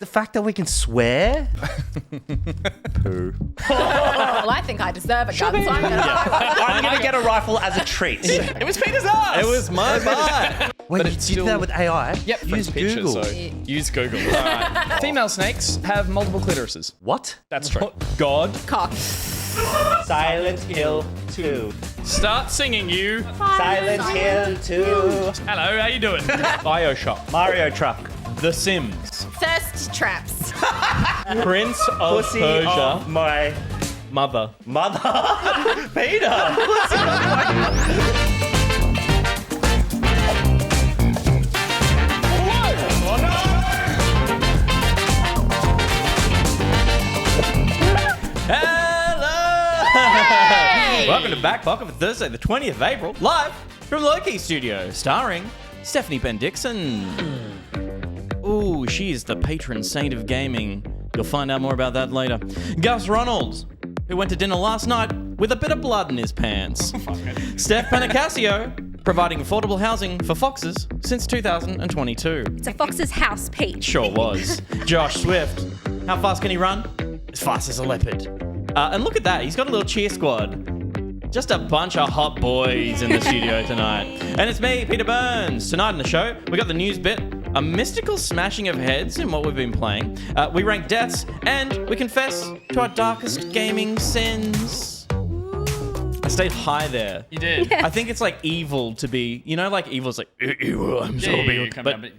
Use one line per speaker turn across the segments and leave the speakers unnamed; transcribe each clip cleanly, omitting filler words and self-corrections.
The fact that we can swear? Poo.
Well, I think I deserve a gun, so I'm going to
get a rifle as a treat.
It was Peter's ass.
It was my butt.
Wait,
But
you
it's
did
still-
that with AI?
Yep,
Use
picture,
Google.
so use Google. All right. Female snakes have multiple clitorises.
What?
That's true. God.
cock.
Silent Hill 2.
Start singing, you.
Silent Hill 2.
Hello, how you doing? BioShock.
Mario Truck.
The Sims.
Thirst traps.
Prince of
Pussy
Persia.
of my
Mother.
mother. Peter.
Hello! Welcome to Backpocket for Thursday, the 20th of April, live from Loki Studio, starring Stephanie Ben-Dixon. Ooh, she is the patron saint of gaming. You'll find out more about that later. Gus Ronalds, who went to dinner last night with a bit of blood in his pants. Steph Panicasio, providing affordable housing for foxes since 2022.
It's a fox's house, Pete.
Sure was. Josh Swift, how fast can he run? As fast as a leopard. And look at that, he's got a little cheer squad. Just a bunch of hot boys in the studio tonight. And it's me, Peter Burns. Tonight on the show, we got the news bit, a mystical smashing of heads in what we've been playing. We rank deaths, and we confess to our darkest gaming sins. I stayed high there.
You did.
I think it's like evil to be, you know, like evil's like, evil, I'm so evil. But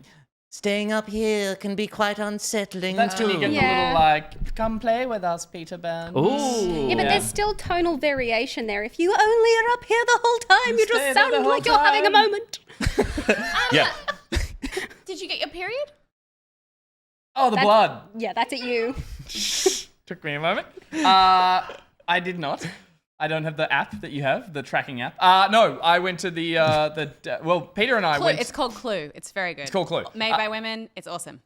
staying up here can be quite unsettling.
That's when you get the
Yeah.
little, like, come play with us, Peter Burns.
Ooh.
Yeah, but there's still tonal variation there. If you only are up here the whole time, you
Stay there
just
the
sound
whole
like you're having a
time.
moment.
Yeah.
Did you get your period?
Oh, the blood.
Yeah, that's at you.
Took me a moment. I did not. I don't have the app that you have, the tracking app. No, I went to well, Peter and I
Clue.
went.
It's called Clue. It's very good. It's
called Clue.
Made by women. It's awesome.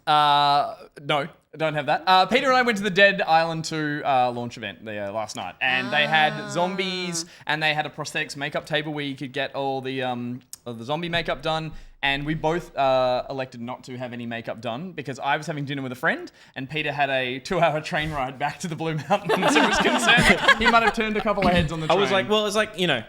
No, I don't have that. Peter and I went to the Dead Island 2 launch event there last night, and they had zombies, and they had a prosthetics makeup table where you could get all the zombie makeup done. And we both elected not to have any makeup done because I was having dinner with a friend, and Peter had a 2-hour train ride back to the Blue Mountains. It was concerned he might have turned a couple of heads on the
I
train.
was like, well, it's like, you know,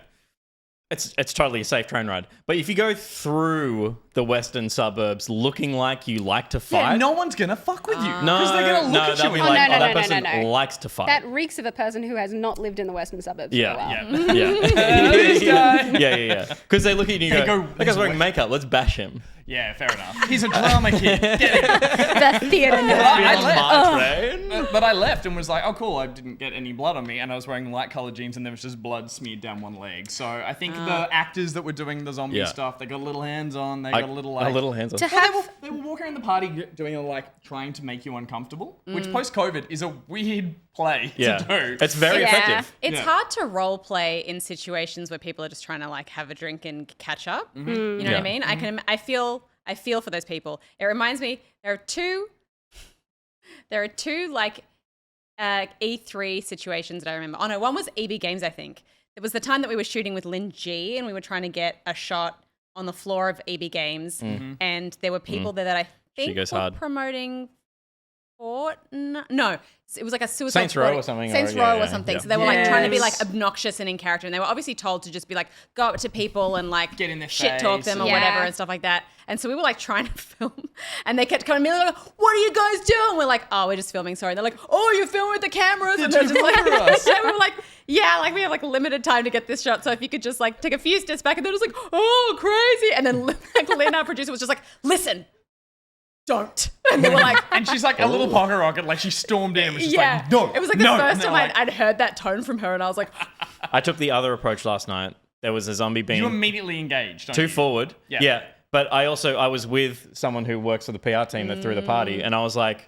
it's totally a safe train ride. But if you go through the western suburbs looking like you like to fight,
yeah, no one's gonna fuck with you.
no,
because they're gonna look at
they'll
you.
be
and
like,
no,
oh,
no,
that
no,
person
no, no.
likes to fight.
That reeks of a person who has not lived in the western suburbs for a while.
This guy.
yeah. Because they look at you and go, that guy's wearing makeup, let's bash him.
Yeah, fair enough. He's a drama kid. Get it.
The theatre nerd.
But I left and was like, oh, cool, I didn't get any blood on me, and I was wearing light-colored jeans, and there was just blood smeared down one leg. So I think the actors that were doing the zombie stuff, they got a little hands-on, they got a little, like...
A little hands on.
To have
They were walking around the party doing, like, trying to make you uncomfortable, which post-COVID is a weird play to do.
It's very
Yeah.
effective.
It's hard to role play in situations where people are just trying to like have a drink and catch up. You know what I mean? I feel for those people. It reminds me there are two like E3 situations that I remember. Oh no, one was EB Games, I think. It was the time that we were shooting with Lin G and we were trying to get a shot on the floor of EB Games, and there were people there that I think
goes
were
hard.
promoting Fortnite. No, it was like a suicide
Saints Row
squad-
or something,
Saints
or-
Row
yeah,
or something.
yeah.
So they were like trying to be like
Yes.
obnoxious and in character, and they were obviously told to just be like go up to people and like
Get in their
shit talk
face
them or
and-
whatever
Yeah.
and stuff like that. And so we were like trying to film, and they kept coming to me like, "What are you guys doing?" We're like, "Oh, we're just filming." Sorry. And they're like, "Oh, you're filming with the cameras," and they're just like, and we were like, "Yeah, like we have like limited time to get this shot, so if you could just like take a few steps back," and they're just like, "Oh, crazy!" And then like Lynn, our producer, was just like, "Listen, don't." And they were like,
And she's like a little pocket rocket, like she stormed in and was just
yeah.
like, no,
It was like the
no.
first
And they're
time
like,
I'd heard that tone from her, and I was like,
I took the other approach last night. There was a zombie
you
being
immediately engaged, don't
too
you?
forward.
Yeah.
But I was with someone who works for the PR team that threw the party, and I was like,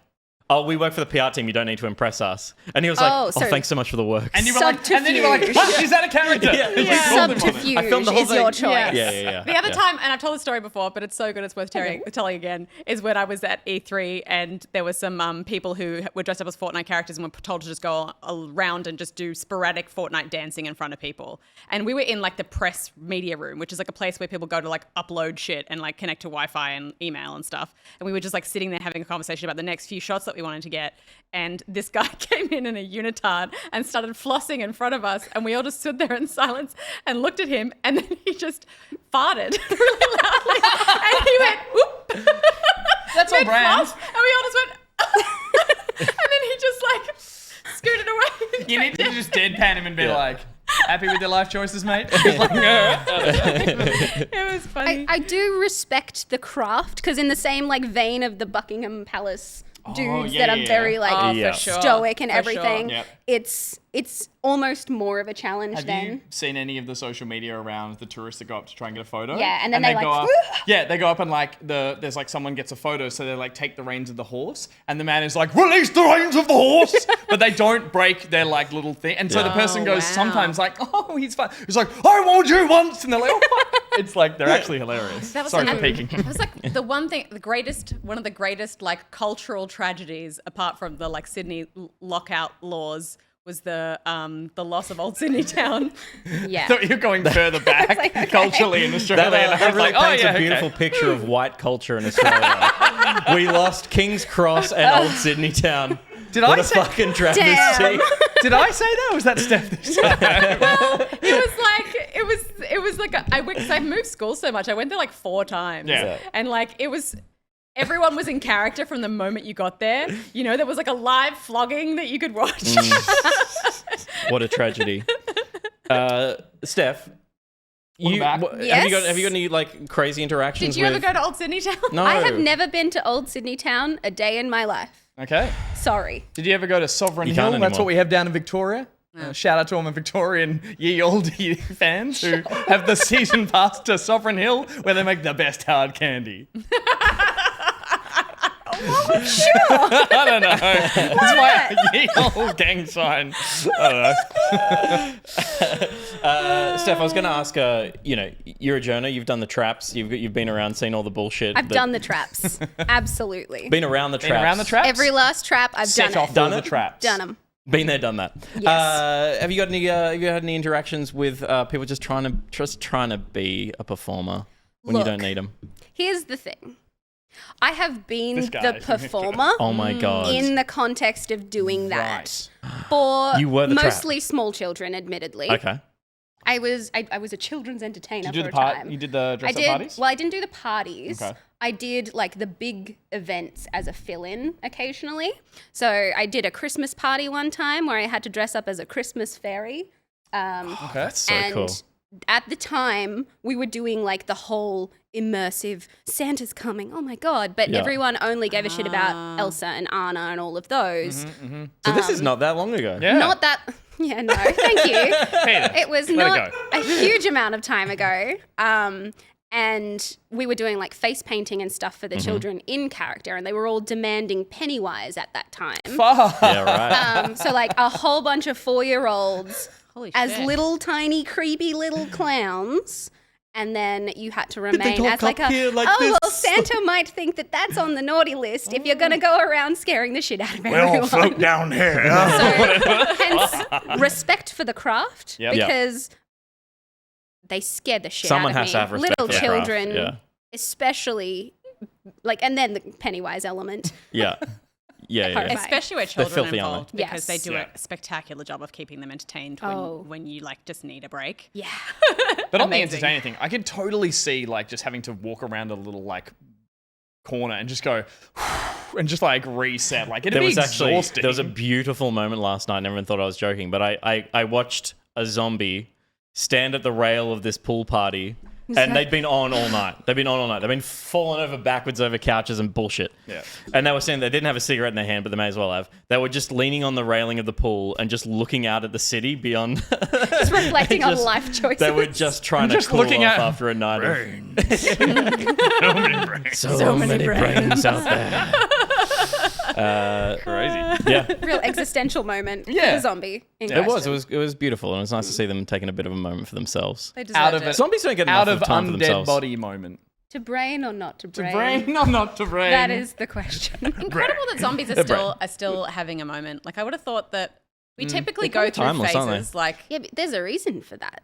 oh, we work for the PR team. You don't need to impress us. And he was like, oh, thanks so much for the work.
And you were like, and then you were like, is that a character?
Subterfuge
I filmed the whole
is
thing.
your choice.
Yeah.
The other time, and I've told the story before, but it's so good it's worth telling again, is when I was at E3 and there were some people who were dressed up as Fortnite characters and were told to just go around and just do sporadic Fortnite dancing in front of people. And we were in like the press media room, which is like a place where people go to like upload shit and like connect to Wi-Fi and email and stuff. And we were just like sitting there having a conversation about the next few shots that we wanted to get. And this guy came in a unitard and started flossing in front of us. And we all just stood there in silence and looked at him. And then he just farted really loudly. And he went, whoop.
That's on brand.
Floss, and we all just went, and then he just like scooted away.
You need to just deadpan him and be like, happy with your life choices, mate? He's like,
It was funny.
I do respect the craft because in the same like vein of the Buckingham Palace dudes that are very like
for sure.
stoic and
For
everything,
sure. Yep.
it's almost more of a challenge
Have
then.
you seen any of the social media around the tourists that go up to try and get a photo?
Yeah, and then they
go
like,
up. Yeah, they go up and like there's like someone gets a photo, so they like take the reins of the horse, and the man is like, release the reins of the horse, but they don't break their like little thing, and so the person goes sometimes like, oh, he's fine. He's like, I warned you once, and they're like, oh, fuck. It's like they're actually hilarious.
That was
Sorry
like-
for peeking.
It was like the one thing, one of the greatest like cultural tragedies, apart from the like Sydney lockout laws, was the loss of old Sydney town.
Yeah.
So you're going further back
like, okay.
culturally in Australia. and I
That
was
really
like,
paints a beautiful picture of white culture in Australia. We lost King's Cross and Old Sydney Town.
Did
what
I
a
say-
fucking travesty.
Did I say that, or was that Steph this time?
It was like I moved school so much. I went there like 4 times.
Yeah.
And like everyone was in character from the moment you got there. You know, there was like a live flogging that you could watch.
What a tragedy. Steph,
back.
Yes?
have you got any like crazy interactions
Did you ever
with...
go to Old Sydney Town?
No.
I have never been to Old Sydney Town a day in my life.
Okay.
Sorry.
Did you ever go to Sovereign
You
Hill?
can't
That's
anymore.
what we have down in Victoria. Shout out to all my Victorian ye olde fans who have the season pass to Sovereign Hill, where they make the best hard candy. I don't know. It's my ye olde gang sign. I don't know.
Steph, I was going to ask, you're a journo, you've done the traps, you've been around, seen all the bullshit.
I've done the traps. Absolutely.
Been around the traps.
Been around the traps?
Every last trap, I've
Set
done
off
it.
all the traps.
Done them.
Been there, done that.
Yes.
Have you had any interactions with people just trying to be a performer when you
Look.
don't need them?
Here's the thing. I have been
This guy.
the performer
Oh my god!
in the context of doing that for
You were the trap.
mostly small children, admittedly.
Okay.
I was a children's entertainer
Did you
for
do
a
the
time.
You did the
I
dress up
did.
parties?
Well, I didn't do the parties.
Okay.
I did like the big events as a fill-in occasionally. So I did a Christmas party one time where I had to dress up as a Christmas fairy.
Okay.
That's so
and
cool.
at the time, we were doing like the whole immersive Santa's coming. Oh my god! But
Yeah.
everyone only gave a shit about Elsa and Anna and all of those.
So this is not that long ago.
Yeah.
Not that. Yeah, no, thank you.
Peter,
It was
let
not
go.
a huge amount of time ago. And we were doing like face painting and stuff for the children in character, and they were all demanding Pennywise at that time.
Fuck.
Yeah, right.
So like a whole bunch of 4-year-olds
Holy
as
shit.
little tiny creepy little clowns. And then you had to
they
remain
talk
as like
up
a,
here like
well,
this?"
Santa might think that that's on the naughty list if you're going to go around scaring the shit out of everyone.
down here.
So, hence, respect for the craft
Yep.
because they scare the shit
Someone
out of
has
me.
to have respect
Little
for the craft,
children,
yeah.
especially, like, and then the Pennywise element.
Yeah. Yeah.
Horrifying.
Especially where children are
filthy
involved,
element.
because
Yes.
they do
Yeah.
a spectacular job of keeping them entertained
Oh.
when you like just need a break.
Yeah.
But on the
Amazing.
entertaining thing, I could totally see like just having to walk around a little like corner and just go and just like reset. Like it'd
There
be
was actually
exhausting.
there was a beautiful moment last night, and everyone thought I was joking, but I watched a zombie stand at the rail of this pool party, and they'd been on all night. They've been falling over backwards over couches and bullshit.
Yeah.
And they were saying they didn't have a cigarette in their hand, but they may as well have. They were just leaning on the railing of the pool and just looking out at the city beyond.
Just reflecting on
Just-
life choices.
They were just trying to
just
cool
looking
off
at
after a night of
so many brains.
so many brains out there.
Crazy.
Yeah.
Real existential moment for
Yeah.
the zombie. in
It
question.
was beautiful, and it was nice to see them taking a bit of a moment for themselves.
They
Out
deserved
of
it.
it.
Zombies don't get
Out
enough
of
time for
undead
themselves.
body moment.
To brain or not to
To
brain?
brain or not to brain?
That is the question.
Incredible that zombies are still having a moment. Like I would have thought that we typically go through
timeless, aren't they?
phases. Like
Yeah, but there's a reason for that.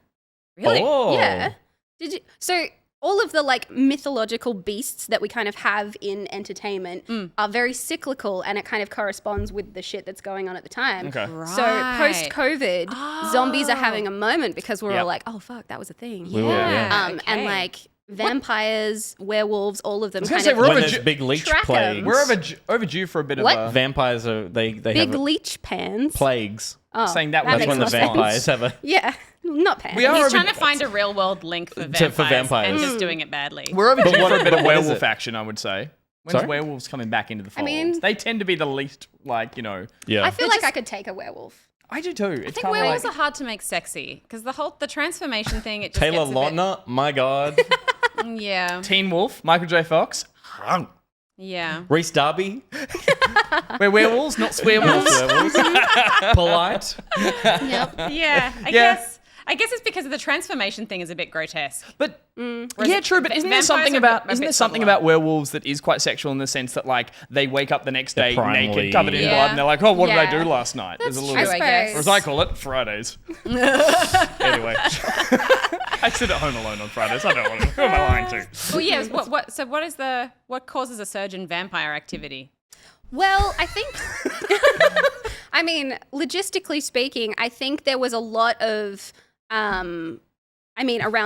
really,
Oh.
Yeah. Did you? So all of the like mythological beasts that we kind of have in entertainment are very cyclical, and it kind of corresponds with the shit that's going on at the time.
Okay.
So post COVID, zombies are having a moment because we're
Yep.
all like, oh fuck, that was a thing.
We were, yeah.
And
okay.
like vampires, werewolves, all of them
gonna
kind
say,
of
we're
When
overdue-
there's big leech
track 'em.
plagues.
We're overdue for a bit
What?
of a...
Vampires are they
big
have
leech pans.
plagues.
Oh,
saying that
That's
makes
when the
more sense.
vampires have a.
Yeah, not pans.
We are
he's
over-
trying to find a real world link for vampires,
for vampires.
and just doing it badly.
We're overdue
But what-
for a bit of
but what is
werewolf
it?
action, I would say. When's
Sorry?
werewolves coming back into the fold?
mean-
they tend to be the least, like,
Yeah.
I feel like I could take a werewolf.
I do too. It's
I think
kinda
werewolves
like,
are hard to make sexy because the transformation thing. It just
Taylor
gets a bit-
Lautner, my God.
Yeah,
Teen Wolf, Michael J. Fox.
yeah.
Reese Darby.
We're werewolves, not swearwolves.
Polite.
Yep.
Yeah, I guess it's because of the transformation thing is a bit grotesque.
But
Whereas
yeah, true. But isn't there
vampires
something
are
about
a bit
something
subtler.
about werewolves that is quite sexual in the sense that like they wake up the next day
They're
naked,
primally-
covered in
Yeah.
blood, and they're like, "Oh, what did I
Yeah.
do last night?" There's a little
true,
bit,
I guess.
or as I call it, Fridays. Anyway, I sit at home alone on Fridays. I don't want to. Who am I lying to?
Well, yeah. So what causes a surge in vampire activity?
Well, I think, I mean, logistically speaking, I think there was a lot of, around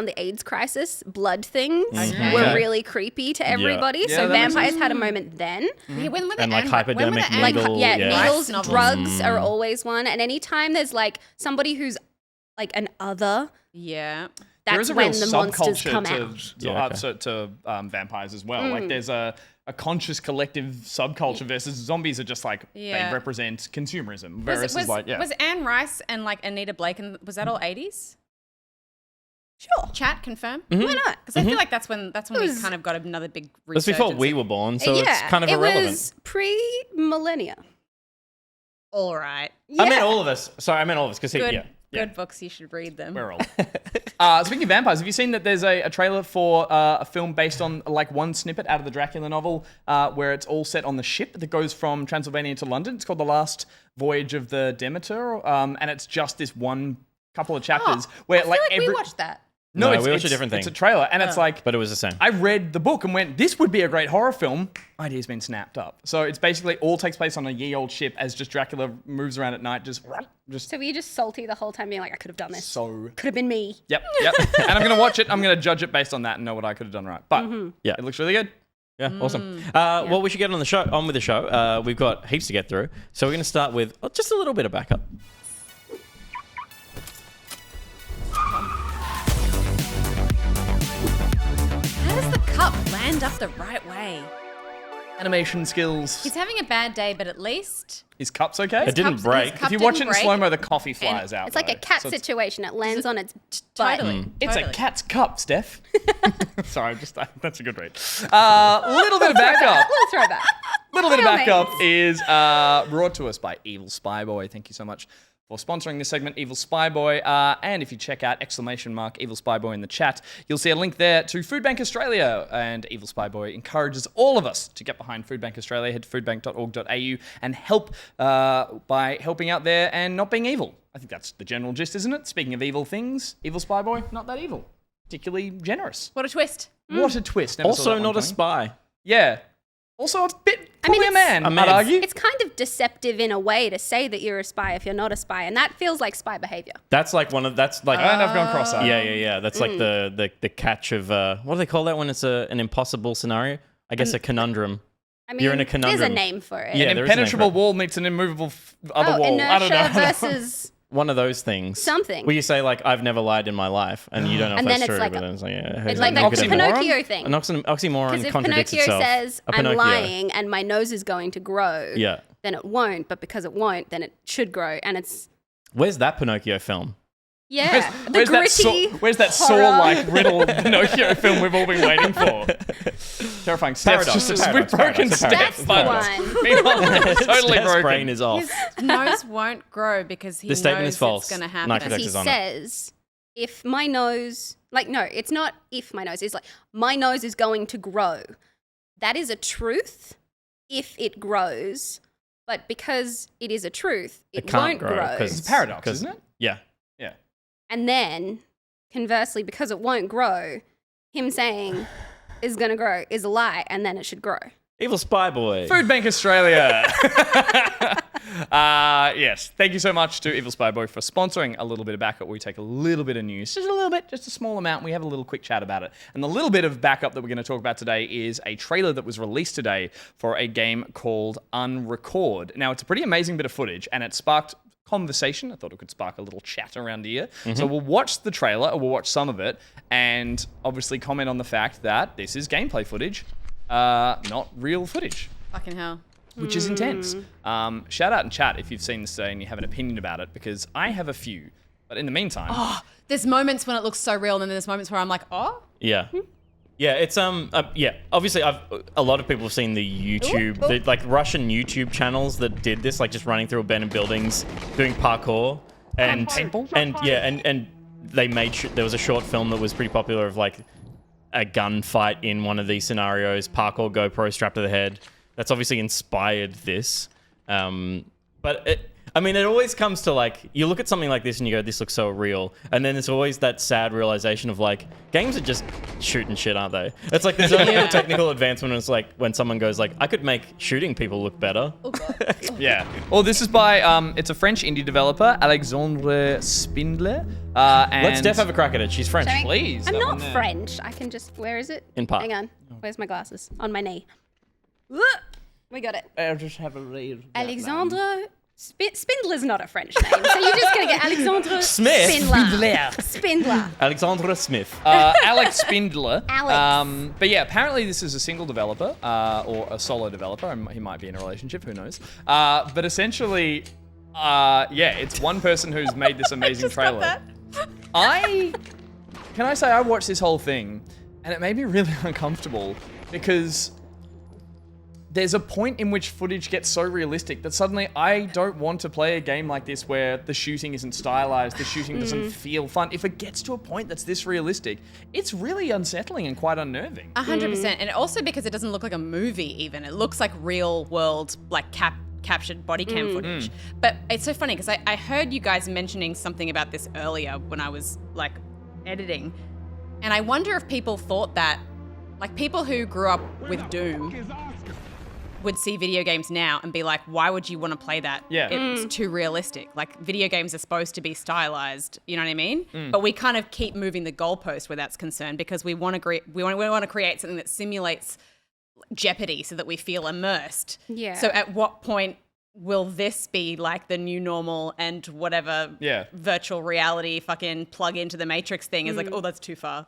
the AIDS crisis, blood things
Okay.
were
Okay.
really creepy to everybody.
Yeah,
So
that makes
vampires had a moment then.
Yeah, when were the
And, like,
when were
hypodermic
the
Like,
needle,
yeah,
yeah.
needles,
novels.
drugs are always one. And anytime there's like somebody who's like an other,
Yeah.
There
that's
is a
when
real
the monsters
subculture
come
to,
out.
Yeah, okay.
to vampires as well. Like there's a conscious collective subculture versus zombies are just like
Yeah.
they represent consumerism.
Was,
Versus
was,
like
was Anne Rice and like Anita Blake and was that all 80s?
Sure.
Chat confirm?
Why not?
Because I feel like that's when we
was-
kind of got another big
That's
resurgence.
before we were born, so
yeah,
it's kind of
it
irrelevant.
was pre-millennia.
All right.
Yeah.
I meant all of us. Sorry, I meant all of us because
Good,
yeah.
good books. You should read them.
we're old. Speaking of vampires, have you seen that there's a trailer for a film based on like one snippet out of the Dracula novel where it's all set on the ship that goes from Transylvania to London? It's called The Last Voyage of the Demeter, and it's just this one couple of chapters where
I feel
like
like
every
we watched that.
no,
No,
it's,
we watched a
it's-
different
It's a
thing.
trailer, and it's like
But it was the same.
I read the book and went, this would be a great horror film. Idea's been snapped up. So it's basically all takes place on a ye-old ship as just Dracula moves around at night, just
So were you just salty the whole time being like, I could have done this.
so...
Could have been me.
Yep. And I'm going to watch it. I'm going to judge it based on that and know what I could have done right. But
Yeah.
it looks really good.
Yeah, awesome. Well, we should get on with the show. We've got heaps to get through, so we're going to start with just a little bit of backup.
How does the cup land up the right way?
Animation skills.
He's having a bad day, but at least
His cup's okay?
It didn't
His
break.
cup
If you watch it
didn't
in
break.
slow-mo, the coffee flies out.
It's like a
though.
cat
So it's-
situation. It lands on its butt.
Totally.
It's
totally.
a cat's cup, Steph. Sorry, that's a good read. Little bit of backup.
Little throwback.
Little bit of
By all
backup
means.
is brought to us by EvilSpyBoy. Thank you so much for sponsoring this segment, EvilSpyBoy. And if you check out !EvilSpyBoy in the chat, you'll see a link there to Food Bank Australia. And EvilSpyBoy encourages all of us to get behind Food Bank Australia. Head to foodbank.org.au and help by helping out there and not being evil. I think that's the general gist, isn't it? Speaking of evil things, EvilSpyBoy, not that evil. Particularly generous.
What a twist.
What a twist. Never saw
Also,
that one
not a
coming.
spy.
Yeah. Also a bit, probably a
it's-
man,
A
I'd
man.
argue.
It's kind of deceptive in a way to say that you're a spy if you're not a spy, and that feels like spy behavior.
That's like one of that's like.
And I've gone cross-eyed.
Yeah. That's like the catch of what do they call that when it's an impossible scenario? I guess a conundrum.
I mean,
You're in a
there's
conundrum.
a name for it.
Yeah,
An
there is a name for
impenetrable
it.
wall meets an immovable other wall. I don't
inertia
know.
versus
One of those things.
Something.
Where you say like, "I've never lied in my life," and you don't know if
And
that's
then it's
true.
like
But
a-
then it's like, yeah,
it's like
an
that
oxymoron?
Pinocchio thing.
An oxymoron
Because if
contradicts
Pinocchio
itself.
says,
A
I'm
Pinocchio.
lying and my nose is going to grow,
Yeah.
then it won't. But because it won't, then it should grow. And it's
Where's that Pinocchio film?
Yeah,
Where's
the gritty.
Where's that
horror.
Saw-like riddle Pinocchio film we've all been waiting for? Terrifying. Steph's
Paradox,
just
paradox,
we've broken
paradox,
Steph.
paradox. That's the one.
Meanwhile, it's totally
Steph's
broken.
brain is off.
His nose won't grow because he
The statement
knows
is false.
it's going to happen.
Nicrotex
He
is on it.
says, if my nose, like, no, it's not if my nose, it's like, my nose is going to grow. That is a truth if it grows, but because it is a truth, it
can't
won't
grow,
grow.
'cause-
It's a paradox,
'Cause-
isn't it?
Yeah.
Yeah.
And then, conversely, because it won't grow, him saying is going to grow is a lie, and then it should grow.
EvilSpyBoy.
Food Bank Australia. Yes. Thank you so much to EvilSpyBoy for sponsoring a little bit of backup. We take a little bit of news, just a little bit, just a small amount. We have a little quick chat about it. And the little bit of backup that we're going to talk about today is a trailer that was released today for a game called Unrecord. Now, it's a pretty amazing bit of footage, and it sparked conversation. I thought it could spark a little chat around here. So we'll watch the trailer, or we'll watch some of it, and obviously comment on the fact that this is gameplay footage, not real footage,
Fucking hell.
which is intense. Shout out in chat if you've seen this today and you have an opinion about it, because I have a few. But in the meantime,
There's moments when it looks so real, and then there's moments where I'm like, oh,
Yeah. Yeah, it's yeah. Obviously, a lot of people have seen the YouTube, the like Russian YouTube channels that did this, like just running through abandoned buildings, doing parkour, and they made there was a short film that was pretty popular of like a gunfight in one of these scenarios, parkour GoPro strapped to the head. That's obviously inspired this, but it always comes to like, you look at something like this and you go, this looks so real. And then there's always that sad realization of like, games are just shooting shit, aren't they? It's like, there's only a technical advancement when it's like, when someone goes like, I could make shooting people look better.
yeah. Well, this is by, it's a French indie developer, Alexandre Spindler. And
Let Steph have a crack at it. She's French.
Sorry?
Please,
I'm
that
not
one there.
French. I can just, where is it?
In part.
Hang on. Where's my glasses? On my knee. We got it.
I'll just have a read.
Alexandre Spindler's not a French name, so you're just going to get Alexandre
Smith.
Spindler.
Alexandra Smith.
Alex Spindler.
Alex.
But yeah, apparently this is a single developer or a solo developer. He might be in a relationship, who knows. But essentially, yeah, it's one person who's made this amazing trailer. Can I say I watched this whole thing and it made me really uncomfortable because there's a point in which footage gets so realistic that suddenly I don't want to play a game like this where the shooting isn't stylized, the shooting doesn't feel fun. If it gets to a point that's this realistic, it's really unsettling and quite unnerving.
100%. And also because it doesn't look like a movie even. It looks like real world, like captured body cam footage. But it's so funny because I heard you guys mentioning something about this earlier when I was like editing. And I wonder if people thought that, like people who grew up with Doom would see video games now and be like, why would you want to play that?
Yeah.
It's too realistic. Like video games are supposed to be stylized, you know what I mean? But we kind of keep moving the goalpost where that's concerned because we want to create something that simulates jeopardy so that we feel immersed.
Yeah.
So at what point will this be like the new normal and whatever virtual reality fucking plug into the Matrix thing is like, oh, that's too far.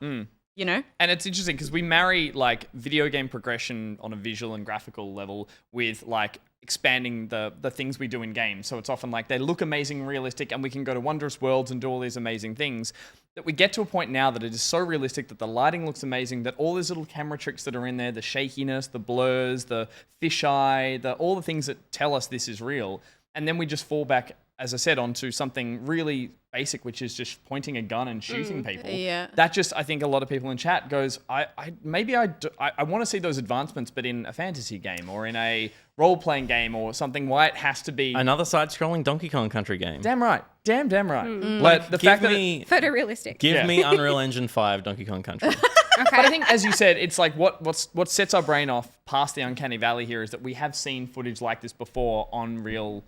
You know?
And it's interesting because we marry like video game progression on a visual and graphical level with like expanding the things we do in games. So it's often like they look amazing and realistic and we can go to wondrous worlds and do all these amazing things. That we get to a point now that it is so realistic that the lighting looks amazing, that all these little camera tricks that are in there, the shakiness, the blurs, the fisheye, all the things that tell us this is real. And then we just fall back, as I said, onto something really basic, which is just pointing a gun and shooting people.
Yeah.
That just, I think a lot of people in chat goes, I want to see those advancements, but in a fantasy game or in a role-playing game or something why it has to be.
Another side-scrolling Donkey Kong Country game.
Damn right. Damn right. Like the fact that
Photorealistic.
Give me Unreal Engine 5 Donkey Kong Country.
But I think, as you said, it's like what sets our brain off past the uncanny valley here is that we have seen footage like this before on real,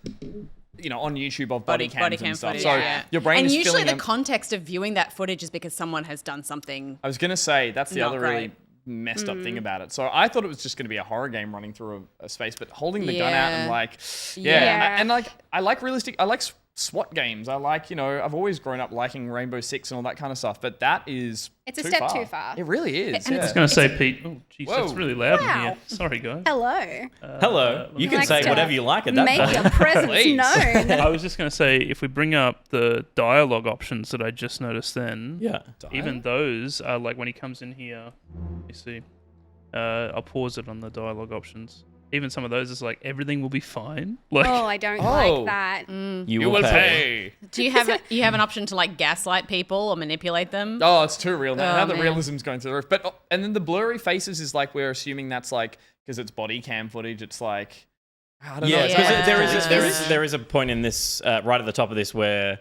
on YouTube of body cams and stuff.
footage,
So
yeah.
your brain
and
is
usually
filling
the
in.
context of viewing that footage is because someone has done something.
I was going to say, that's the
Not
other really
great.
messed up thing about it. So I thought it was just going to be a horror game running through a space, but holding the gun out and
Yeah.
like,
Yeah.
and like, I like realistic, I like SWAT games. I like, I've always grown up liking Rainbow Six and all that kind of stuff, but that is
It's a step too far.
It really is.
And
Yeah.
it's
I was going to say, Pete. Oh, jeez,
Whoa.
it's really loud in
Wow.
here. Sorry, guys.
Hello.
Hello. You can
Likes
say
to
whatever you like at that
Make
point.
your presence
Please.
known.
I was just going to say, if we bring up the dialogue options that I just noticed then,
Yeah.
even those are like when he comes in here, let me see. I'll pause it on the dialogue options. Even some of those is like, everything will be fine. Like,
Oh, I don't
Oh.
like that.
You will pay.
Do you have an option to like gaslight people or manipulate them?
Oh, it's too real now.
Oh,
Now the
man.
realism's going through the roof. But and then the blurry faces is like we're assuming that's like because it's body cam footage. It's like I don't know.
Yeah,
It's
because
like-
there is a point in this right at the top of this where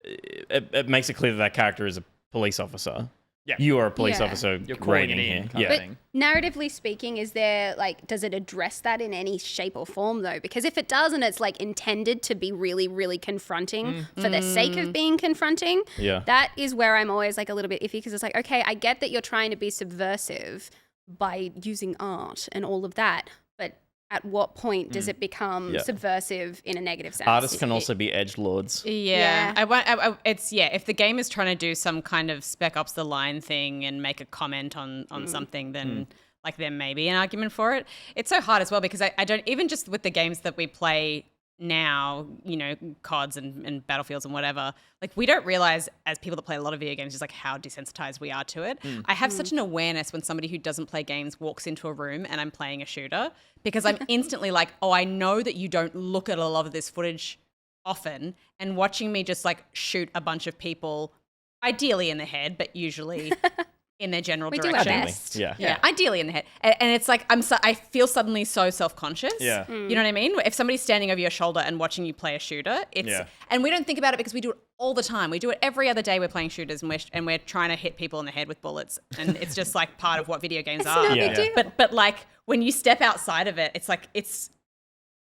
it makes it clear that character is a police officer.
Yeah.
You are a police
Yeah.
officer
You're calling
raiding
it
here.
in, kind of
Yeah.
thing.
Narratively speaking, is there like, does it address that in any shape or form though? Because if it does and it's like intended to be really, really confronting for the sake of being confronting,
Yeah.
that is where I'm always like a little bit iffy because it's like, okay, I get that you're trying to be subversive by using art and all of that, but at what point does it become
Yeah.
subversive in a negative sense?
Artists can also be edgelords.
Yeah,
Yeah.
it's if the game is trying to do some kind of Spec Ops the Line thing and make a comment on something, then like there may be an argument for it. It's so hard as well because I don't even just with the games that we play now, CODs and Battlefields and whatever, like we don't realize as people that play a lot of video games just like how desensitized we are to it. I have such an awareness when somebody who doesn't play games walks into a room and I'm playing a shooter because I'm instantly like, oh, I know that you don't look at a lot of this footage often, and watching me just like shoot a bunch of people, ideally in the head, but usually in their general
We do our
direction.
best.
Yeah.
Yeah, ideally in the head. And it's like I feel suddenly so self-conscious.
Yeah.
You know what I mean? If somebody's standing over your shoulder and watching you play a shooter,
Yeah.
and we don't think about it because we do it all the time. We do it every other day. We're playing shooters and we're trying to hit people in the head with bullets, and it's just like part of what video games are.
no
Yeah.
big deal.
But like when you step outside of it, it's like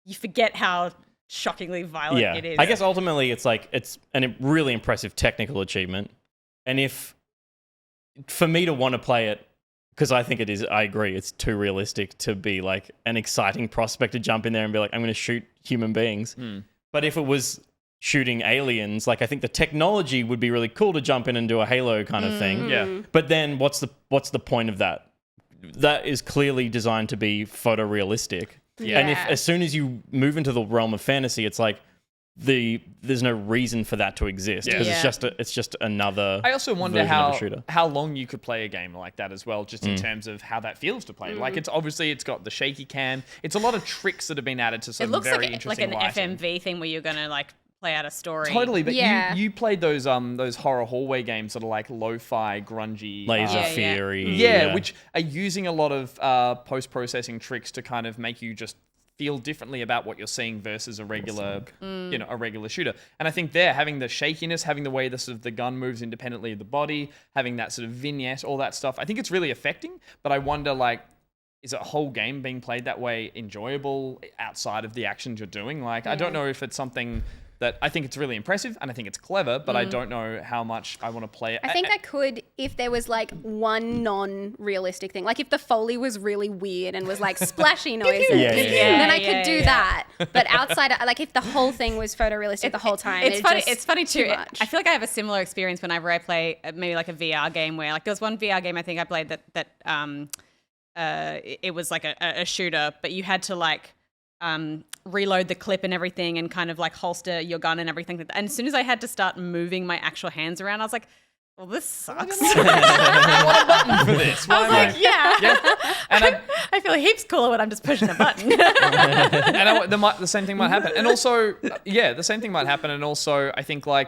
you forget how shockingly violent
Yeah.
it is.
I guess ultimately it's like it's a really impressive technical achievement. And if for me to want to play it, because I think it is, I agree, it's too realistic to be like an exciting prospect to jump in there and be like, I'm going to shoot human beings. But if it was shooting aliens, like I think the technology would be really cool to jump in and do a Halo kind of thing.
Yeah.
But then what's the point of that? That is clearly designed to be photorealistic.
Yeah.
And if as soon as you move into the realm of fantasy, it's like there's no reason for that to exist because
Yeah.
it's just another.
I also wonder
version of a shooter.
how long you could play a game like that as well, just in terms of how that feels to play. Like it's got the shaky cam. It's a lot of tricks that have been added to
it
some
looks
very
like
interesting
an
lighting.
FMV thing where you're gonna like play out a story.
Totally, but
Yeah.
you played those horror hallway games that are like lo-fi, grungy,
Laser
Yeah.
Fury.
yeah, which are using a lot of post-processing tricks to kind of make you just feel differently about what you're seeing versus a regular, a regular shooter. And I think having the shakiness, having the way the gun moves independently of the body, having that sort of vignette, all that stuff, I think it's really affecting. But I wonder, like, is a whole game being played that way enjoyable outside of the actions you're doing? Like, I don't know if it's something that I think it's really impressive and I think it's clever, but I don't know how much I want to play it.
I think I could if there was like one non-realistic thing, like if the Foley was really weird and was like splashy noises,
Yeah, yeah, yeah.
then I
Yeah,
could do
yeah.
that. But outside, like if the whole thing was photorealistic the whole time,
It's funny.
just
It's funny too.
too much.
I feel like I have a similar experience whenever I play maybe like a VR game where like there was one VR game I think I played that it was like a shooter, but you had to like reload the clip and everything and kind of like holster your gun and everything. And as soon as I had to start moving my actual hands around, I was like, well, this sucks.
for this.
I was like, yeah.
And
I feel heaps cooler when I'm just pushing a button.
the same thing might happen. And also, the same thing might happen. And also, I think I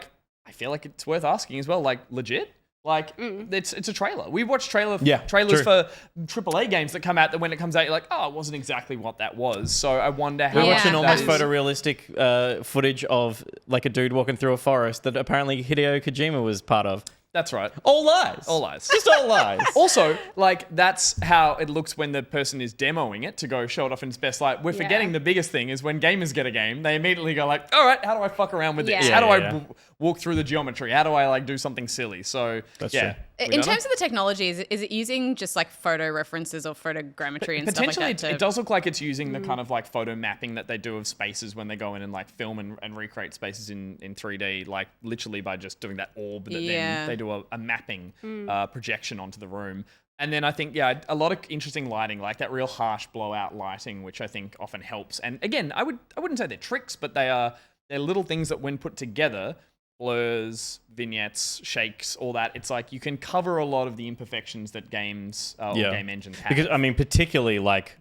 feel like it's worth asking as well, like legit. Like it's a trailer. We watch trailers
true.
for AAA games that come out that when it comes out, you're like, oh, it wasn't exactly what that was. So I wonder how
We
Yeah.
watched an
that
almost
is-
photorealistic footage of like a dude walking through a forest that apparently Hideo Kojima was part of.
That's right.
All lies.
All lies.
Just all lies.
Also, like, that's how it looks when the person is demoing it to go show it off in its best light. We're forgetting the biggest thing is when gamers get a game, they immediately go like, all right, how do I fuck around with this?
Yeah.
How do
Yeah,
I
yeah.
walk through the geometry? How do I, like, do something silly? So,
That's
yeah.
true.
In terms of the technology, is it using just like photo references or photogrammetry and stuff like
Potentially,
that?
it does look like it's using the kind of like photo mapping that they do of spaces when they go in and like film and recreate spaces in 3D, like literally by just doing that orb that then they do a mapping projection onto the room. And then I think, a lot of interesting lighting, like that real harsh blowout lighting, which I think often helps. And again, I wouldn't say they're tricks, but they're little things that when put together, blurs, vignettes, shakes, all that, it's like you can cover a lot of the imperfections that games or game engines have.
Because, I mean, particularly like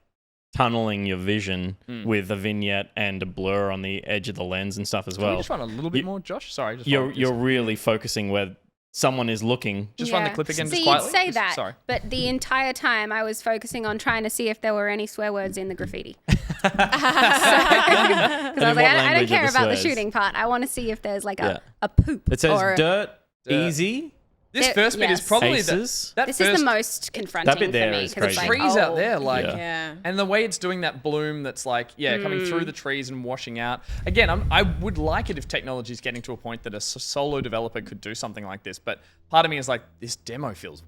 tunneling your vision with a vignette and a blur on the edge of the lens and stuff as well.
Can we just run a little bit more, Josh? Sorry.
You're really focusing where someone is looking.
Just run the clip again,
So
just
you'd
quietly.
say that,
Sorry.
but the entire time I was focusing on trying to see if there were any swear words in the graffiti. Because I was like, I don't care about the shooting part. I want to see if there's like a poop.
It says
or
dirt, easy.
This first bit is
yes.
probably
Aces.
that
This
first,
is the most confronting
That bit there
for me
is
because it's
crazy.
like,
trees out there, like,
Yeah.
and the way it's doing that bloom that's like, coming through the trees and washing out. Again, I would like it if technology is getting to a point that a solo developer could do something like this, but part of me is like, this demo feels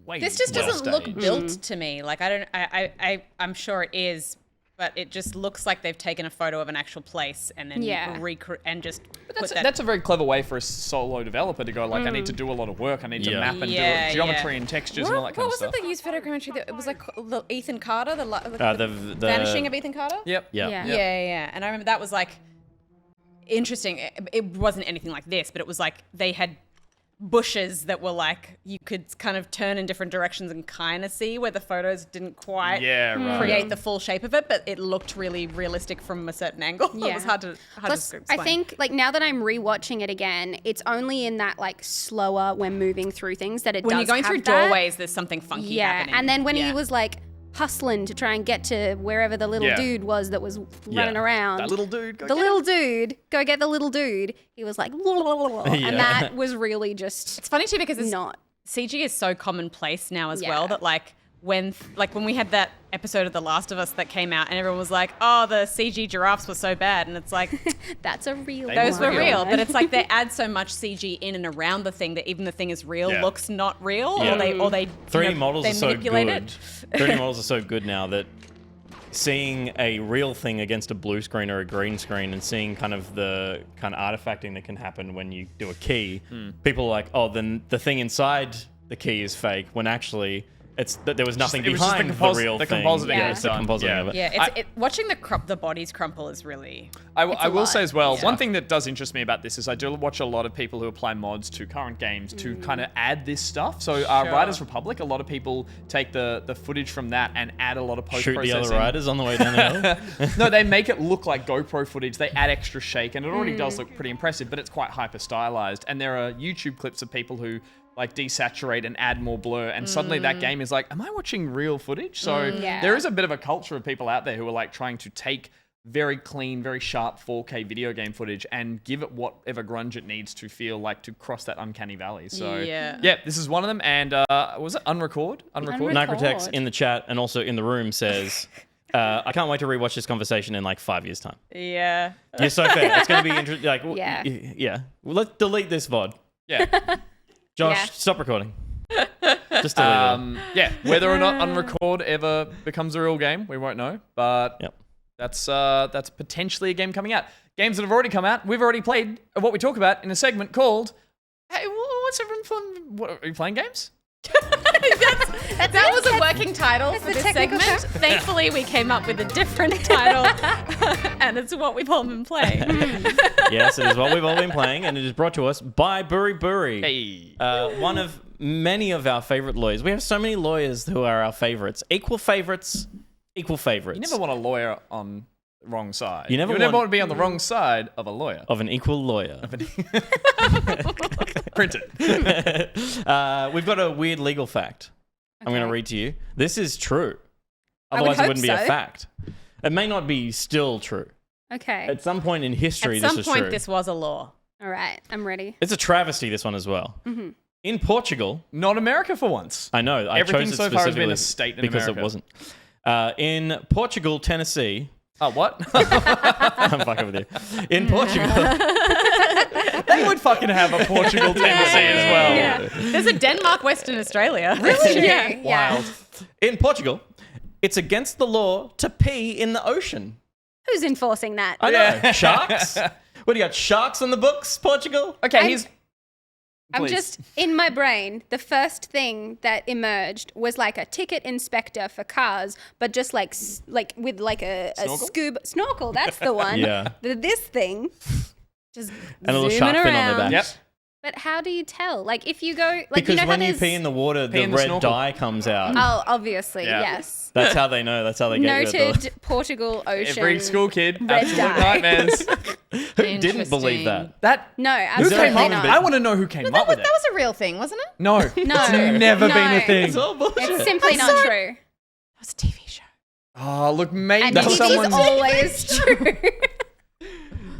way
This just
well
doesn't look
staged.
built to me. Like I'm sure it is, but it just looks like they've taken a photo of an actual place and then and just put that.
That's a very clever way for a solo developer to go like, I need to do a lot of work. I need to map and do geometry and textures and all that kind
What
of
was
stuff.
it that used photogrammetry? It was like the Ethan Carter, the
The
vanishing of Ethan Carter.
Yep.
Yeah. And I remember that was like interesting. It wasn't anything like this, but it was like they had bushes that were like you could kind of turn in different directions and kind of see where the photos didn't quite create the full shape of it, but it looked really realistic from a certain angle. It was hard to
Plus,
explain.
I think like now that I'm rewatching it again, it's only in that like slower when moving through things that it
when
does
you're going
have
through
that.
doorways, there's something funky happening.
And then when he was like hustling to try and get to wherever the little dude was that was running around.
That little dude.
Go get the little dude. He was like, and that was really just.
It's funny too because it's
not.
CG is so commonplace now as well that like when we had that episode of The Last of Us that came out and everyone was like, oh, the CG giraffes were so bad, and it's like
That's a real.
those were real, but it's like they add so much CG in and around the thing that even the thing is real looks not real, or they
3D models
they
are so
manipulate
good.
it.
3D models are so good now that seeing a real thing against a blue screen or a green screen and seeing kind of the kind of artifacting that can happen when you do a key, people are like, oh, then the thing inside the key is fake, when actually it's that there was nothing behind the real thing.
compositing
Yeah.
It's the compositing of it.
Yeah, watching the bodies crumple is really.
I will say as well,
Yeah.
one thing that does interest me about this is I do watch a lot of people who apply mods to current games to kind of add this stuff. So Riders Republic, a lot of people take the footage from that and add a lot of post-processing.
Shoot the other riders on the way down the hill.
No, they make it look like GoPro footage. They add extra shake, and it already does look pretty impressive, but it's quite hyper stylized. And there are YouTube clips of people who like desaturate and add more blur, and suddenly that game is like, am I watching real footage? So there is a bit of a culture of people out there who are like trying to take very clean, very sharp 4K video game footage and give it whatever grunge it needs to feel like to cross that uncanny valley. So yeah, this is one of them. And was it Unrecord?
Nicrotex in the chat and also in the room says, I can't wait to rewatch this conversation in like 5 years' time.
Yeah.
You're so fair. It's going to be interesting. Like,
Yeah.
yeah. Well, let's delete this VOD.
Yeah.
Josh, stop recording. Just delete it.
Whether or not Unrecord ever becomes a real game, we won't know. But that's potentially a game coming out. Games that have already come out, we've already played what we talk about in a segment called, hey, what's everyone fun? What, are you playing games?
That was a working title for this segment. Thankfully, we came up with a different title, and it's what we've all been playing.
Yes, it is what we've all been playing, and it is brought to us by BuriBuri.
Hey.
One of many of our favorite lawyers. We have so many lawyers who are our favorites. Equal favorites.
You never want a lawyer on the wrong side.
You never
want to be on the wrong side of a lawyer.
Of an equal lawyer.
Print it.
We've got a weird legal fact. I'm going to read to you. This is true.
I would
Otherwise, it
hope
wouldn't be a
so.
fact. It may not be still true.
Okay.
At some point in history,
At
this
some
was
point,
true.
this was a law.
All right. I'm ready.
It's a travesty, this one as well.
Mm-hmm.
In Portugal,
Not America for once.
I know. I
Everything
chose it
so far has been
specifically
a state in
because
America.
it wasn't. In Portugal, Tennessee,
Oh, what?
I'm fucking with you. In Portugal.
They would fucking have a Portugal tendency as well.
Yeah. There's a Denmark, Western Australia.
Really?
Yeah.
Wild.
In Portugal, it's against the law to pee in the ocean.
Who's enforcing that?
I know. Sharks? What do you got? Sharks on the books, Portugal?
Okay,
I'm
Please.
just in my brain. The first thing that emerged was like a ticket inspector for cars, but just like with like a scuba snorkel. That's the one.
Yeah.
This thing, just
And a little
zooming
shark fin on
around.
their back.
Yep.
But how do you tell? Like if you go, like
Because
you know
when
how
you
there's-
pee in the water,
Pee
the
in the
red
snorkel.
dye comes out.
Oh, obviously,
Yeah.
yes.
That's how they know. That's how they get you.
Noted Portugal Ocean.
Every school kid,
red
absolute
dye.
nightmares.
Who didn't believe that?
That
No,
who
absolutely
came up?
not.
I want to know who came up with it.
That was a real thing, wasn't it?
No,
No.
it's never
No.
been a thing.
It's all bullshit.
It's simply not true.
That was a TV show.
Oh, look, maybe
And it is
someone's.
always true.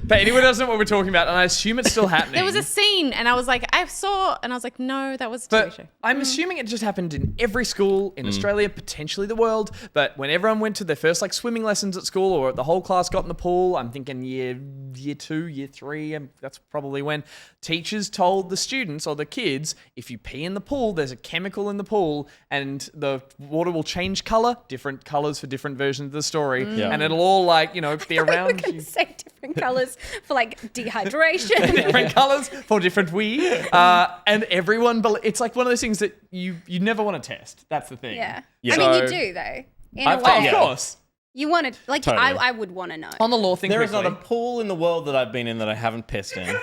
But anyone doesn't know what we're talking about, and I assume it's still happening.
There was a scene, and I was like, I saw, and I was like, no, that was a TV show.
But I'm assuming it just happened in every school in Australia, potentially the world. But when everyone went to their first like swimming lessons at school, or the whole class got in the pool, I'm thinking year 2, year 3, and that's probably when teachers told the students or the kids, if you pee in the pool, there's a chemical in the pool, and the water will change color, different colors for different versions of the story, and it'll all like be
We're
around
going
you.
to say different colours for like dehydration.
Different colors for different wee, and everyone. It's like one of those things that you never want to test. That's the thing.
Yeah.
Yeah.
I mean, you
So-
do though. In
I've
a
done-
way.
Of course.
You want to, like,
Totally.
I would want to know.
On the law thing,
There is
quickly.
not a pool in the world that I've been in that I haven't pissed in.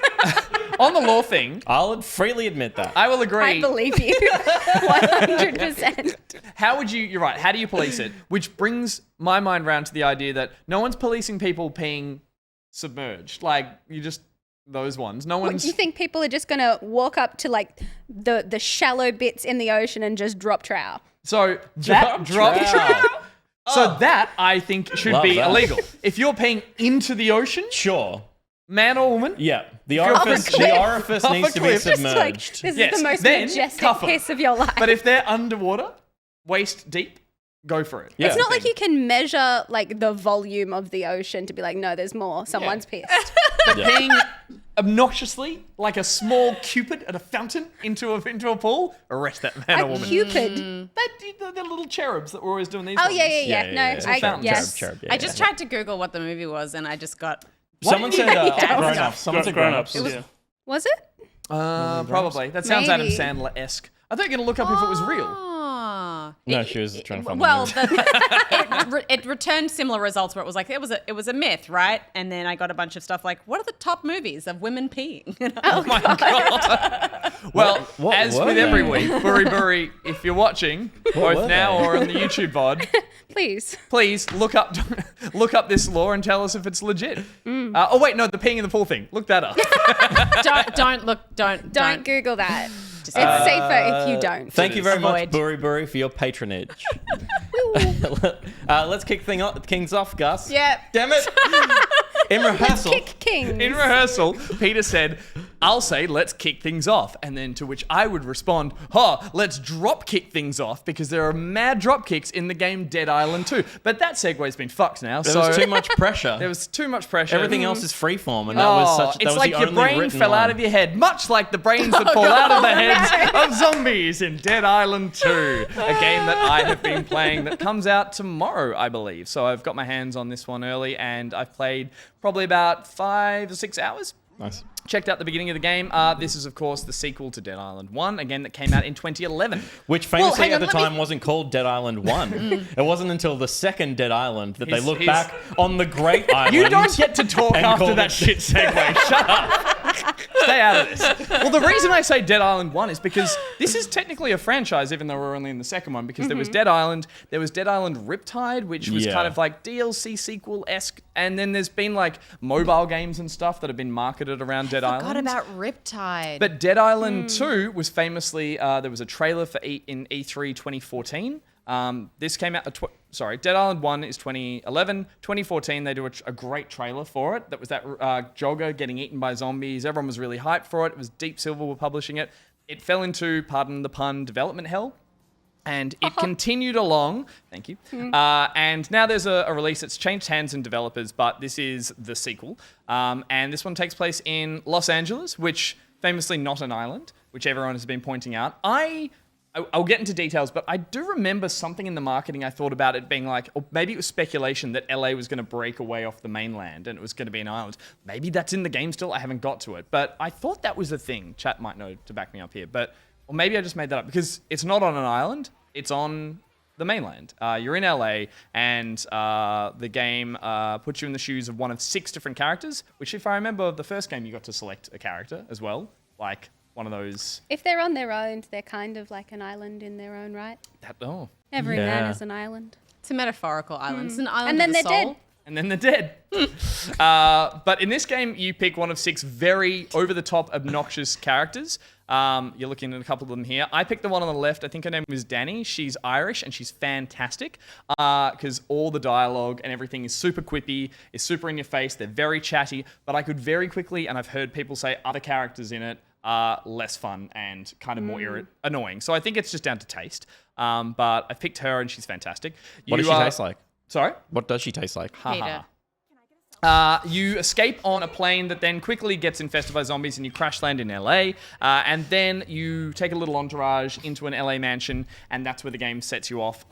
On the law thing,
I'll freely admit that.
I will agree.
I believe you 100%.
How would you? You're right. How do you police it? Which brings my mind round to the idea that no one's policing people peeing submerged. Like you just those ones. No
What,
one's.
do you think people are just going to walk up to like the shallow bits in the ocean and just drop trowel?
So that drop
trowel.
So that I think should
Love
be
that.
illegal. If you're peeing into the ocean,
Sure.
man or woman,
Yeah. The
you're
orifice,
off a cliff.
the orifice
Off a
needs to be
cliff.
Just like,
submerged.
this
Yes,
is the most
then
majestic
cuff 'em.
piece of your life.
but if they're underwater, waist deep, go for it.
Yeah.
It's not like you can measure like the volume of the ocean to be like, no, there's more. Someone's pissed.
But peeing obnoxiously like a small cupid at a fountain into a pool, arrest that man or
A
woman.
Cupid.
The little cherubs that were always doing these.
Oh
ones.
yeah.
Yeah,
No,
yeah.
I,
Fountain
yes.
Cherub, yeah,
I just tried to Google what the movie was, and I just got.
Someone said
Yeah.
grown ups. Someone said grown ups.
Yeah.
Was it?
Probably. That sounds Adam
Maybe.
Sandler-esque. I thought you were going to look up if it was real.
Ah.
No, she was trying to find
Well,
the movie.
it returned similar results where it was like it was a myth, right? And then I got a bunch of stuff like, what are the top movies of women peeing?
Oh my God. Well,
What
as
were
with
they?
every week, BuriBuri, if you're watching,
were
both now
they?
or on the YouTube VOD,
Please.
please look up this law and tell us if it's legit. Oh wait, no, the peeing in the pool thing. Look that up.
Don't.
Google that. It's safer if you don't.
Thank you very much,
Avoid.
BuriBuri, for your patronage. Let's kick things off, Gus.
Yeah.
Damn it. In rehearsal.
Kick kings.
In rehearsal, Peter said, I'll say, let's kick things off. And then to which I would respond, let's drop kick things off because there are mad drop kicks in the game Dead Island 2. But that segue's been fucked now.
There
so
was too much pressure.
There was too much pressure.
Everything else is freeform, and that was such. That
it's
was
like
the
your
only
brain
written
fell out
line.
of your head, much like the brains that fall out of the heads of zombies in Dead Island 2, a game that I have been playing that comes out tomorrow, I believe. So I've got my hands on this one early, and I've played probably about 5 or 6 hours.
Nice.
Checked out the beginning of the game. This is, of course, the sequel to Dead Island 1, again, that came out in 2011.
Which famously
hang
at
on,
the
let me-
time wasn't called Dead Island 1. It wasn't until the second Dead Island that they
His-
looked
his-
back on the Great Island.
You don't get to talk
and
after
called
that
it-
shit segue. Shut up. Stay out of this. Well, the reason I say Dead Island 1 is because this is technically a franchise, even though we're only in the second one, because there was Dead Island, there was Dead Island Riptide, which was
Yeah.
kind of like DLC sequel-esque, and then there's been like mobile games and stuff that have been marketed around Dead Island.
Forgot about Riptide.
But Dead Island 2 was famously, there was a trailer for in E3 2014. This came out, Dead Island 1 is 2011. 2014, they do a great trailer for it. That was that jogger getting eaten by zombies. Everyone was really hyped for it. It was Deep Silver were publishing it. It fell into, pardon the pun, development hell. And it continued along. Thank you. And now there's a release that's changed hands and developers, but this is the sequel. And this one takes place in Los Angeles, which famously not an island, which everyone has been pointing out. I'll get into details, but I do remember something in the marketing I thought about it being like, or maybe it was speculation that LA was going to break away off the mainland and it was going to be an island. Maybe that's in the game still. I haven't got to it, but I thought that was a thing. Chat might know to back me up here, or maybe I just made that up because it's not on an island. It's on the mainland. You're in LA, and the game puts you in the shoes of one of 6 different characters, which if I remember the first game, you got to select a character as well. Like one of those...
If they're on their own, they're kind of like an island in their own right. Every man is an island.
It's a metaphorical island. It's an island
And then
of the
they're
soul.
dead.
And then they're dead. But in this game, you pick one of 6 very over-the-top, obnoxious characters. You're looking at a couple of them here. I picked the one on the left. I think her name was Danny. She's Irish, and she's fantastic because all the dialogue and everything is super quippy, is super in your face. They're very chatty. But I could very quickly, and I've heard people say other characters in it are less fun and kind of more annoying. So I think it's just down to taste. But I picked her, and she's fantastic.
What does she taste like?
Sorry?
What does she taste like?
Peter.
You escape on a plane that then quickly gets infested by zombies and you crash land in LA. And then you take a little entourage into an LA mansion, and that's where the game sets you off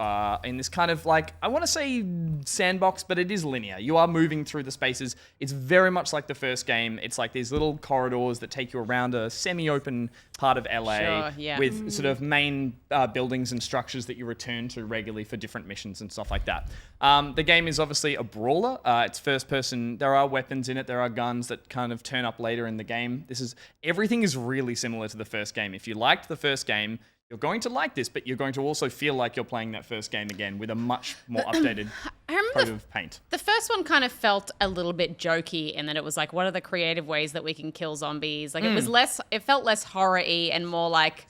in this kind of like, I want to say sandbox, but it is linear. You are moving through the spaces. It's very much like the first game. It's like these little corridors that take you around a semi-open part of LA with sort of main buildings and structures that you return to regularly for different missions and stuff like that. The game is obviously a brawler. It's first person. There are weapons in it. There are guns that kind of turn up later in the game. Everything is really similar to the first game. If you liked the first game, you're going to like this, but you're going to also feel like you're playing that first game again with a much more updated coat of paint.
The first one kind of felt a little bit jokey in that it was like, what are the creative ways that we can kill zombies? Like it felt less horror-y and more like,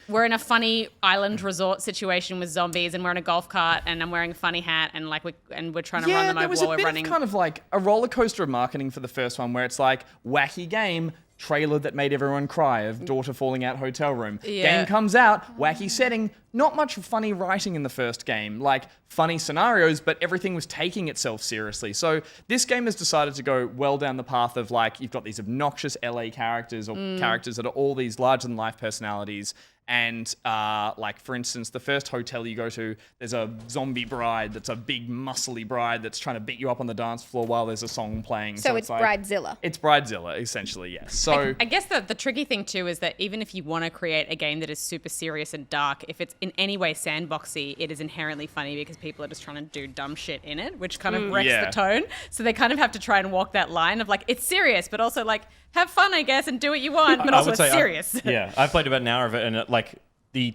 we're in a funny island resort situation with zombies, and we're in a golf cart, and I'm wearing a funny hat, and like we're trying to run them over while we're running.
There was a bit of kind of like a roller coaster of marketing for the first one, where it's like wacky game, trailer that made everyone cry of daughter falling out hotel room. Game comes out, wacky setting, not much funny writing in the first game, like funny scenarios, but everything was taking itself seriously. So this game has decided to go well down the path of like, you've got these obnoxious LA characters or characters that are all these larger than life personalities. And like, for instance, the first hotel you go to, there's a zombie bride that's a big, muscly bride that's trying to beat you up on the dance floor while there's a song playing.
So it's like, Bridezilla.
It's Bridezilla, essentially, yes. So
I guess the tricky thing, too, is that even if you want to create a game that is super serious and dark, if it's in any way sandboxy, it is inherently funny because people are just trying to do dumb shit in it, which kind of wrecks the tone. So they kind of have to try and walk that line of like, it's serious, but also like, have fun, I guess, and do what you want, but also it's serious.
I played about an hour of it, and like the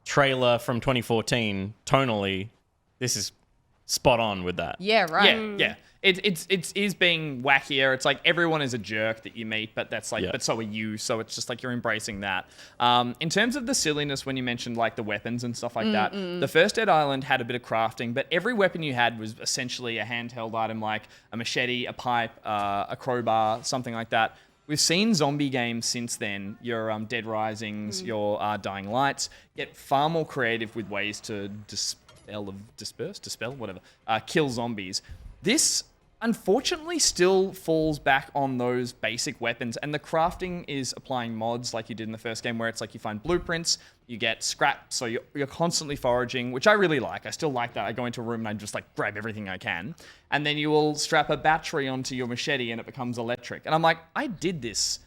trailer from 2014, tonally, this is spot on with that.
Yeah, right.
Yeah. It is being wackier. It's like everyone is a jerk that you meet, but that's like, but so are you. So it's just like you're embracing that. In terms of the silliness, when you mentioned like the weapons and stuff like that, the first Dead Island had a bit of crafting, but every weapon you had was essentially a handheld item like a machete, a pipe, a crowbar, something like that. We've seen zombie games since then, your Dead Risings, your Dying Lights, get far more creative with ways to dispel, whatever, kill zombies. This, unfortunately, still falls back on those basic weapons, and the crafting is applying mods like you did in the first game, where it's like you find blueprints, you get scrap, so you're constantly foraging, which I really like. I still like that. I go into a room and I just like grab everything I can, and then you will strap a battery onto your machete and it becomes electric. And I'm like, I did this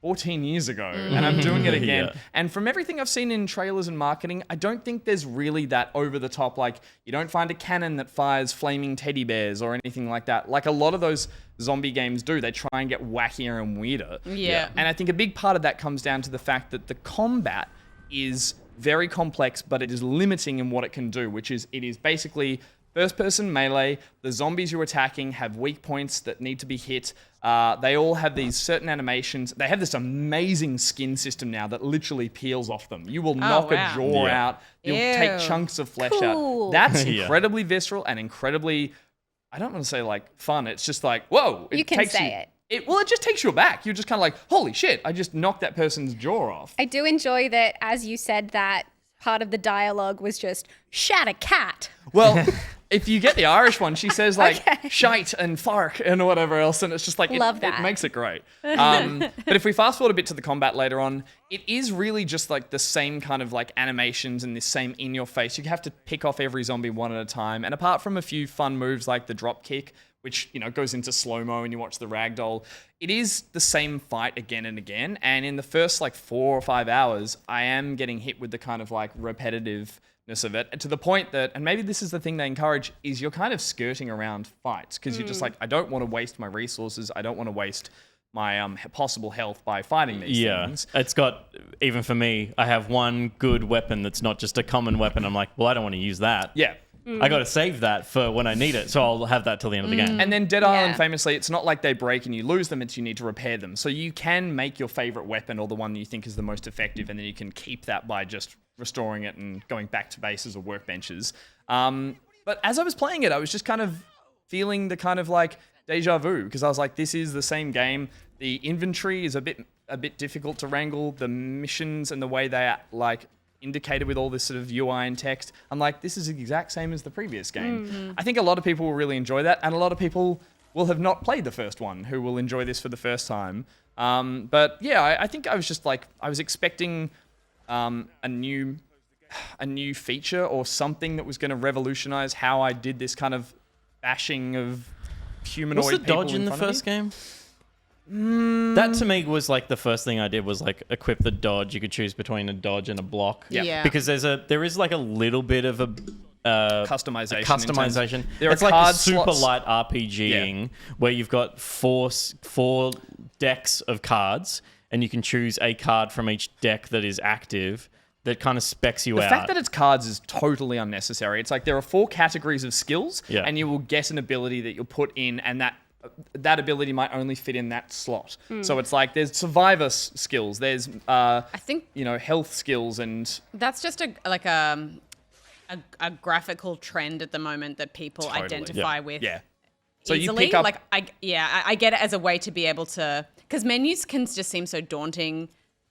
14 years ago, and I'm doing it again. And from everything I've seen in trailers and marketing, I don't think there's really that over-the-top, like, you don't find a cannon that fires flaming teddy bears or anything like that. Like a lot of those zombie games do. They try and get wackier and weirder.
Yeah.
And I think a big part of that comes down to the fact that the combat is very complex, but it is limiting in what it can do, which is it is basically first-person melee. The zombies you're attacking have weak points that need to be hit. They all have these certain animations. They have this amazing skin system now that literally peels off them. You will knock a jaw out. You'll take chunks of flesh out. That's incredibly visceral and incredibly, I don't want to say like fun. It's just like, whoa.
You can say it.
Well, it just takes you aback. You're just kind of like, holy shit, I just knocked that person's jaw off.
I do enjoy that, as you said, that part of the dialogue was just "shat a cat."
Well, if you get the Irish one, she says like
Okay.
shite and fark and whatever else, and it's just like
Love
it
that.
makes it great. But if we fast forward a bit to the combat later on, it is really just like the same kind of like animations and this same in your face. You have to pick off every zombie one at a time, and apart from a few fun moves like the drop kick, which goes into slow-mo and you watch the ragdoll, it is the same fight again and again. And in the first like 4 or 5 hours, I am getting hit with the kind of like repetitiveness of it, to the point that, and maybe this is the thing they encourage, is you're kind of skirting around fights because you're just like, I don't want to waste my resources. I don't want to waste my possible health by fighting these things.
It's got, even for me, I have one good weapon that's not just a common weapon. I'm like, well, I don't want to use that.
Yeah.
I got to save that for when I need it, so I'll have that till the end of the game.
And then Dead Island, famously, it's not like they break and you lose them, it's you need to repair them. So you can make your favorite weapon or the one you think is the most effective, and then you can keep that by just restoring it and going back to bases or workbenches. But as I was playing it, I was just kind of feeling the kind of like deja vu, because I was like, this is the same game. The inventory is a bit difficult to wrangle. The missions and the way they are like indicated with all this sort of UI and text, I'm like, this is the exact same as the previous game. I think a lot of people will really enjoy that, and a lot of people will have not played the first one who will enjoy this for the first time. But yeah, I think I was just like, I was expecting a new feature or something that was going to revolutionize how I did this kind of bashing of humanoid
What's the
people
dodge in the
front of me.
first game? That to me was like the first thing I did was like equip the dodge. You could choose between a dodge and a block.
Yeah.
Because there is like a little bit of a
Customization. There
It's
are
like
card
a super
slots.
light RPGing where you've got four decks of cards, and you can choose a card from each deck that is active that kind of specs you out.
The fact that it's cards is totally unnecessary. It's like there are 4 categories of skills, and you will get an ability that you'll put in, and that ability might only fit in that slot. So it's like there's survivor skills, there's
I think
health skills, and
that's just a graphical trend at the moment that people identify with.
yeah. So
Easily.
you pick up
like I get it as a way to be able to, because menus can just seem so daunting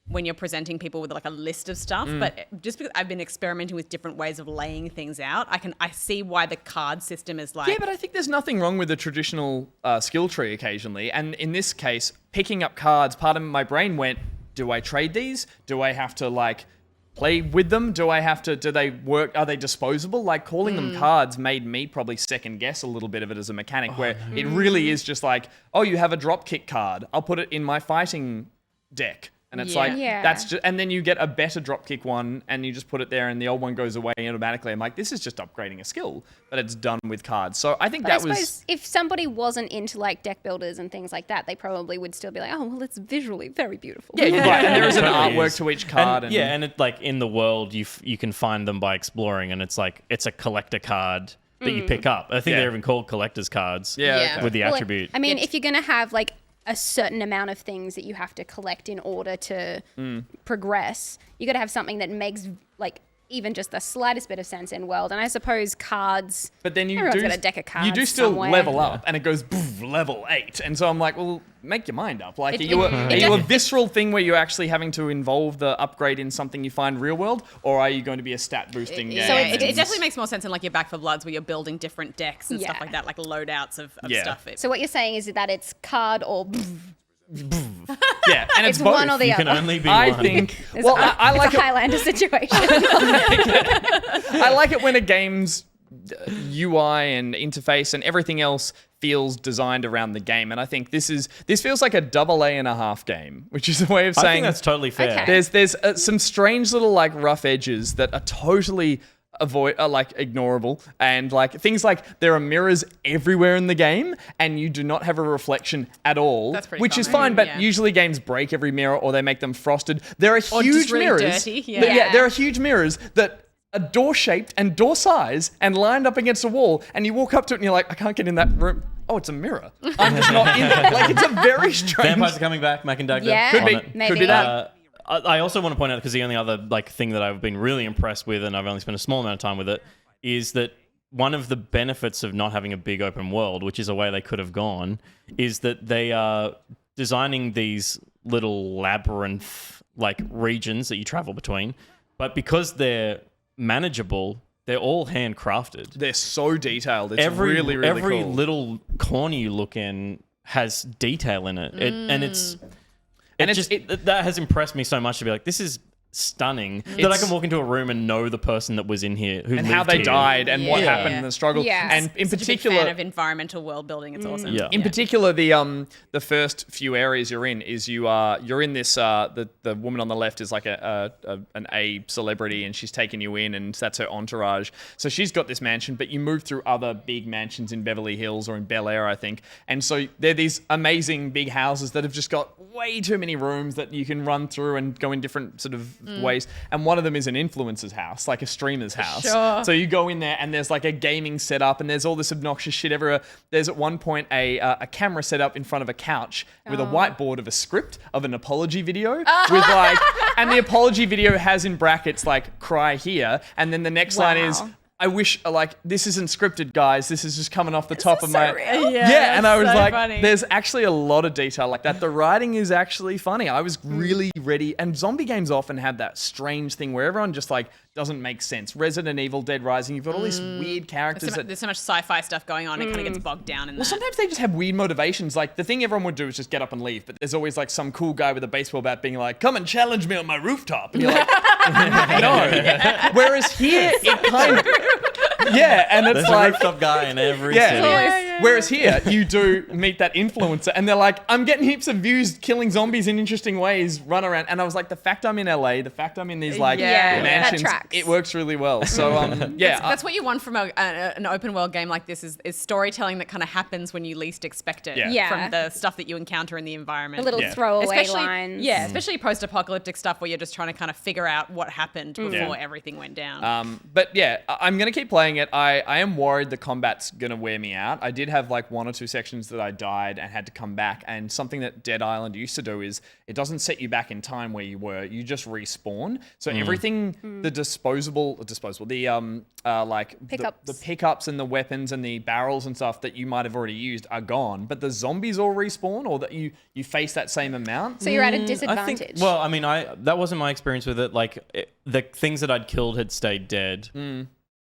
when you're presenting people with like a list of stuff, but just because I've been experimenting with different ways of laying things out, I see why the card system is like.
Yeah, but I think there's nothing wrong with the traditional skill tree occasionally. And in this case, picking up cards, part of my brain went, do I trade these? Do I have to like play with them? Do they work? Are they disposable? Like calling them cards made me probably second guess a little bit of it as a mechanic where it really is just like, oh, you have a drop kick card. I'll put it in my fighting deck. And it's like, that's just, and then you get a better dropkick one and you just put it there and the old one goes away automatically. I'm like, this is just upgrading a skill, but it's done with cards. So I think
But I
that was...
suppose if somebody wasn't into like deck builders and things like that, they probably would still be like, oh, well, it's visually very beautiful.
Yeah, right. And there is an
Totally
artwork
is.
to each card. And,
and it like in the world, you can find them by exploring, and it's like, it's a collector card that you pick up. I think they're even called collector's cards
Yeah.
with the
Well,
attribute.
I mean, if you're going to have like a certain amount of things that you have to collect in order to progress, you got to have something that makes like even just the slightest bit of sense in world. And I suppose cards.
But then
everyone's got a deck of cards.
you do still
somewhere.
level up, and it goes level 8. And so I'm like, well, make your mind up. Like,
It-
are you
it
a
does-
visceral thing where you're actually having to involve the upgrade in something you find real world, or are you going to be a stat boosting game?
So it definitely makes more sense in like your Back for Bloods where you're building different decks and stuff
Yeah.
like that, like loadouts of
Yeah.
stuff.
So what you're saying is that it's card or
yeah, and it's,
it's
both.
one or the
You
other.
can only be
I
one.
think.
It's
Well,
a-
I like
it's a
it.
Highlander situation.
I like it when a game's UI and interface and everything else feels designed around the game, and I think this feels like a AA.5 game, which is a way of
I
saying
think that's totally fair.
Okay.
there's some strange little like rough edges that are totally like ignorable, and like things like there are mirrors everywhere in the game and you do not have a reflection at all.
That's pretty
which is
common,
fine, but
yeah.
usually games break every mirror or they make them frosted. There are
Or
huge
just really
mirrors.
dirty, yeah.
Yeah.
There are huge mirrors that are door shaped and door size and lined up against a wall, and you walk up to it and you're like, I can't get in that room. Oh, it's a mirror. I'm just not in it. Like, it's a very strange.
Vampires are coming back, Mac and Dagda.
Yeah,
Could be.
on it.
maybe.
Could be that.
I also want to point out, because the only other like thing that I've been really impressed with, and I've only spent a small amount of time with it, is that one of the benefits of not having a big open world, which is a way they could have gone, is that they are designing these little labyrinth like regions that you travel between but because they're manageable, they're all handcrafted.
They're so detailed. It's
Every
really, really
every
cool.
little corner you look in has detail in it, that has impressed me so much to be like, this is stunning that I can walk into a room and know the person that was in here who
and
lived
how they
here.
died and what
Yeah.
happened in the struggle.
Yeah.
And in
Such a big
particular,
fan of environmental world building. It's awesome.
Yeah.
in particular, the first few areas you're in is you're in this the woman on the left is like an A celebrity and she's taking you in and that's her entourage. So she's got this mansion, but you move through other big mansions in Beverly Hills or in Bel Air, I think. And so they're these amazing big houses that have just got way too many rooms that you can run through and go in different sort of ways. And one of them is an influencer's house, like a streamer's house.
Sure.
So you go in there and there's like a gaming setup and there's all this obnoxious shit everywhere. There's at one point a camera set up in front of a couch with a whiteboard of a script of an apology video with like, and the apology video has in brackets like cry here. And then the next line is, I wish, like, this isn't scripted, guys. This is just coming off the top of my... Yeah, and I was
so
like,
funny.
there's actually a lot of detail like that. The writing is actually funny. I was really ready. And zombie games often have that strange thing where everyone just, like, doesn't make sense. Resident Evil, Dead Rising, you've got all these weird characters
There's so much sci-fi stuff going on. It kind of gets bogged down in that.
Well, sometimes they just have weird motivations. Like, the thing everyone would do is just get up and leave. But there's always, like, some cool guy with a baseball bat being like, come and challenge me on my rooftop. And you're like, no. Whereas here, it kind of... Yeah, and it's
There's a
like...
rooftop guy in every
Yeah.
city.
Whereas here, you do meet that influencer and they're like, I'm getting heaps of views killing zombies in interesting ways, run around. And I was like, the fact I'm in LA, the fact I'm in these like
Yeah.
mansions,
That tracks.
it works really well. So, yeah.
That's what you want from an open world game like this is storytelling that kind of happens when you least expect it.
Yeah.
Yeah.
From the stuff that you encounter in the environment.
A little
Yeah.
throwaway lines.
Yeah, especially post-apocalyptic stuff where you're just trying to kind of figure out what happened before everything went down.
But yeah, I'm going to keep playing it. I am worried the combat's going to wear me out. I did have like one or two sections that I died and had to come back. And something that Dead Island used to do is it doesn't set you back in time where you were. You just respawn. So everything, the
Pickups.
the pickups and the weapons and the barrels and stuff that you might have already used are gone. But the zombies all respawn or that you face that same amount.
So you're at a
I
disadvantage.
think, well, I mean, that wasn't my experience with it. Like, the things that I'd killed had stayed dead.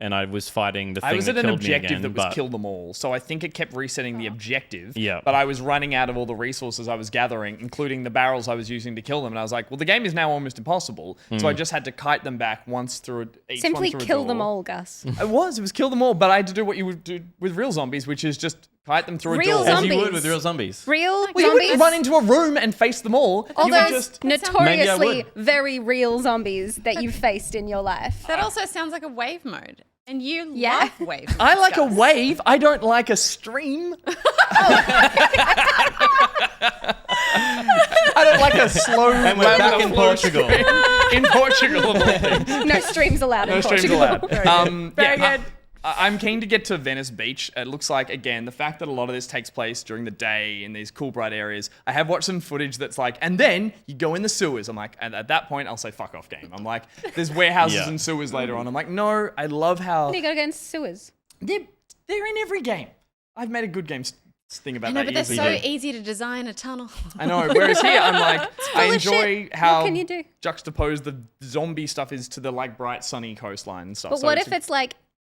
And I was fighting the thing
I was
that
at an
killed me
objective
again,
that was
but-
kill them all. So I think it kept resetting the objective.
Yeah.
But I was running out of all the resources I was gathering, including the barrels I was using to kill them. And I was like, well, the game is now almost impossible. So I just had to kite them back once through each
Simply
one through a
kill
door.
them all, Gus.
It was kill them all. But I had to do what you would do with real zombies, which is just kite them through
Real
a door.
As you
zombies.
would with real zombies.
Real
Well, you
zombies.
wouldn't run into a room and face them all.
all
you would
those
just...
Maybe I
notoriously
would.
very real zombies that you've faced in your life.
That also sounds like a wave mode. And you
Yeah.
love wave modes.
I like a
Gus.
wave. I don't like a stream. I don't like a slow.
And we're back in Portugal.
In Portugal, of all things.
No streams allowed in
No streams
Portugal.
allowed.
Very
yeah,
good.
I'm keen to get to Venice Beach. It looks like, again, the fact that a lot of this takes place during the day in these cool, bright areas. I have watched some footage that's like, and then you go in the sewers. I'm like, and at that point, I'll say, fuck off, game. I'm like, there's warehouses
Yeah.
and sewers later on. I'm like, no, I love how
You gotta go in sewers.
they're in every game. I've made a good game thing about
I know,
that
but they're
easily.
so easy to design a tunnel.
I know. Whereas here, I'm like, I
of
enjoy
shit.
how
What can you do?
juxtaposed the zombie stuff is to the like bright sunny coastline and stuff.
But
So
what if it's like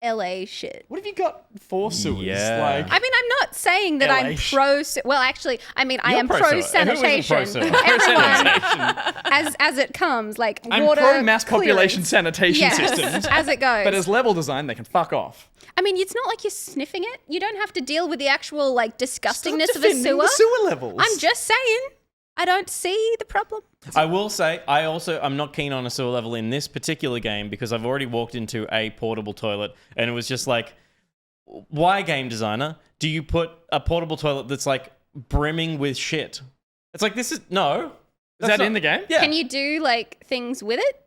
LA shit?
what have you got for sewers?
Yeah.
Like,
I mean, I'm not saying that I'm
LA shit.
pro. Well, actually, I mean, I
You're
am
pro
pro
sewer. Who isn't pro
sanitation.
sewer?
Everyone, as it comes, like
I'm
water
pro mass population
clearance.
sanitation
Yes,
systems.
as it goes.
But as level design, they can fuck off.
I mean, it's not like you're sniffing it. You don't have to deal with the actual like disgustingness
Stop
of a
defending
sewer.
the sewer levels.
I'm just saying, I don't see the problem.
I will say, I'm not keen on a sewer level in this particular game because I've already walked into a portable toilet and it was just like, why, game designer, do you put a portable toilet that's like brimming with shit? It's like, this is, no.
Is
That's
that
not-
in the game?
Yeah.
Can you do like things with it?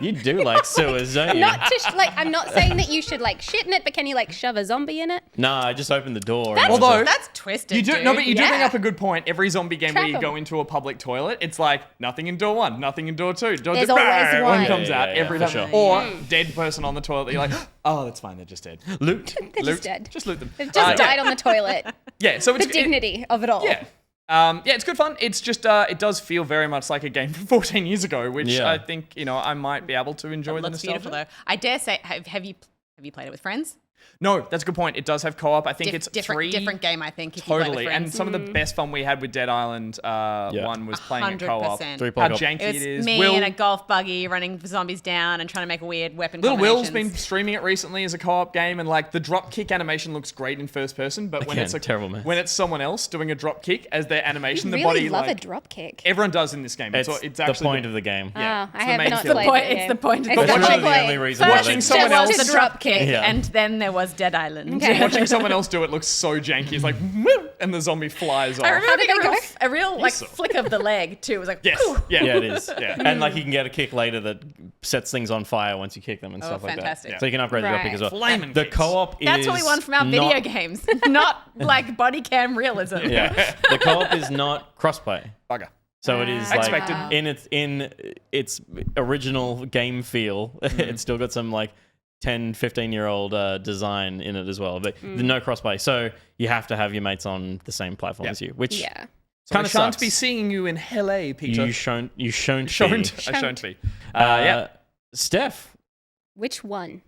You do like sewers, don't you?
I'm not saying that you should like shit in it, but can you like shove a zombie in it?
Nah, I just opened the door.
That's-
and it was
Although-
like-
That's twisted.
You do
dude.
no, but you do bring
Yeah.
up a good point. Every zombie game where
Trap
you
'em.
go into a public toilet, it's like nothing in door one, nothing in door two. Door
There's
two,
always
one
one.
comes
Yeah,
out
yeah,
every
for
time.
sure.
Or dead person on the toilet. You're like, oh, that's fine. They're just dead.
loot.
They're
Loot.
just dead.
Just loot them.
They've just died on the toilet.
Yeah. So
The
it's
dignity of it all.
Yeah. Yeah, it's good fun. It's just it does feel very much like a game from 14 years ago, which
Yeah.
I think I might be able to enjoy the
Looks
nostalgia.
beautiful though. I dare say, have you played it with friends?
No, that's a good point. It does have co-op. I think it's
different game. I think if you play with
Totally, and
friends.
some of the best fun we had with Dead Island one was playing a co-op.
100%.
How
3.0.
janky
It
it
was
is.
me
Will,
in a golf buggy running zombies down and trying to make weird weapon
Little Will's
combinations.
been streaming it recently as a co-op game, and like the drop kick animation looks great in first person, but when
Again,
it's a
terrible mess.
when it's someone else doing a drop kick as their animation,
I
the
really
body
love
like
a drop kick.
everyone does in this game.
It's
It's
the
actually
point of the game.
Yeah,
I
it's the
have
main
not
feel.
played
point-
that
it's
game.
the point of
It's
the
the
game.
point.
Literally the only reason why
Watching
they
someone
There was
else-
the drop kick,
Yeah.
and then there was Dead Island.
Okay.
Watching someone else do it looks so janky. It's like, "Woo," and the zombie flies off.
I remember
did it
getting
go?
a real like
so.
flick of the leg too. It was like,
Yes,
"Phew."
yeah,
Yeah, it is.
Yeah.
And like you can get a kick later that sets things on fire once you kick them and stuff like
fantastic.
that. So you can upgrade the drop kick as well.
Flaming
The
kicks.
co-op is
That's what we want from our video
not-
games, not like body cam realism.
Yeah, the co-op is not crossplay.
Bugger.
So it is like
Expected.
in its original game feel. It's still got some like 10, 15-year-old design in it as well, but no crossplay. So you have to have your mates on the same platform as you, which
Yeah.
So
kind
I
of
shan't
sucks.
be seeing you in Helle, Peter.
You shan't be.
Shan't be. Yeah.
Steph,
Which one?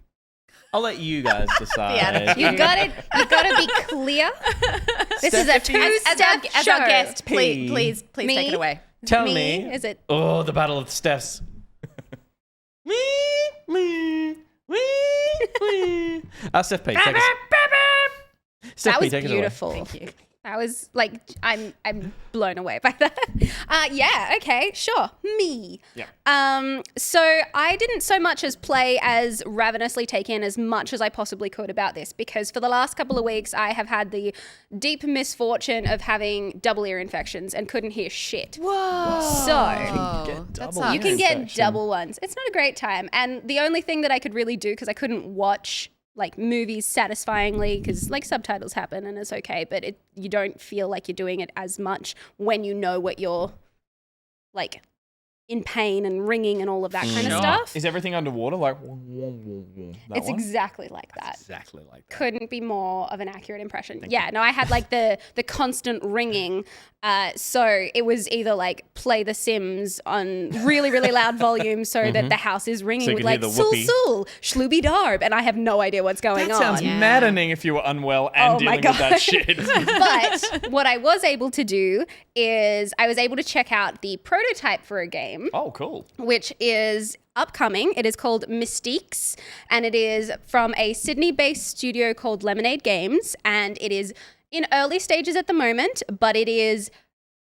I'll let you guys decide.
attitude.
You got it. You got to be clear. This is a
As
two-step
our
show.
guest,
P.
please take
Me?
it away.
Tell
Me?
me.
Is it?
Oh, the battle of the Stephs. me. Steph P, take us. Steph
That
P,
was
take us away.
beautiful.
Thank you.
That was like I'm blown away by that. Yeah, okay, sure. Me.
Yeah.
So I didn't so much as play as ravenously take in as much as I possibly could about this because for the last couple of weeks I have had the deep misfortune of having double ear infections and couldn't hear shit.
Whoa.
So
That's
you can get double ones. It's not a great time. And the only thing that I could really do, because I couldn't watch like movies satisfyingly, because like subtitles happen and it's okay, but you don't feel like you're doing it as much when you know what you're like in pain and ringing and all of that kind of stuff.
Is everything underwater? Like,
It's exactly like that.
exactly like that.
Couldn't be more of an accurate impression. No, I had like the constant ringing. So it was either like play The Sims on really, really loud volume so that the house is ringing
So you
with
can hear
like
the
sul
whoopee.
sul, shlooby darb, and I have no idea what's going
That
on.
sounds maddening if you were unwell and
Oh my
dealing with that
God.
shit.
But what I was able to do is I was able to check out the prototype for a game,
Oh, cool.
which is upcoming. It is called Mystiques, and it is from a Sydney-based studio called Lemonade Games, and it is in early stages at the moment, but it is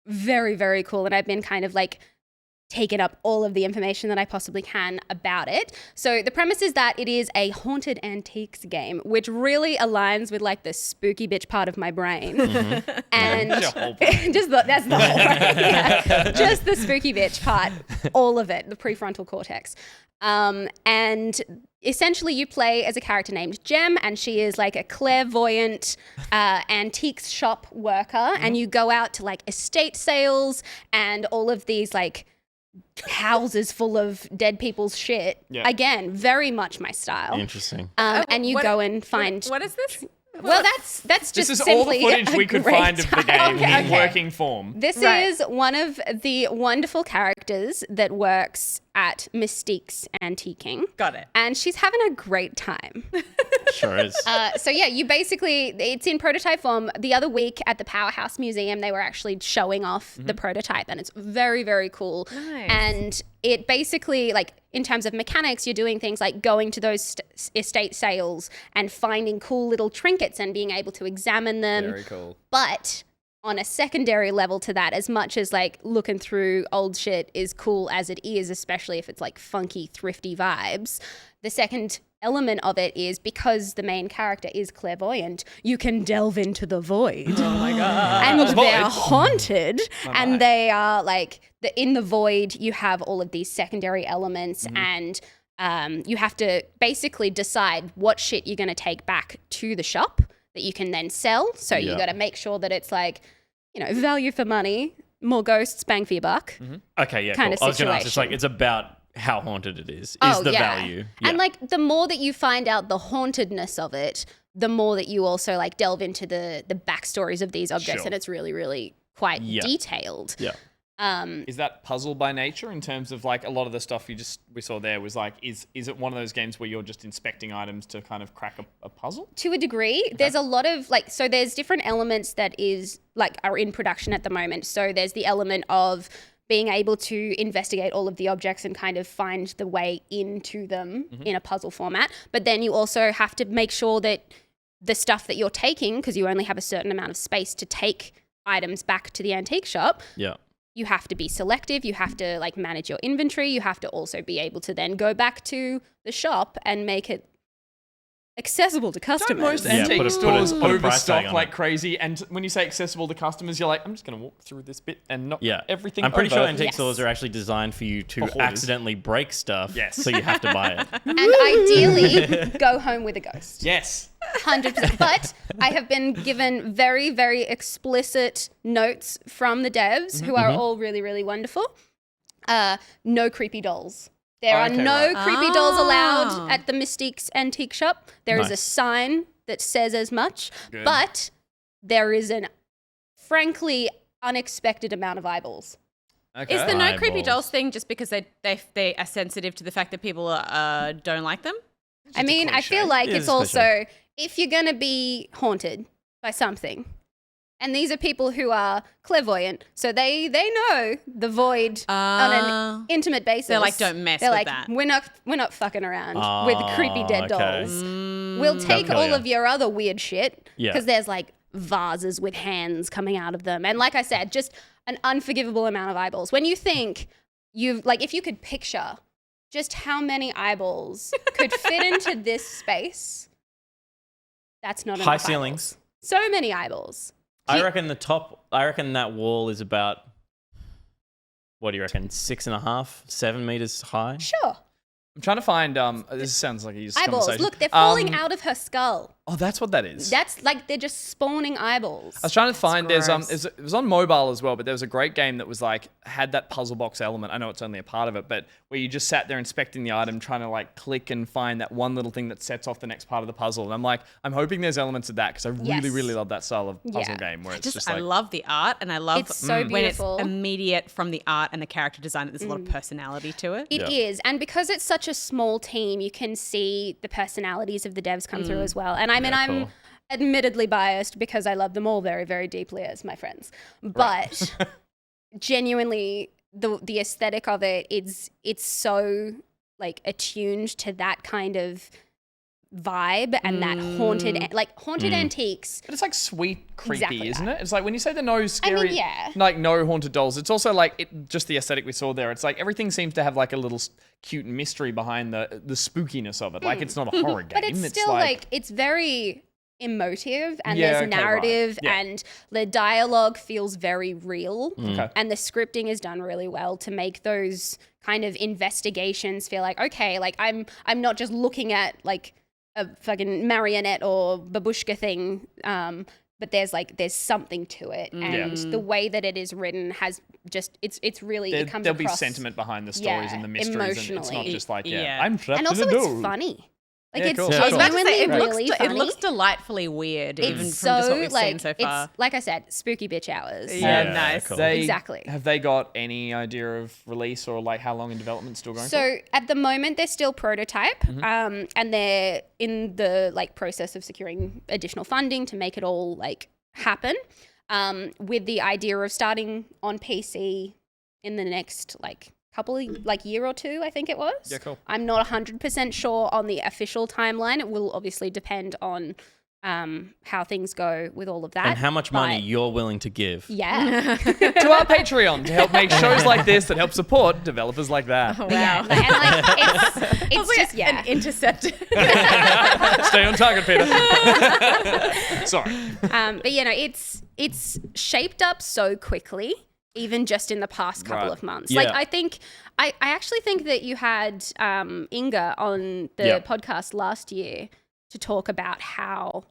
very, very cool, and I've been kind of like taken up all of the information that I possibly can about it. So the premise is that it is a haunted antiques game, which really aligns with like the spooky bitch part of my brain. And
Your whole brain.
that's the whole brain. Yeah. Just the spooky bitch part, all of it, the prefrontal cortex. And essentially you play as a character named Jem, and she is like a clairvoyant antiques shop worker, and you go out to like estate sales and all of these like houses full of dead people's shit.
Yeah.
Again, very much my style.
Interesting.
And you go and find.
What is this?
Well, that's just
This is
simply
all the footage
a
we could
great
find of the
time.
game in working form.
This
Right.
is one of the wonderful characters that works at Mystique's Antiquing.
Got it.
And she's having a great time.
Sure is.
So yeah, you basically, it's in prototype form. The other week at the Powerhouse Museum, they were actually showing off the prototype, and it's very, very cool.
Nice.
And it basically, like, in terms of mechanics, you're doing things like going to those estate sales and finding cool little trinkets and being able to examine them.
Very cool.
But on a secondary level to that, as much as like looking through old shit is cool as it is, especially if it's like funky, thrifty vibes, the second element of it is because the main character is clairvoyant, you can delve into the void.
Oh my god.
And
void.
they're haunted, and they are like in the void. You have all of these secondary elements, and you have to basically decide what shit you're going to take back to the shop that you can then sell. So you got to make sure that it's like, you know, value for money, more ghosts, bang for your buck.
Okay, yeah,
kind
cool.
of
I was going to ask, it's like,
situation.
it's about how haunted it is
Oh,
the
yeah.
value.
And like the more that you find out the hauntedness of it, the more that you also like delve into the backstories of these objects,
Sure.
and it's really, really quite
Yeah.
detailed.
Yeah.
Is that puzzle by nature in terms of like a lot of the stuff we saw there was like, is it one of those games where you're just inspecting items to kind of crack a puzzle?
To a degree, there's a lot of like, so there's different elements that are in production at the moment. So there's the element of being able to investigate all of the objects and kind of find the way into them in a puzzle format. But then you also have to make sure that the stuff that you're taking, because you only have a certain amount of space to take items back to the antique shop.
Yeah.
You have to be selective. You have to like manage your inventory. You have to also be able to then go back to the shop and make it accessible to customers.
Most
Yeah,
antique
put a
stores
price tag
overstock
on
like
it.
crazy, and when you say accessible to customers, you're like, I'm just going to walk through this bit and not
Yeah.
everything.
I'm pretty
over.
sure antique
Yes.
stores are actually designed for you to
For hoarders.
accidentally break stuff.
Yes.
So you have to buy it.
And ideally, go home with a ghost.
Yes.
100%. But I have been given very, very explicit notes from the devs who are all really, really wonderful. No creepy dolls. There are
Okay,
no
right.
creepy dolls allowed at the Mystique's antique shop. There is a
Nice.
sign that says as much,
Good.
but there is an frankly unexpected amount of eyeballs.
Okay.
Is the no creepy
Eyeballs.
dolls thing just because they are sensitive to the fact that people don't like them?
I mean, I feel
cliche.
like
It
it's
is cliche.
also, if you're going to be haunted by something, and these are people who are clairvoyant, so they know the void on an intimate basis.
They're like, don't mess
They're
with
like,
that.
we're not fucking around with creepy dead
okay.
dolls. We'll take
kill
all
ya.
of your other weird shit
Yeah.
because there's like vases with hands coming out of them, and like I said, just an unforgivable amount of eyeballs. When you think if you could picture just how many eyeballs could fit into this space, that's not
High
enough
ceilings.
eyeballs. So many eyeballs.
I reckon that wall is about, what do you reckon, 6.5, 7 meters high?
Sure.
I'm trying to find. This sounds like a used
Eyeballs.
conversation.
Look, they're falling out of her skull.
Oh, that's what that is.
That's like they're just spawning eyeballs.
I was trying to find. There's
gross.
it was on mobile as well, but there was a great game that was like had that puzzle box element. I know it's only a part of it, but where you just sat there inspecting the item, trying to like click and find that one little thing that sets off the next part of the puzzle. And I'm like, I'm hoping there's elements of that because I really,
Yes.
really love that style of puzzle
Yeah.
game where it's just
I
like
love the art, and I love
It's so
when it's
beautiful.
immediate from the art and the character design. That there's a lot of personality to it.
It is, and because it's such a small team, you can see the personalities of the devs come through as well. And I mean, I'm
cool.
admittedly biased because I love them all very, very deeply as my friends. But genuinely, the aesthetic of it's so like attuned to that kind of vibe and that haunted antiques.
But it's like sweet, creepy,
Exactly
isn't
that.
it? It's like when you say the no
I
scary,
mean, yeah.
like no haunted dolls. It's also like just the aesthetic we saw there. It's like everything seems to have like a little cute mystery behind the spookiness of it. Like it's not a horror game.
But it's still like it's very emotive and
Yeah,
there's
okay, right.
narrative
Yeah.
and the dialogue feels very real
Okay.
and the scripting is done really well to make those kind of investigations feel like, okay, like I'm not just looking at like a fucking marionette or babushka thing, but there's something to it, and the way that it is written has just it's really it comes
there'll be
across.
sentiment behind the stories
Yeah,
and the mysteries, and it's not
emotionally.
just like
Yeah.
I'm trapped
And also
in a
it's
doll.
funny. Like
Yeah,
it's
cool.
Yeah,
I was about to
genuinely
say,
really funny.
it looks delightfully weird, even from
It's
just what
so
we've
like
seen so far.
it's like I said, spooky bitch hours.
Yeah,
Yeah,
nice.
cool.
Exactly.
Have they got any idea of release or like how long in development still going? for?
So at the moment they're still prototype, and they're in the like process of securing additional funding to make it all like happen. With the idea of starting on PC in the next like year or two, I think it was.
Yeah, cool.
I'm not 100% sure on the official timeline. It will obviously depend on how things go with all of that.
And how much money
but
you're willing to give.
Yeah.
To our Patreon to help make shows like this that help support developers like that.
Yeah. And like it's just
an interceptor.
Stay on target, Peter. Sorry.
But you know, it's shaped up so quickly, even just in the past couple
Right.
of months.
Yeah.
Like I actually think that you had Inga on the
Yeah.
podcast last year to talk about how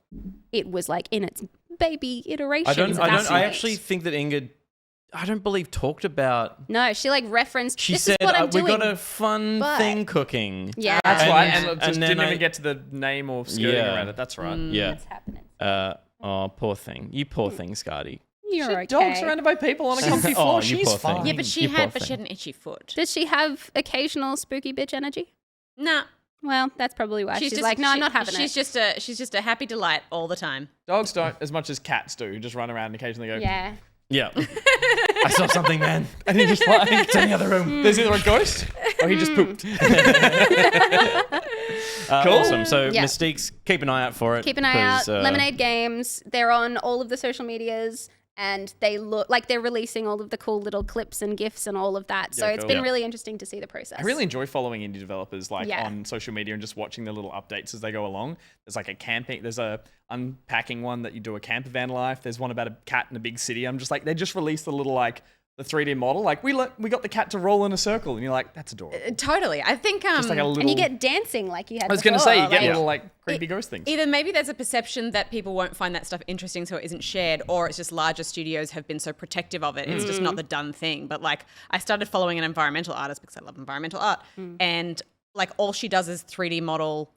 it was like in its baby iterations.
I actually think that Inga, I don't believe talked about.
No, she like referenced.
She
this
said,
is what I'm
we
doing.
got a fun
but-
thing cooking.
Yeah,
That's
And-
right.
and
And just
then
didn't
I-
even get to the name or skirting
Yeah.
around it. That's right.
Yeah.
What's happening?
Oh, poor thing. You poor thing, Scardy.
You're okay.
Dog surrounded by people on a comfy floor.
Oh, you
She's
poor thing.
fine.
Yeah, but she
You poor
had
thing.
an itchy foot.
Does she have occasional spooky bitch energy?
Nah.
Well, that's probably why she's
just
like, no, I'm not having
she's
it.
She's just a happy delight all the time.
Dogs don't as much as cats do. Who just run around and occasionally go.
Yeah.
Yeah. I saw something, man.
And you're just like,
It's in the other room.
there's either a ghost or he just pooped.
Cool. Awesome. So
Yeah.
Mystique's, keep an eye out for it.
Keep an eye out.
'cause,
Lemonade Games. They're on all of the social medias. And they look like they're releasing all of the cool little clips and GIFs and all of that. So
Yeah,
it's
cool.
been
Yeah.
really interesting to see the process.
I really enjoy following indie developers like
Yeah.
on social media and just watching the little updates as they go along. There's like there's a unpacking one that you do a camper van life. There's one about a cat in a big city. I'm just like, they just released the little like the 3D model. Like we got the cat to roll in a circle and you're like, that's adorable.
Totally. I think
Just like a little.
And you get dancing like you had
I was going to
before,
say, you get
like-
little like creepy ghost things.
either maybe there's a perception that people won't find that stuff interesting, so it isn't shared, or it's just larger studios have been so protective of it. It's just not the done thing. But like, I started following an environmental artist because I love environmental art, and like all she does is 3D model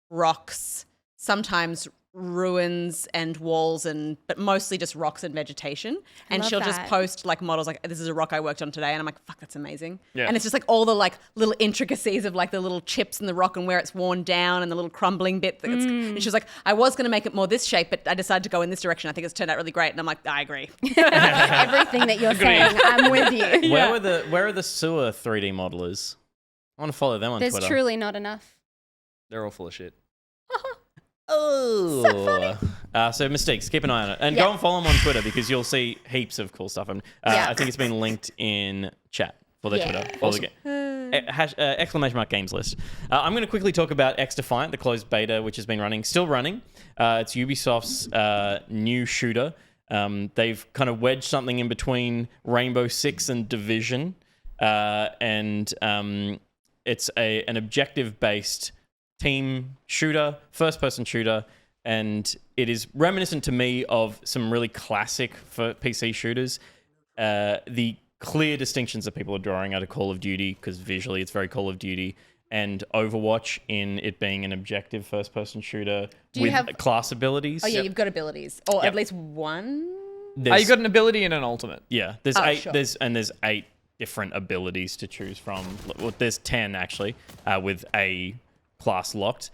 rocks, sometimes ruins and walls, but mostly just rocks and vegetation. And
love
she'll just
that.
post like models like, this is a rock I worked on today, and I'm like, fuck, that's amazing.
Yeah.
And it's just like all the like little intricacies of like the little chips in the rock and where it's worn down and the little crumbling bit. And she was like, I was going to make it more this shape, but I decided to go in this direction. I think it's turned out really great. And I'm like, I agree.
Everything that you're saying, I'm with you.
Where are the sewer 3D modelers? I want to follow them on
There's
Twitter.
truly not enough.
They're all full of shit.
Oh. So Mystiques, keep an eye on it. And
Yeah.
go and follow them on Twitter because you'll see heaps of cool stuff.
Yeah.
I think it's been linked in chat for their
Yeah.
Twitter. Follow the exclamation mark games list. I'm going to quickly talk about XDefiant, the closed beta, which has been still running. It's Ubisoft's new shooter. They've kind of wedged something in between Rainbow Six and Division. And it's an objective-based team shooter, first-person shooter, and it is reminiscent to me of some really classic for PC shooters. The clear distinctions that people are drawing out of Call of Duty, because visually it's very Call of Duty, and Overwatch in it being an objective first-person shooter
you
with
have-
class abilities.
Oh yeah, you've got abilities, or
Yep.
at least one.
You got an ability and an ultimate.
Yeah, there's
Oh,
eight.
sure.
There's 8 different abilities to choose from. Well, there's 10 actually, with a class locked.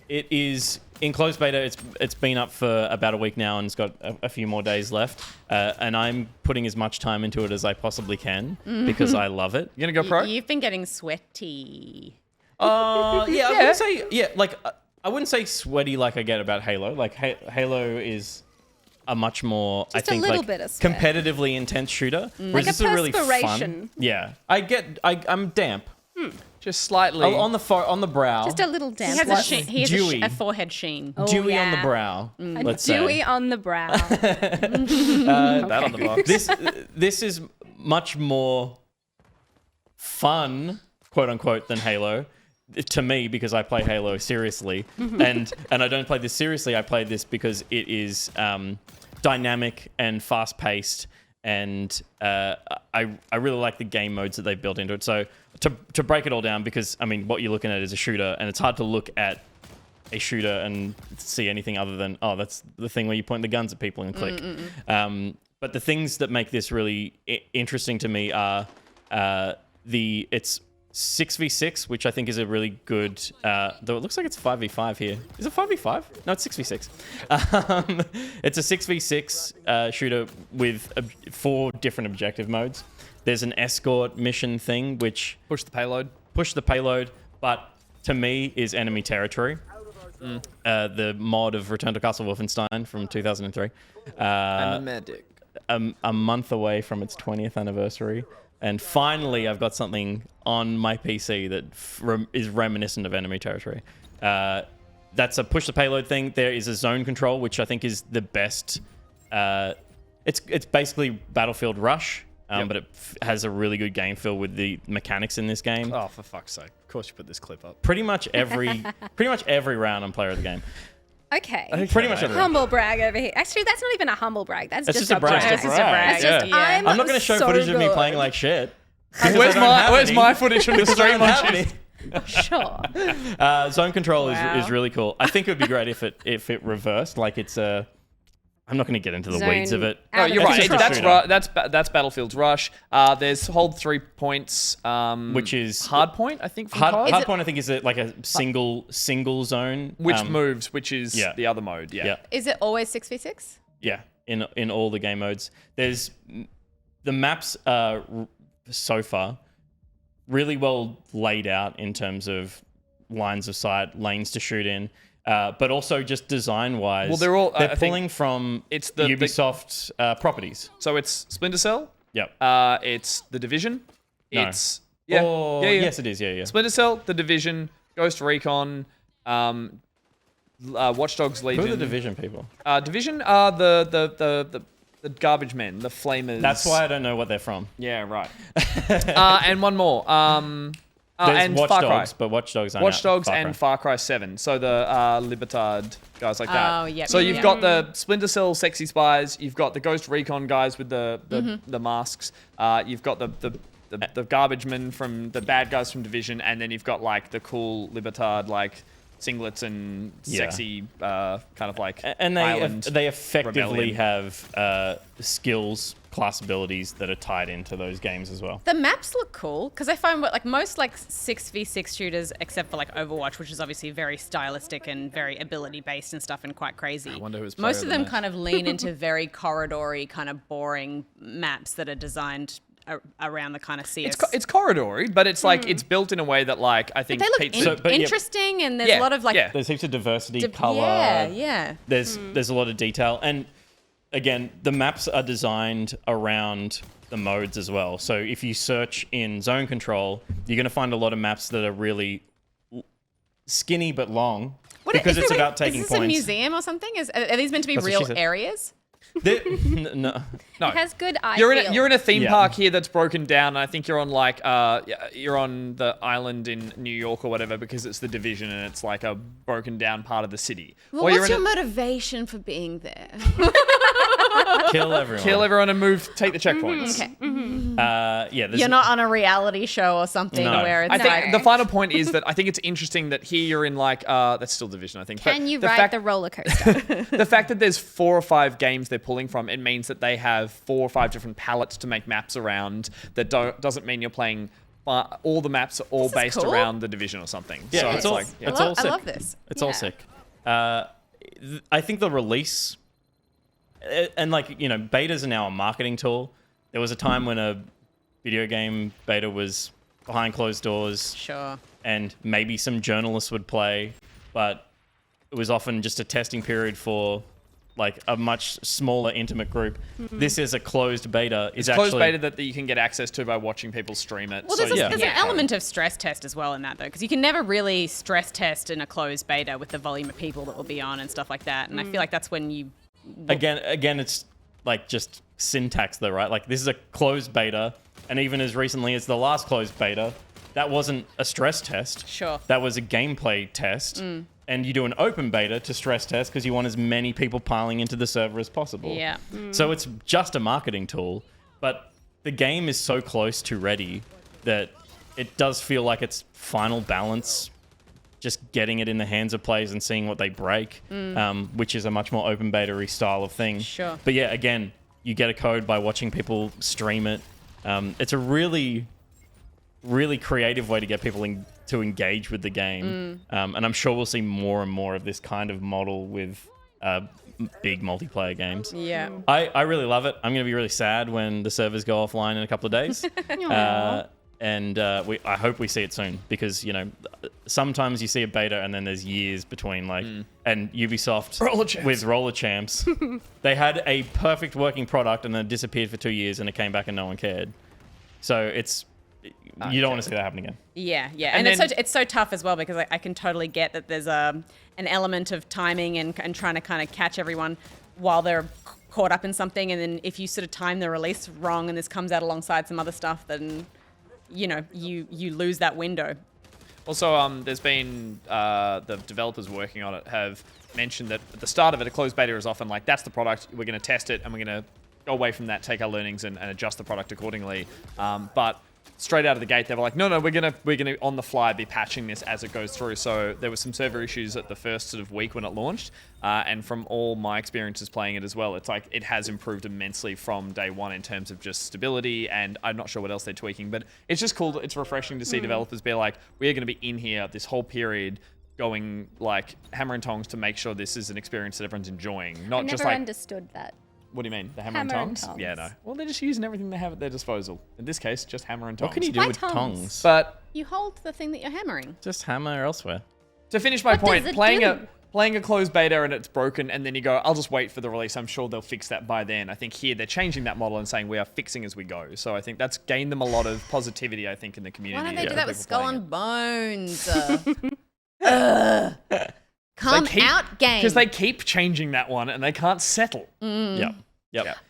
It is in closed beta. It's been up for about a week now, and it's got a few more days left. And I'm putting as much time into it as I possibly can because I love it.
You gonna go pro?
You've been getting sweaty.
I wouldn't say I wouldn't say sweaty like I get about Halo. Like Halo is a much more,
Just
I
a
think,
little
like
bit of sweat.
competitively intense shooter. Whereas
Like a
this is really fun.
perspiration.
Yeah, I'm damp.
Just slightly.
Oh, on the brow.
Just a little
He
damp.
has a sheen. He has
dewy.
a forehead sheen.
Oh,
dewy on the
yeah.
brow.
A
Let's
dewy
say.
on the brow.
that on the box.
This is much more fun, quote unquote, than Halo. To me, because I play Halo seriously, and I don't play this seriously. I play this because it is dynamic and fast paced, and I really like the game modes that they've built into it. So to break it all down, because I mean, what you're looking at is a shooter, and it's hard to look at a shooter and see anything other than, oh, that's the thing where you point the guns at people and click. But the things that make this really interesting to me are it's 6v6, which I think is a really good, though it looks like it's 5v5 here. Is it 5v5? No, it's 6v6. It's a 6v6 shooter with 4 different objective modes. There's an escort mission thing, which
Push the payload.
but to me is enemy territory. The mod of Return to Castle Wolfenstein from 2003.
I'm a medic.
A month away from its 20th anniversary. And finally, I've got something on my PC that is reminiscent of enemy territory. That's a push the payload thing. There is a zone control, which I think is the best. It's basically Battlefield Rush, but it has a really good game feel with the mechanics in this game.
Oh, for fuck's sake! Of course you put this clip up.
Pretty much every round I'm player of the game.
Okay.
Pretty much every round.
Humble brag over here. Actually, that's not even a humble brag. That's
It's
just
just a brag.
It's just a brag.
It's just,
Yeah.
I'm
not going to show
so
footage of me
good.
playing like shit.
Where's my footage from the stream on shit?
Sure.
Zone control
Wow.
is really cool. I think it would be great if it reversed, like it's a I'm not going to get into the weeds of it.
Oh, you're right.
control.
That's Battlefield's Rush. There's Hold 3 points,
which is
Hardpoint, I think. From COD.
Hardpoint, I think, is like a single zone,
which moves, which is the other mode. Yeah.
Is it always 6v6?
Yeah, in all the game modes. There's the maps are so far really well laid out in terms of lines of sight, lanes to shoot in. But also just design-wise,
well,
they're pulling from the Ubisoft properties.
So it's Splinter Cell.
Yep.
It's The Division.
No.
It's
yes, it is. Yeah.
Splinter Cell, The Division, Ghost Recon, Watch Dogs Legion.
Who are the Division people?
Division are the garbage men, the flamers.
That's why I don't know what they're from.
Yeah, right. And one more.
There's
and
Watch
Far
Dogs,
Cry.
but Watch Dogs aren't
Watch
out.
Dogs
Far Cry.
and Far Cry 7. So the Libertad guys like that.
Oh, yep,
So
yep,
you've
yep.
got the Splinter Cell sexy spies. You've got the Ghost Recon guys with the masks. You've got the garbage men from the bad guys from Division, and then you've got like the cool Libertad like singlets and sexy kind of like
and
island
they effectively
rebellion.
have skills, class abilities that are tied into those games as well.
The maps look cool because I find what like most like 6v6 shooters, except for like Overwatch, which is obviously very stylistic and very ability based and stuff and quite crazy.
I wonder who's
most
player
of
the
them
most.
kind of lean into very corridory, kind of boring maps that are designed around the kind of CS.
It's corridory, but it's like it's built in a way that like I think
they look
Pete
interesting, and there's
Yeah,
a lot of like
yeah.
There's heaps of diversity, color.
yeah.
There's a lot of detail, and again, the maps are designed around the modes as well. So if you search in Zone Control, you're going to find a lot of maps that are really skinny but long because it's about taking
Is this
points.
a museum or something? Are these meant to be
That's what she
real
said.
areas?
No.
It has good eye
You're
feel.
in a theme
Yeah.
park here that's broken down, and I think you're on like you're on the island in New York or whatever because it's the Division and it's like a broken down part of the
Well,
or you're
what's
in
your motivation for being there?
Kill everyone.
kill everyone and take the checkpoints.
Okay.
There's
You're not on a reality show or something
No.
where it's
I think
like
the final point is that I think it's interesting that here you're in like that's still Division I think.
Can
but
you
the
ride
fact,
the roller coaster?
the fact that there's 4 or 5 games they're pulling from, it means that they have 4 or 5 different palettes to make maps around. That doesn't mean you're playing. All the maps are all
This is
based
cool.
around the Division or something.
Yeah,
so
it's all,
like
it's all
I
sick.
love this.
It's all
Yeah.
sick. I think the release, and like, you know, betas are now a marketing tool. There was a time when a video game beta was behind closed doors
Sure.
and maybe some journalists would play, but it was often just a testing period for like a much smaller, intimate group. This is a closed beta.
It's closed beta that you can get access to by watching people stream it.
Well,
so
there's,
you
there's
can
an
get
element of stress test as well in that, though, because you can never really stress test in a closed beta with the volume of people that will be on and stuff like that. And I feel like that's when you...
Again, it's like just syntax though, right? Like this is a closed beta, and even as recently as the last closed beta, that wasn't a stress test.
Sure.
That was a gameplay test. And you do an open beta to stress test because you want as many people piling into the server as possible.
Yeah.
So it's just a marketing tool, but the game is so close to ready that it does feel like its final balance, just getting it in the hands of players and seeing what they break, which is a much more open beta-y style of thing.
Sure.
But yeah, again, you get a code by watching people stream it. It's a really creative way to get people to engage with the game. And I'm sure we'll see more and more of this kind of model with big multiplayer games.
Yeah.
I really love it. I'm going to be really sad when the servers go offline in a couple of days. I hope we see it soon because, you know, sometimes you see a beta and then there's years between like, and Ubisoft
Roller Champs.
with Roller Champs, they had a perfect working product and then it disappeared for 2 years and it came back and no one cared. So you don't want to see that happen again.
Yeah, yeah.
And
And
then-
it's so tough as well because I can totally get that there's an element of timing and trying to kind of catch everyone while they're caught up in something. And then if you sort of time the release wrong and this comes out alongside some other stuff, then, you know, you lose that window.
Also, there's been the developers working on it have mentioned that at the start of it, a closed beta is often like, that's the product, we're going to test it, and we're going to go away from that, take our learnings, and adjust the product accordingly. But straight out of the gate, they were like, no, we're gonna on the fly be patching this as it goes through. So there were some server issues at the first sort of week when it launched, and from all my experiences playing it as well, it's like it has improved immensely from day one in terms of just stability, and I'm not sure what else they're tweaking, but it's just cool. It's refreshing to see developers be like, we are going to be in here this whole period going like hammer and tongs to make sure this is an experience that everyone's enjoying, not
I never
just like.
understood that.
What do you mean? The hammer and tongs? Yeah, no. Well, they're just using everything they have at their disposal. In this case, just hammer and tongs.
What can you do
Why
with
tongs?
tongs?
But
You hold the thing that you're hammering.
Just hammer elsewhere.
to finish my
What
point,
does it
playing
do?
a closed beta and it's broken, and then you go, I'll just wait for the release. I'm sure they'll fix that by then. I think here they're changing that model and saying we are fixing as we go. So I think that's gained them a lot of positivity, I think, in the community.
Why don't they do
of
that with
people
Skull
playing
and Bones? Come out, game.
Because they keep changing that one and they can't settle.
Yep.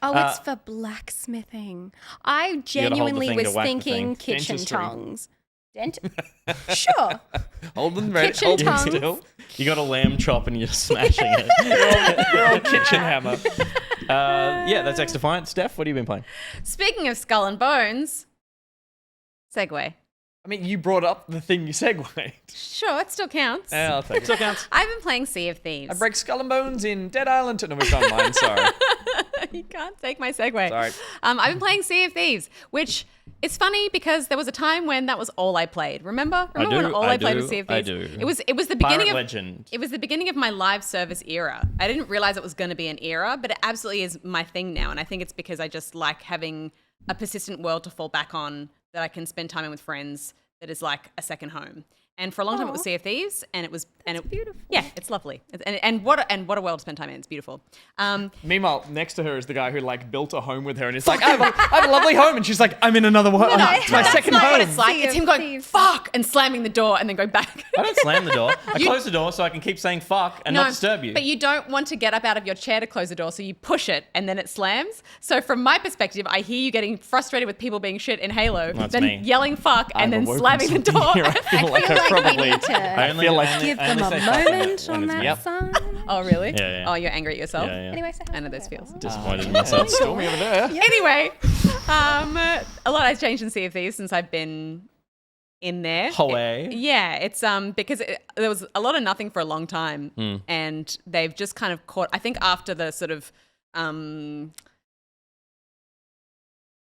Oh, it's for blacksmithing. I
hold the
genuinely
thing
was
to whack the
thinking
thing.
kitchen
Dentistry.
tongs. Sure.
Hold them ready.
Kitchen
Hold them
tongs.
still.
You got a lamb chop and you're smashing it.
Your old kitchen hammer.
Yeah, that's XDefiant. Steph, what have you been playing?
Speaking of Skull and Bones, segue.
I mean, you brought up the thing you segued.
Sure, it still counts.
Yeah, I'll take it.
I've been playing Sea of Thieves.
I break Skull and Bones in Dead Island. No, we've done mine. Sorry.
You can't take my segue.
Sorry.
I've been playing Sea of Thieves, which is funny because there was a time when that was all I played. Remember when all I played was Sea of Thieves?
I do.
It was the beginning
Pirate
of
Legend.
It was the beginning of my live service era. I didn't realize it was going to be an era, but it absolutely is my thing now. And I think it's because I just like having a persistent world to fall back on that I can spend time in with friends. That is like a second home. And for a long time it was Sea of Thieves, and it was
beautiful.
Yeah, it's lovely. And what a world to spend time in. It's beautiful.
Meanwhile, next to her is the guy who like built a home with her, and he's like, I have a lovely home, and she's like, I'm in another one. It's my
That's
second
not
home.
what it's like.
Sea
It's
of
him going
Thieves.
fuck and slamming the door and then going back.
I don't slam the door. I close the door so I can keep saying fuck and not disturb you.
But you don't want to get up out of your chair to close the door, so you push it and then it slams. So from my perspective, I hear you getting frustrated with people being shit in Halo,
That's
then
me.
yelling fuck and
I've
then
awoken
slamming the
something
door.
here. I feel like I probably.
I only,
feel like-
Give
I
them
only
a
say fuck
moment
when
on
it's
that
me.
Yep.
side.
Oh, really?
Yeah.
Oh, you're angry at yourself?
Yeah.
Anyway, say
I know those feels.
Disappointed in myself.
Stormy over there.
Anyway, a lot has changed in Sea of Thieves since I've been in there.
Away.
Yeah, it's because there was a lot of nothing for a long time, and they've just kind of caught. I think after the sort of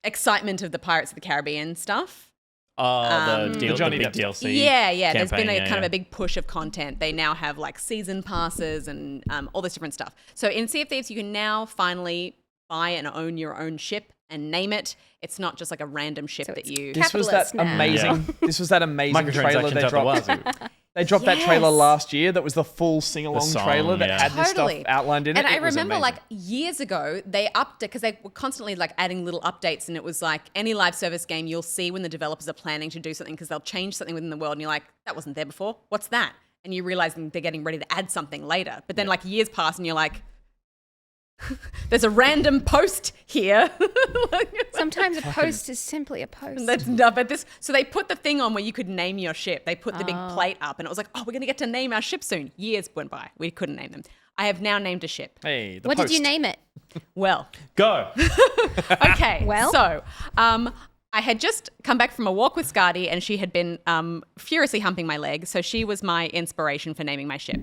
excitement of the Pirates of the Caribbean stuff.
Oh, the
Johnny
big
Depp stuff.
DLC.
Yeah. There's been
campaign,
a kind of a big push of content. They now have like season passes and all this different stuff. So in Sea of Thieves, you can now finally buy and own your own ship and name it. It's not just like a random ship that you.
This was that
Capitalist now.
amazing. This was that amazing trailer they
Microtransactions
dropped.
out the wazoo.
They dropped that trailer last year. That was the full sing-along
The song,
trailer that
yeah.
had this stuff
Totally.
outlined in it.
And I
It was
remember
amazing.
like years ago, they upped it because they were constantly like adding little updates. And it was like any live service game, you'll see when the developers are planning to do something because they'll change something within the world. And you're like, that wasn't there before. What's that? And you realize they're getting ready to add something later. But then like years pass and you're like, there's a random post here.
Sometimes a post is simply a post.
That's no, but this. So they put the thing on where you could name your ship. They put the big plate up, and it was like, oh, we're gonna get to name our ship soon. Years went by, we couldn't name them. I have now named a ship.
hey, the
What
post.
did you name it?
Well,
Go.
okay.
Well?
So, I had just come back from a walk with Scardy, and she had been furiously humping my leg. So she was my inspiration for naming my ship.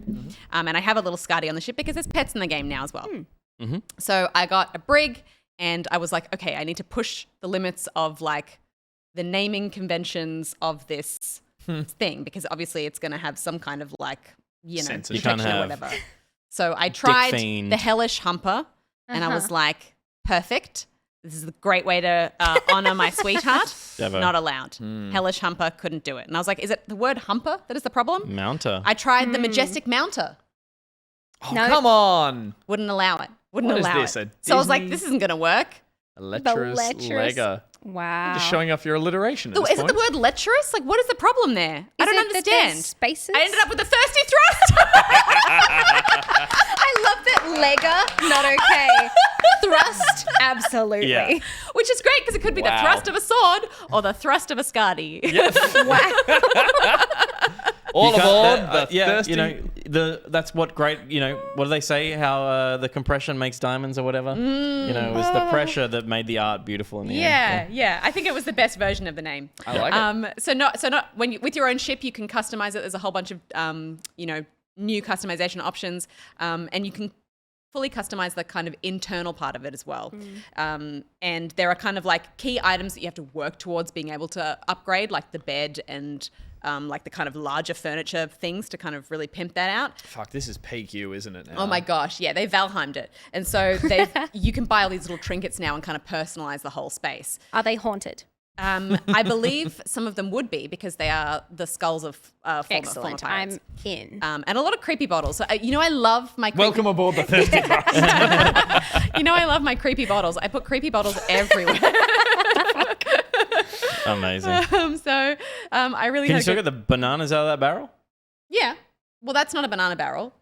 And I have a little Scardy on the ship because there's pets in the game now as well. So I got a brig, and I was like, okay, I need to push the limits of like the naming conventions of this thing because obviously it's going to have some kind of like,
Censorship.
You can't
protection or
have
whatever. So I tried
Fiend.
the Hellish Humper, and I was like, perfect. This is a great way to honor my sweetheart.
Devo.
Not allowed. Hellish Humper couldn't do it. And I was like, is it the word humper that is the problem?
Mounter.
I tried the Majestic Mounter.
Oh,
No.
come on.
Wouldn't allow it. Wouldn't
What is
allow
this,
it.
a
So I was like,
Disney-
this isn't going to work.
A lecherous
lecherous-
legger.
Wow.
Just showing off your alliteration at
Is
this
it
point.
the word lecherous? Like, what is the problem there? I don't
Is it that there's
understand.
Spaces?
I ended up with a thirsty thrust.
I love that legger, not okay. Thrust, absolutely.
Yeah.
Which is great because it could be the
Wow.
thrust of a sword or the thrust of a Scardy.
All aboard the
yeah,
thirsty...
that's what great, what do they say? How the compression makes diamonds or whatever? It was the pressure that made the art beautiful in the end.
Yeah. I think it was the best version of the name.
I like it.
So not when with your own ship, you can customize it. There's a whole bunch of new customization options, and you can fully customize the kind of internal part of it as well. And there are kind of like key items that you have to work towards being able to upgrade, like the bed and like the kind of larger furniture things to kind of really pimp that out.
Fuck, this is peak you, isn't it now?
Oh my gosh, yeah, they Valheimed it. And so you can buy all these little trinkets now and kind of personalize the whole space.
Are they haunted?
I believe some of them would be because they are the skulls of former
Excellent.
pirates.
I'm in.
And a lot of creepy bottles. So, I love my creepy...
Welcome aboard the thirsty crust.
I love my creepy bottles. I put creepy bottles everywhere.
Amazing.
I really
Can you
had
still get the bananas out of that barrel?
Yeah. Well, that's not a banana barrel.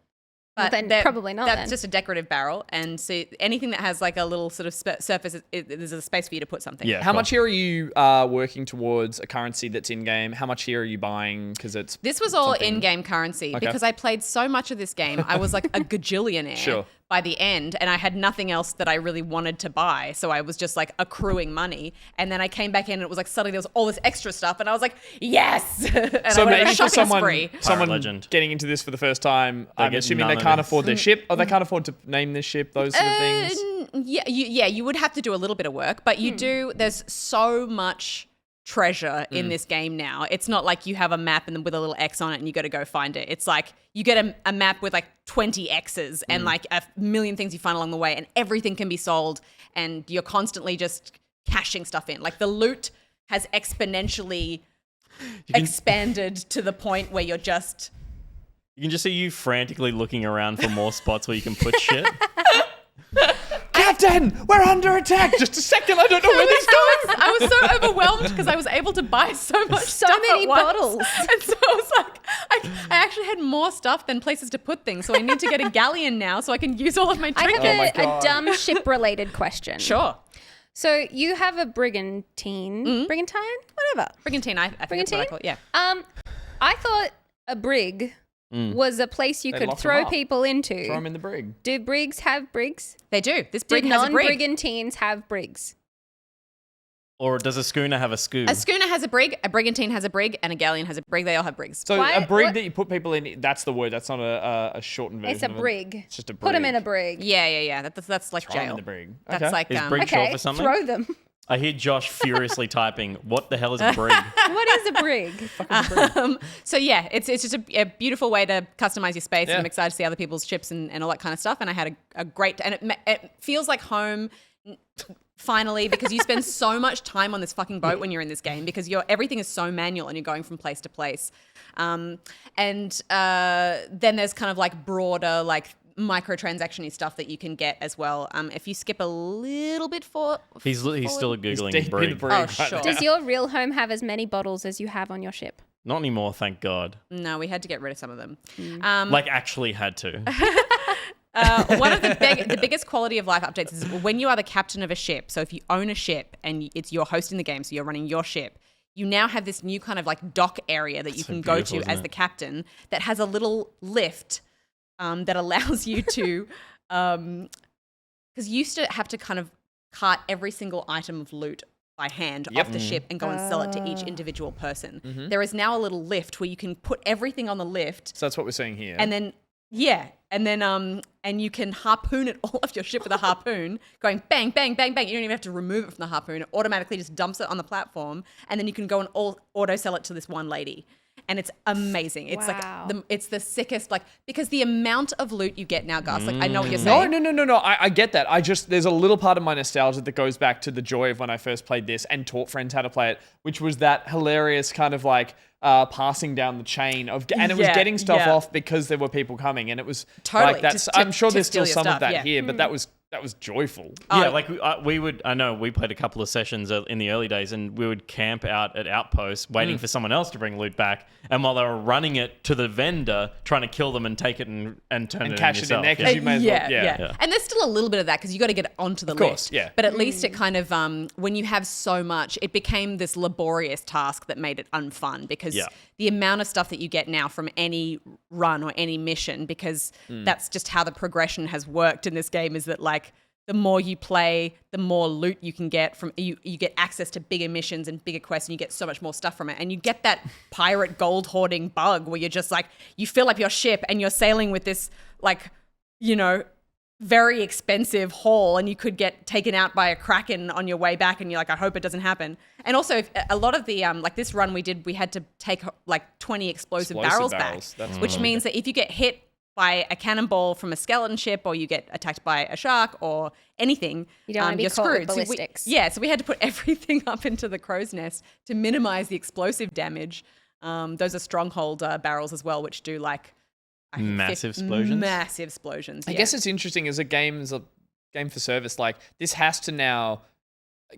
But
Then probably not.
That's
then.
just a decorative barrel. And so anything that has like a little sort of surface, there's a space for you to put something.
Yeah.
How much here are you working towards a currency that's in-game? How much here are you buying? Because it's...
This was all
something-
in-game currency
Okay.
because I played so much of this game. I was like a gajillionaire
Sure.
by the end, and I had nothing else that I really wanted to buy. So I was just like accruing money. And then I came back in and it was like suddenly there was all this extra stuff. And I was like, yes! And
So
I went on a
maybe for
shopping
someone
spree.
legend.
getting into this for the first time, I'm
get
assuming
none
they
of
can't
this.
afford their ship, or they can't afford to name this ship, those sort of things.
You would have to do a little bit of work, but you do. There's so much treasure in this game now. It's not like you have a map and with a little X on it and you got to go find it. It's like you get a map with like 20 X's and like a million things you find along the way, and everything can be sold, and you're constantly just cashing stuff in. Like the loot has exponentially expanded to the point where you're just...
You can just see you frantically looking around for more spots where you can put shit.
Captain, we're under attack. Just a second, I don't know where this goes.
I was so overwhelmed because I was able to buy so much stuff
many
at once.
bottles.
And so I was like, I actually had more stuff than places to put things. So I need to get a galleon now so I can use all of my
I
trinkets.
have
my God.
a dumb ship-related question.
Sure.
So you have a brigantine, whatever.
Brigantine, I think that's what I call it. Yeah.
I thought a brig was a place you
They
could
lock 'em
throw
up.
people into.
Throw them in the brig.
Do brigs have brigs?
They do. This
Do
brig has a brig.
non-brigantines have brigs?
Or does a schooner have a schoo?
A schooner has a brig, a brigantine has a brig, and a galleon has a brig. They all have brigs.
So
Why-
a brig
what-
that you put people in, that's the word. That's not a shortened version
It's a
of it.
brig.
It's just a brig.
Put them in a brig.
Yeah. That's like
Throw 'em in
jail.
the brig.
That's
Okay.
like
Is brig short
Okay,
for something?
throw them.
I hear Josh furiously typing, what the hell is a brig?
What is a brig?
So yeah, it's just a beautiful way to customize your space,
Yeah.
and I'm excited to see other people's ships and all that kind of stuff. And I had a great, and it feels like home finally, because you spend so much time on this fucking boat when you're in this game, because everything is so manual and you're going from place to place. And then there's kind of like broader like microtransaction-y stuff that you can get as well. If you skip a little bit
He's still
He's
Googling
deep in
brig.
the brig.
Oh,
right
sure.
now.
Does your real home have as many bottles as you have on your ship?
Not anymore, thank God.
No, we had to get rid of some of them.
Like actually had to.
One of the biggest quality of life updates is when you are the captain of a ship. So if you own a ship and you're hosting the game, so you're running your ship, you now have this new kind of like dock area that you
so
can go
beautiful,
to
isn't
as
it?
the captain that has a little lift that allows you to, because you used to have to kind of cart every single item of loot by hand off the ship and go and sell it to each individual person. There is now a little lift where you can put everything on the lift,
So that's what we're seeing here.
and then and you can harpoon it all off your ship with a harpoon, going bang, bang, bang, bang. You don't even have to remove it from the harpoon. It automatically just dumps it on the platform, and then you can go and auto sell it to this one lady. And it's amazing. It's
Wow.
like it's the sickest, like, because the amount of loot you get now, Gus, like I know what you're saying.
No. I get that. there's a little part of my nostalgia that goes back to the joy of when I first played this and taught friends how to play it, which was that hilarious kind of like passing down the chain of, and it was
Yeah,
getting stuff
yeah.
off because there were people coming, and it was
Totally,
like that's.
to
I'm sure there's
steal
still
your
some of
stuff,
that
yeah.
here, but that was that was joyful.
Yeah, like we would. I know we played a couple of sessions in the early days, and we would camp out at outposts, waiting for someone else to bring loot back. And while they were running it to the vendor, trying to kill them and take it and turn it
cash
in
it in
yourself.
there 'cause you may as well. Yeah.
And there's still a little bit of that because you got to get it onto the
course,
list.
yeah.
But at least it kind of, when you have so much, it became this laborious task that made it unfun because the amount of stuff that you get now from any run or any mission, because that's just how the progression has worked in this game, is that like, the more you play, the more loot you can get from you get access to bigger missions and bigger quests, and you get so much more stuff from it. And you get that pirate gold hoarding bug where you're just like, you fill up your ship and you're sailing with this like, you know, very expensive haul, and you could get taken out by a kraken on your way back, and you're like, I hope it doesn't happen. And also, if, a lot of the like this run we did, we had to take like 20 explosive barrels back, which means that if you get hit by a cannonball from a skeleton ship, or you get attacked by a shark or anything,
You don't want to be
you're
caught with
screwed.
ballistics.
So we had to put everything up into the crow's nest to minimize the explosive damage. Those are stronghold barrels as well, which do like
Massive explosions?
Massive explosions.
I guess it's interesting as a game for service. Like, this has to now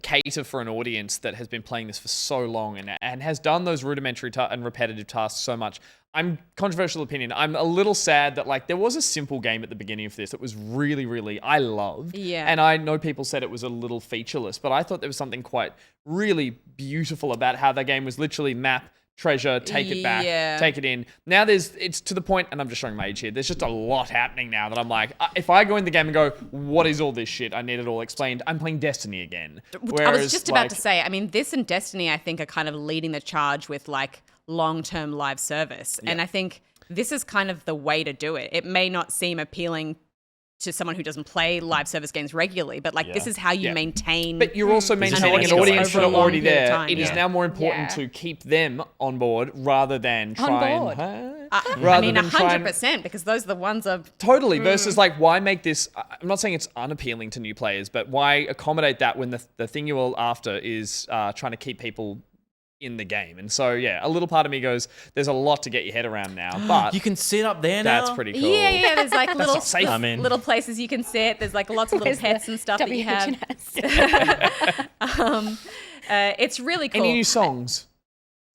cater for an audience that has been playing this for so long and has done those rudimentary and repetitive tasks so much. I'm controversial opinion. I'm a little sad that like there was a simple game at the beginning of this that was really, really I loved.
Yeah.
And I know people said it was a little featureless, but I thought there was something quite really beautiful about how the game was literally map, treasure, take it back, take it in. Now it's to the point, and I'm just showing my age here, there's just a lot happening now that I'm like, if I go in the game and go, what is all this shit? I need it all explained. I'm playing Destiny again.
I was just about to say, I mean, this and Destiny, I think, are kind of leading the charge with like long-term live service. And I think this is kind of the way to do it. It may not seem appealing to someone who doesn't play live service games regularly, but like this is how you maintain.
But you're also maintaining an audience that are already there. It is now more important to keep them on board rather than try and...
I mean, 100%, because those are the ones of...
Totally, versus like, why make this... I'm not saying it's unappealing to new players, but why accommodate that when the thing you're all after is trying to keep people in the game? And so, a little part of me goes, there's a lot to get your head around now, but...
You can sit up there now?
That's pretty cool.
Yeah, there's like
little
places you can sit. There's like lots of little pets and stuff that you have. It's really cool.
Any new songs?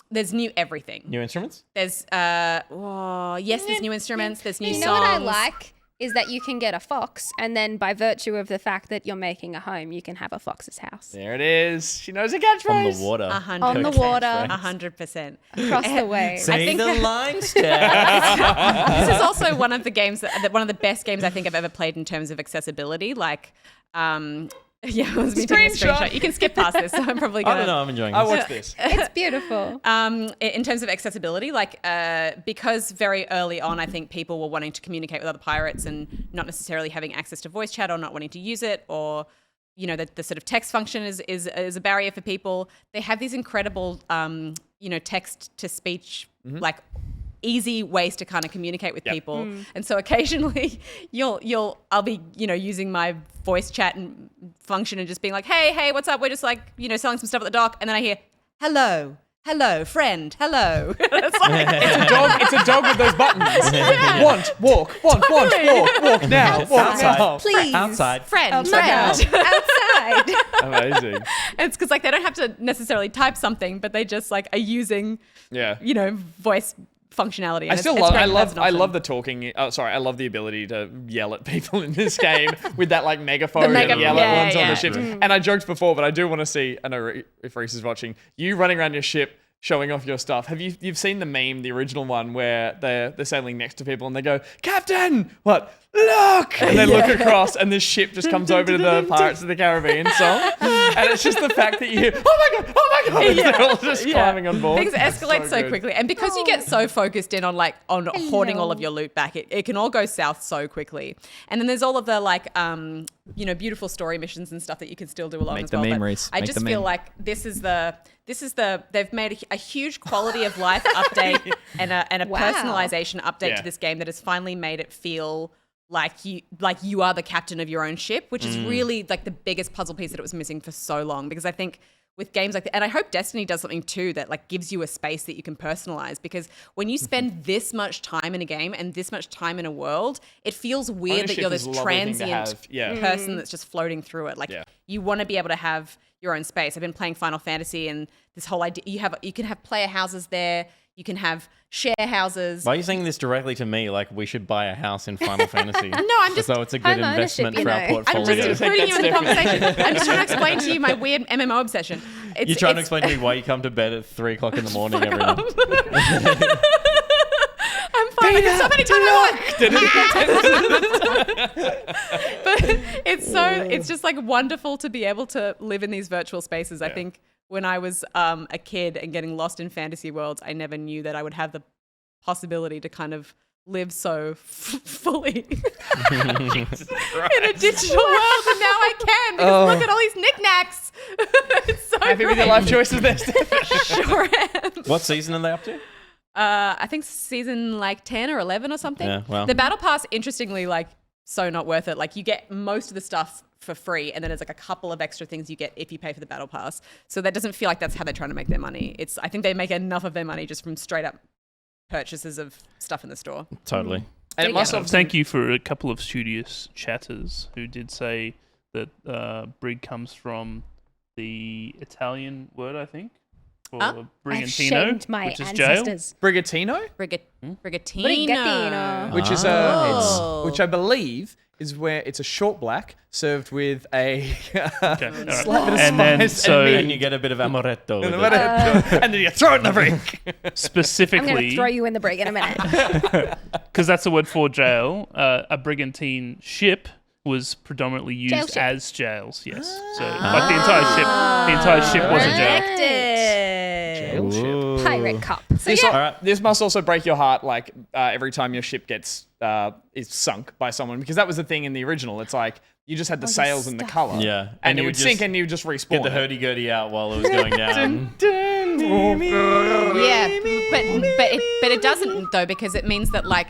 There's new everything.
New instruments?
There's, there's new instruments, there's new songs.
You know what I like? Is that you can get a fox, and then by virtue of the fact that you're making a home, you can have a fox's house.
There it is. She knows a catchphrase.
On the water.
100%.
On the water.
100%.
Across the way.
See the line step.
This is also one of the games one of the best games I think I've ever played in terms of accessibility. Like, it was me taking a screenshot. You can skip past this, so I'm probably gonna...
I don't know, I'm enjoying this.
I watched this.
It's beautiful.
In terms of accessibility, like, because very early on, I think people were wanting to communicate with other pirates and not necessarily having access to voice chat or not wanting to use it, or, you know, the sort of text function is a barrier for people. They have these incredible, text to speech, like, easy ways to kind of communicate with people. And so occasionally I'll be, using my voice chat and function and just being like, hey, what's up? We're just like, selling some stuff at the dock. And then I hear, hello, friend, hello.
It's a dog with those buttons. Want, walk now, walk now.
Please.
Outside.
Friend.
Outside.
Amazing.
It's because like they don't have to necessarily type something, but they just like are using, voice functionality.
I love the talking. I love the ability to yell at people in this game with that like megaphone and yell at ones on the ships. And I joked before, but I do want to see, I know if Reese is watching, you running around your ship showing off your stuff. You've seen the meme, the original one, where they're sailing next to people and they go, Captain, what? Look! And they look across and the ship just comes over to the Pirates of the Caribbean song. And it's just the fact that you hear, oh my God, and they're all just climbing on board.
Things escalate so quickly. And because you get so focused in on hoarding all of your loot back, it can all go south so quickly. And then there's all of the beautiful story missions and stuff that you can still do along as well. But I just feel like this is they've made a huge quality of life update and a personalization update to this game that has finally made it feel like you are the captain of your own ship, which is really like the biggest puzzle piece that it was missing for so long. Because I think with games like that. And I hope Destiny does something too that like gives you a space that you can personalize, because when you spend this much time in a game and this much time in a world, it feels weird that
Ownership
you're
is
this
a lovely thing to
transient
have. Yeah.
person that's just floating through it. Like you want to be able to have your own space. I've been playing Final Fantasy, and this whole idea you can have player houses there, you can have share houses.
Why are you saying this directly to me? Like we should buy a house in Final Fantasy?
No, I'm just
so it's a good
home ownership,
investment
you
for our
know.
I'm
portfolio.
just including you in the conversation. I'm just trying to explain to you my weird MMO obsession.
You're trying to explain to me why you come to bed at 3 o'clock in the morning every night.
I'm fine. I can stop anytime I want. But it's just like wonderful to be able to live in these virtual spaces. I think when I was a kid and getting lost in fantasy worlds, I never knew that I would have the possibility to kind of live so fully in a digital world, and now I can, because look at all these knickknacks. It's so
Happy with your
great.
life choices there,
Sure am.
What season are they up to?
I think season like 10 or 11 or something.
Yeah, wow.
The battle pass, interestingly, like so not worth it. Like you get most of the stuff for free, and then there's like a couple of extra things you get if you pay for the battle pass. So that doesn't feel like that's how they're trying to make their money. I think they make enough of their money just from straight up purchases of stuff in the store.
Totally.
And it must have
Thank you for a couple of studious chatters who did say that Brig comes from the Italian word, I think, for
I've
brigantino,
shamed my
which is jail.
ancestors.
Brigatino,
Brigatino.
Brigatino.
which is
Oh.
which I believe is where it's a short black served with a
Okay, all right.
slight bit of
And then
spice
so-
and
And
meat.
you get a bit of amaretto.
And
with it.
then you throw it in the brig.
I'm going to
Specifically,
throw you in the brig in a minute.
because that's the word for jail, a brigantine ship was predominantly
Jail
used
ship.
as jails. Yes, so like the entire ship was a jail.
Ooh.
Pirate cop.
This,
All right.
this must also break your heart, like every time your ship gets is sunk by someone, because that was the thing in the original. It's like you just had the sails and the color,
Yeah.
and it
you
would
just
sink, and you would just respawn.
Get the
it.
hurdy-gurdy out while it was going down.
Yeah, but it doesn't though, because it means that like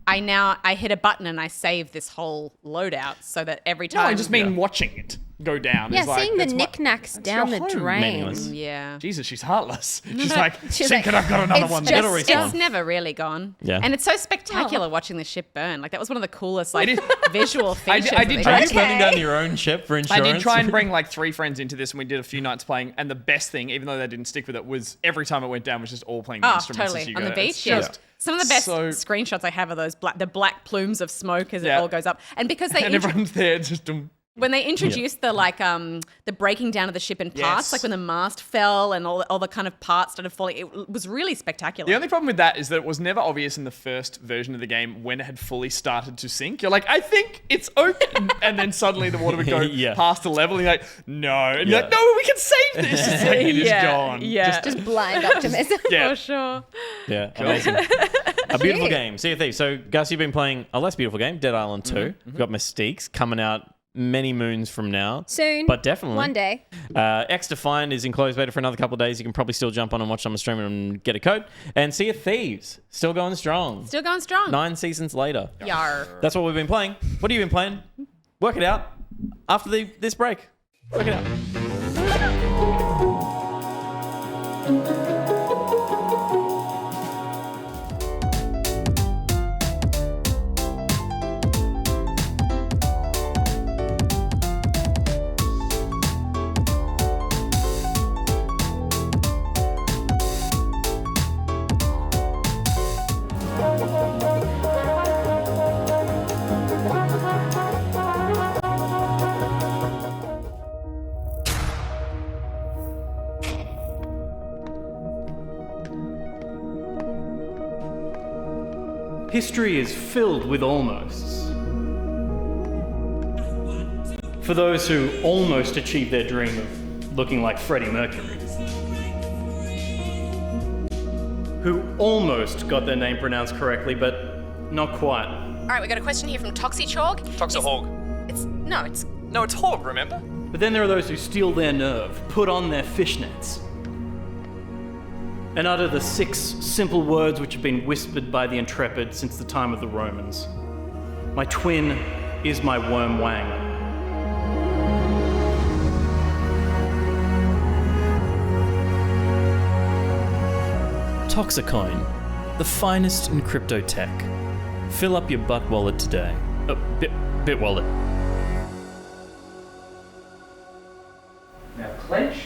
I hit a button and I save this whole loadout, so that every
No,
time.
I just mean watching it go down.
Yeah,
is like,
seeing the
it's
knickknacks down
your
the
home.
drain.
Meaningless.
Yeah.
Jesus, she's heartless. She's
but-
like,
She's
sink
like,
it, I've got another
it's
one.
just-
It'll respawn.
It's never really gone.
Yeah.
And it's so spectacular watching the ship burn. Like that was one of the coolest like
It is.
visual
I
features.
did- I
that
did
they
try
Are
did.
you burning down your own ship for
I
insurance?
did try and bring like 3 friends into this, and we did a few nights playing. And the best thing, even though they didn't stick with it, was every time it went down was just all playing the
Oh,
instruments as
totally.
you
On
go.
the
It's
beach, yeah.
just
Some of the best
so-
screenshots I have are those the black plumes of smoke as it
Yeah.
all goes up. And because they
and everyone's there just.
when they introduced the like the breaking down of the ship in parts,
Yes.
like when the mast fell and all the kind of parts started falling, it was really spectacular.
The only problem with that is that it was never obvious in the first version of the game when it had fully started to sink. You're like, I think it's open. And then suddenly the water would go
Yeah.
past a level. And you're like, no. And you're
Yeah.
like, no, we can save this. It's like, it is gone.
Yeah,
Just blind optimism.
Yeah.
for sure.
Yeah, amazing. A beautiful game. Sea of Thieves. So, Gus, you've been playing a less beautiful game, Dead Island 2. We've got Mystiques coming out many moons from now.
Soon.
But definitely.
One day.
XDefiant is in closed beta for another couple of days. You can probably still jump on and watch some stream and get a code. And Sea of Thieves, still going strong.
Still going strong.
9 seasons later.
Yar.
That's what we've been playing. What have you been playing? Work it out after this break. Work it out.
History is filled with almosts. For those who almost achieved their dream of looking like Freddie Mercury. Who almost got their name pronounced correctly, but not quite.
All right, we got a question here from Toxichorg.
Toxichorg.
It's
No, it's Hog, remember?
But then there are those who steal their nerve, put on their fishnets, and utter the 6 simple words which have been whispered by the intrepid since the time of the Romans. My twin is my worm wang.
Toxicoin, the finest in crypto tech. Fill up your butt wallet today. Bit wallet.
Now clench.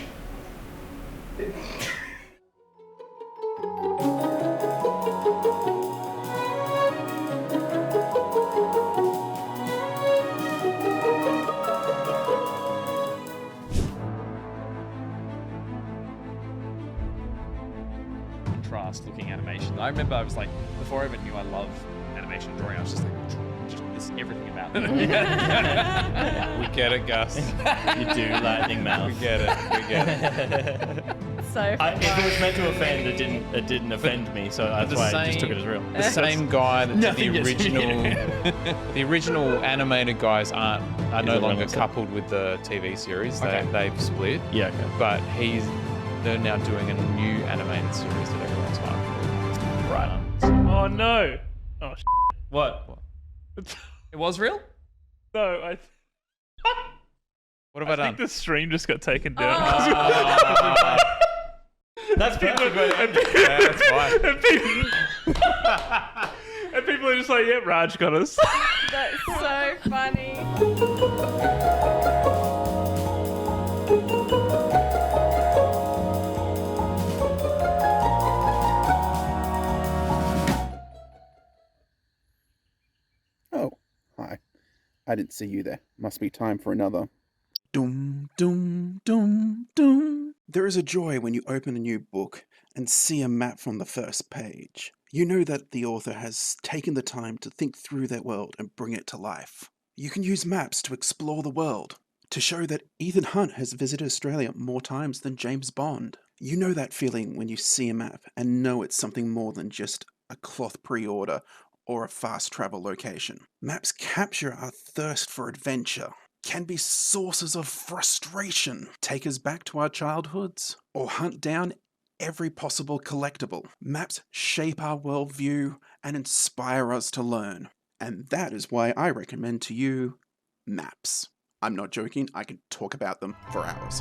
Contrast looking animation. I remember I was like, before I even knew I love animation drawing, I was just like, just this everything about it.
We get it, Gus.
You do, lightning mouth.
We get it.
So
If it was meant to offend, it didn't offend me, so that's why I just took it as real.
The same guy that did
Nothing
the
gets
original,
me.
the original animated guys are no
it
longer
Reynolds?
coupled with the TV series.
Okay.
They've split,
Yeah, okay.
but they're now doing a new animated series that everyone's hyped for.
Right.
Oh no! Oh
What?
It was real?
no! I
What have I
think
done?
the stream just got taken down.
That's perfect.
Yeah, that's fine.
and, people, and people are just like, "Yeah, Raj got us."
that's so funny.
Oh, hi. I didn't see you there. Must be time for another.
Dum, dum, dum, dum. There is a joy when you open a new book and see a map from the first page. You know that the author has taken the time to think through their world and bring it to life. You can use maps to explore the world, to show that Ethan Hunt has visited Australia more times than James Bond. You know that feeling when you see a map and know it's something more than just a cloth pre-order or a fast travel location. Maps capture our thirst for adventure, can be sources of frustration, take us back to our childhoods, or hunt down every possible collectible. Maps shape our worldview and inspire us to learn. And that is why I recommend to you maps. I'm not joking, I can talk about them for hours.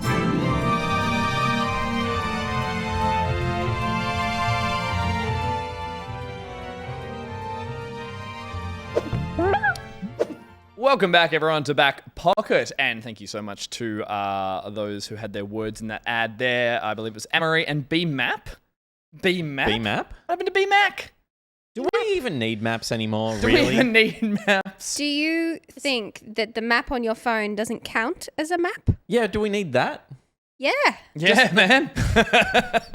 Welcome back, everyone, to Back Pocket, and thank you so much to those who had their words in that ad there. I believe it was Amory and Bmap. Bmap?
Bmap?
What happened to Bmac?
Do we even need maps anymore,
Do we
really?
even need maps?
Do you think that the map on your phone doesn't count as a map?
Yeah, do we need that?
Yeah.
Yeah, man.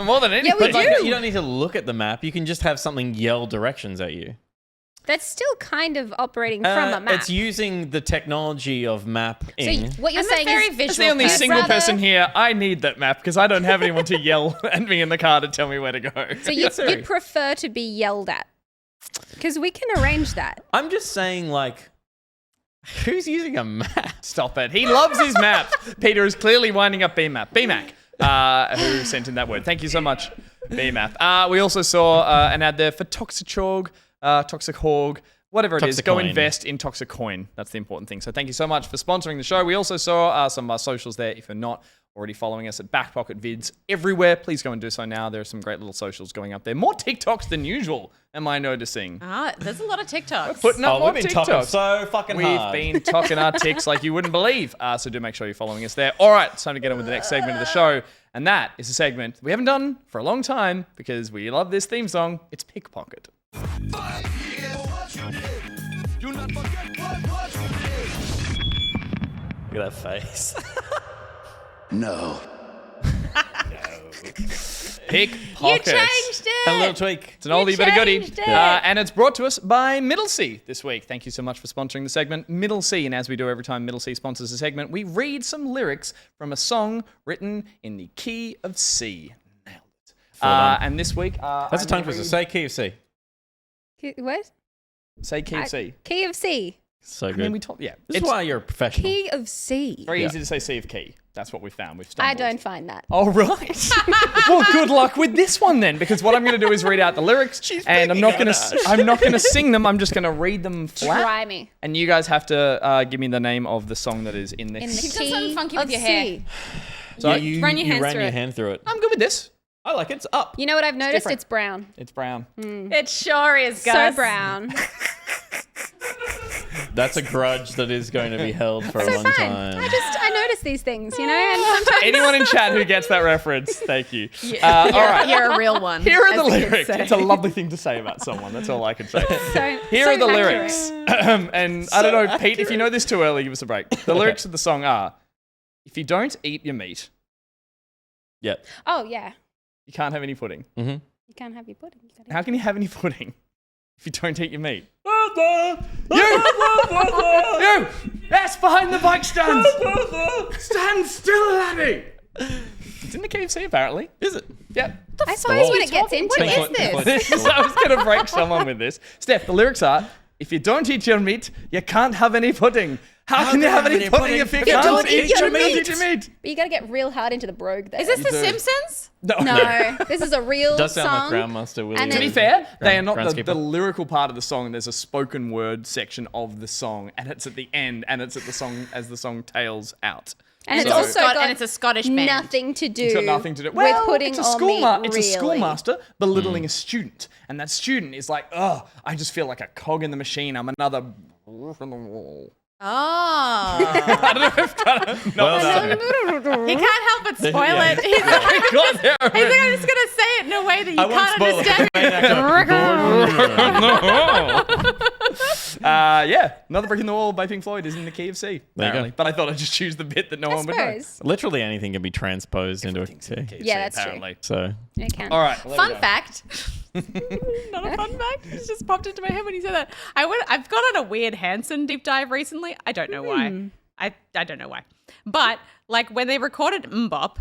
More than anything.
we
But like,
do.
you don't need to look at the map. You can just have something yell directions at you.
That's still kind of operating from a map.
It's using the technology of mapping.
So what you're
I'm
saying
a very
is
visual
That's the only
person.
single
rather-
person here. I need that map because I don't have anyone to yell at me in the car to tell me where to go.
So you'd prefer to be yelled at. Because we can arrange that.
I'm just saying, like, who's using a map?
Stop it. He loves his maps. Peter is clearly winding up Bmap. Bmac, who sent in that word. Thank you so much, Bmap. We also saw an ad there for Toxichorg, Toxichorg, whatever it is. Go
Toxicoin.
invest in Toxicoin. That's the important thing. So thank you so much for sponsoring the show. We also saw some of our socials there. If you're not already following us at Backpocket Vids everywhere, please go and do so now. There are some great little socials going up there. More TikToks than usual, am I noticing?
There's a lot of TikToks.
Putting up more
we've been
TikToks.
talking so fucking
We've
hard.
been talking our ticks like you wouldn't believe. So do make sure you're following us there. All right, it's time to get on with the next segment of the show. And that is a segment we haven't done for a long time because we love this theme song. It's Pickpocket.
Look at that face.
No.
Pickpocket.
You changed it.
A little tweak.
It's an oldie but a goodie.
changed it.
And it's brought to us by MiddleCee this week. Thank you so much for sponsoring the segment, MiddleCee. And as we do every time MiddleCee sponsors a segment, we read some lyrics from a song written in the key of C. Nailed it. And this week...
That's a tongue twister. Say KFC.
What?
Say key of C.
Key of C.
So good.
I mean, we told... Yeah.
This is why you're a professional.
Key of C.
Very
Yeah.
easy to say C of key. That's what we found. We've
I
stumbled.
don't find that.
All right. Well, good luck with this one then, because what I'm going to do is read out the lyrics, and I'm not going to sing them. I'm just going to read them flat,
Try me.
and you guys have to give me the name of the song that is in this.
In the
You've done
key
something funky
of
with your hair.
C.
So
Run your hands
ran
through
your
it.
hand through it.
I'm good with this.
I like it. It's up.
You know what I've noticed?
different.
It's brown.
It's brown.
It sure is,
So
guys.
brown.
That's a grudge that is going to be held for a long
Fine.
time.
I notice these things, you know, and sometimes
Anyone in chat who gets that reference, thank you.
Yeah.
All right.
You're a real one.
Here are the
as kids
lyrics.
say.
It's a lovely thing to say about someone. That's all I can say. Here
so
are the
accurate.
lyrics. And I don't know, Pete, if you know this too early, give us a break. The lyrics of the song are, if you don't eat your meat,
Yep.
Oh yeah,
you can't have any pudding.
Mm-hmm.
you can't have your pudding. You gotta
How can you have any pudding if you don't eat your meat?
You!
You! That's behind the bike stands! Stand still, laddie! It's in the KFC, apparently.
Is it?
Yep.
I suppose when it gets into
Pink
it.
foot,
This is, I was going to break someone with this. Steph, the lyrics are, if you don't eat your meat, you can't have any pudding. How can you have any pudding if you can't eat your meat?
But you got to get real hard into the brogue there.
Is this The
do.
Simpsons?
No, this is a real
Does sound
song.
like Grandmaster Willie.
And
To
then-
be fair, they are not
Groundskeeper.
the lyrical part of the song. There's a spoken word section of the song, and it's at the end, and it's at the song as the song tails out.
And it's
So-
also got
and it's a Scottish band.
nothing to do.
It's got nothing to do.
with
Well,
pudding
it's a
or meat.
It's a
really.
schoolmaster belittling a student, and that student is like, "Oh, I just feel like a cog in the machine. I'm another."
Oh.
I don't know if kind of
Well done.
He can't help but spoil
Yeah.
it. He's like,
got there.
he's like, I'm just going to say it in a way that you
I won't
can't
spoil
understand.
it.
Yeah, Another Brick in the Wall by Pink Floyd is in the key of C,
There you
apparently.
go.
But I thought I'd just choose the bit that no one would know.
Suppose.
Literally anything can be transposed into a T.
Key of
Yeah,
C,
that's true.
apparently.
So
It can.
All right. there we
Fun
go.
fact. Not a fun fact. It just popped into my head when you said that. I've gone on a weird Hanson deep dive recently. I don't know why. I don't know why. But like when they recorded Mbop,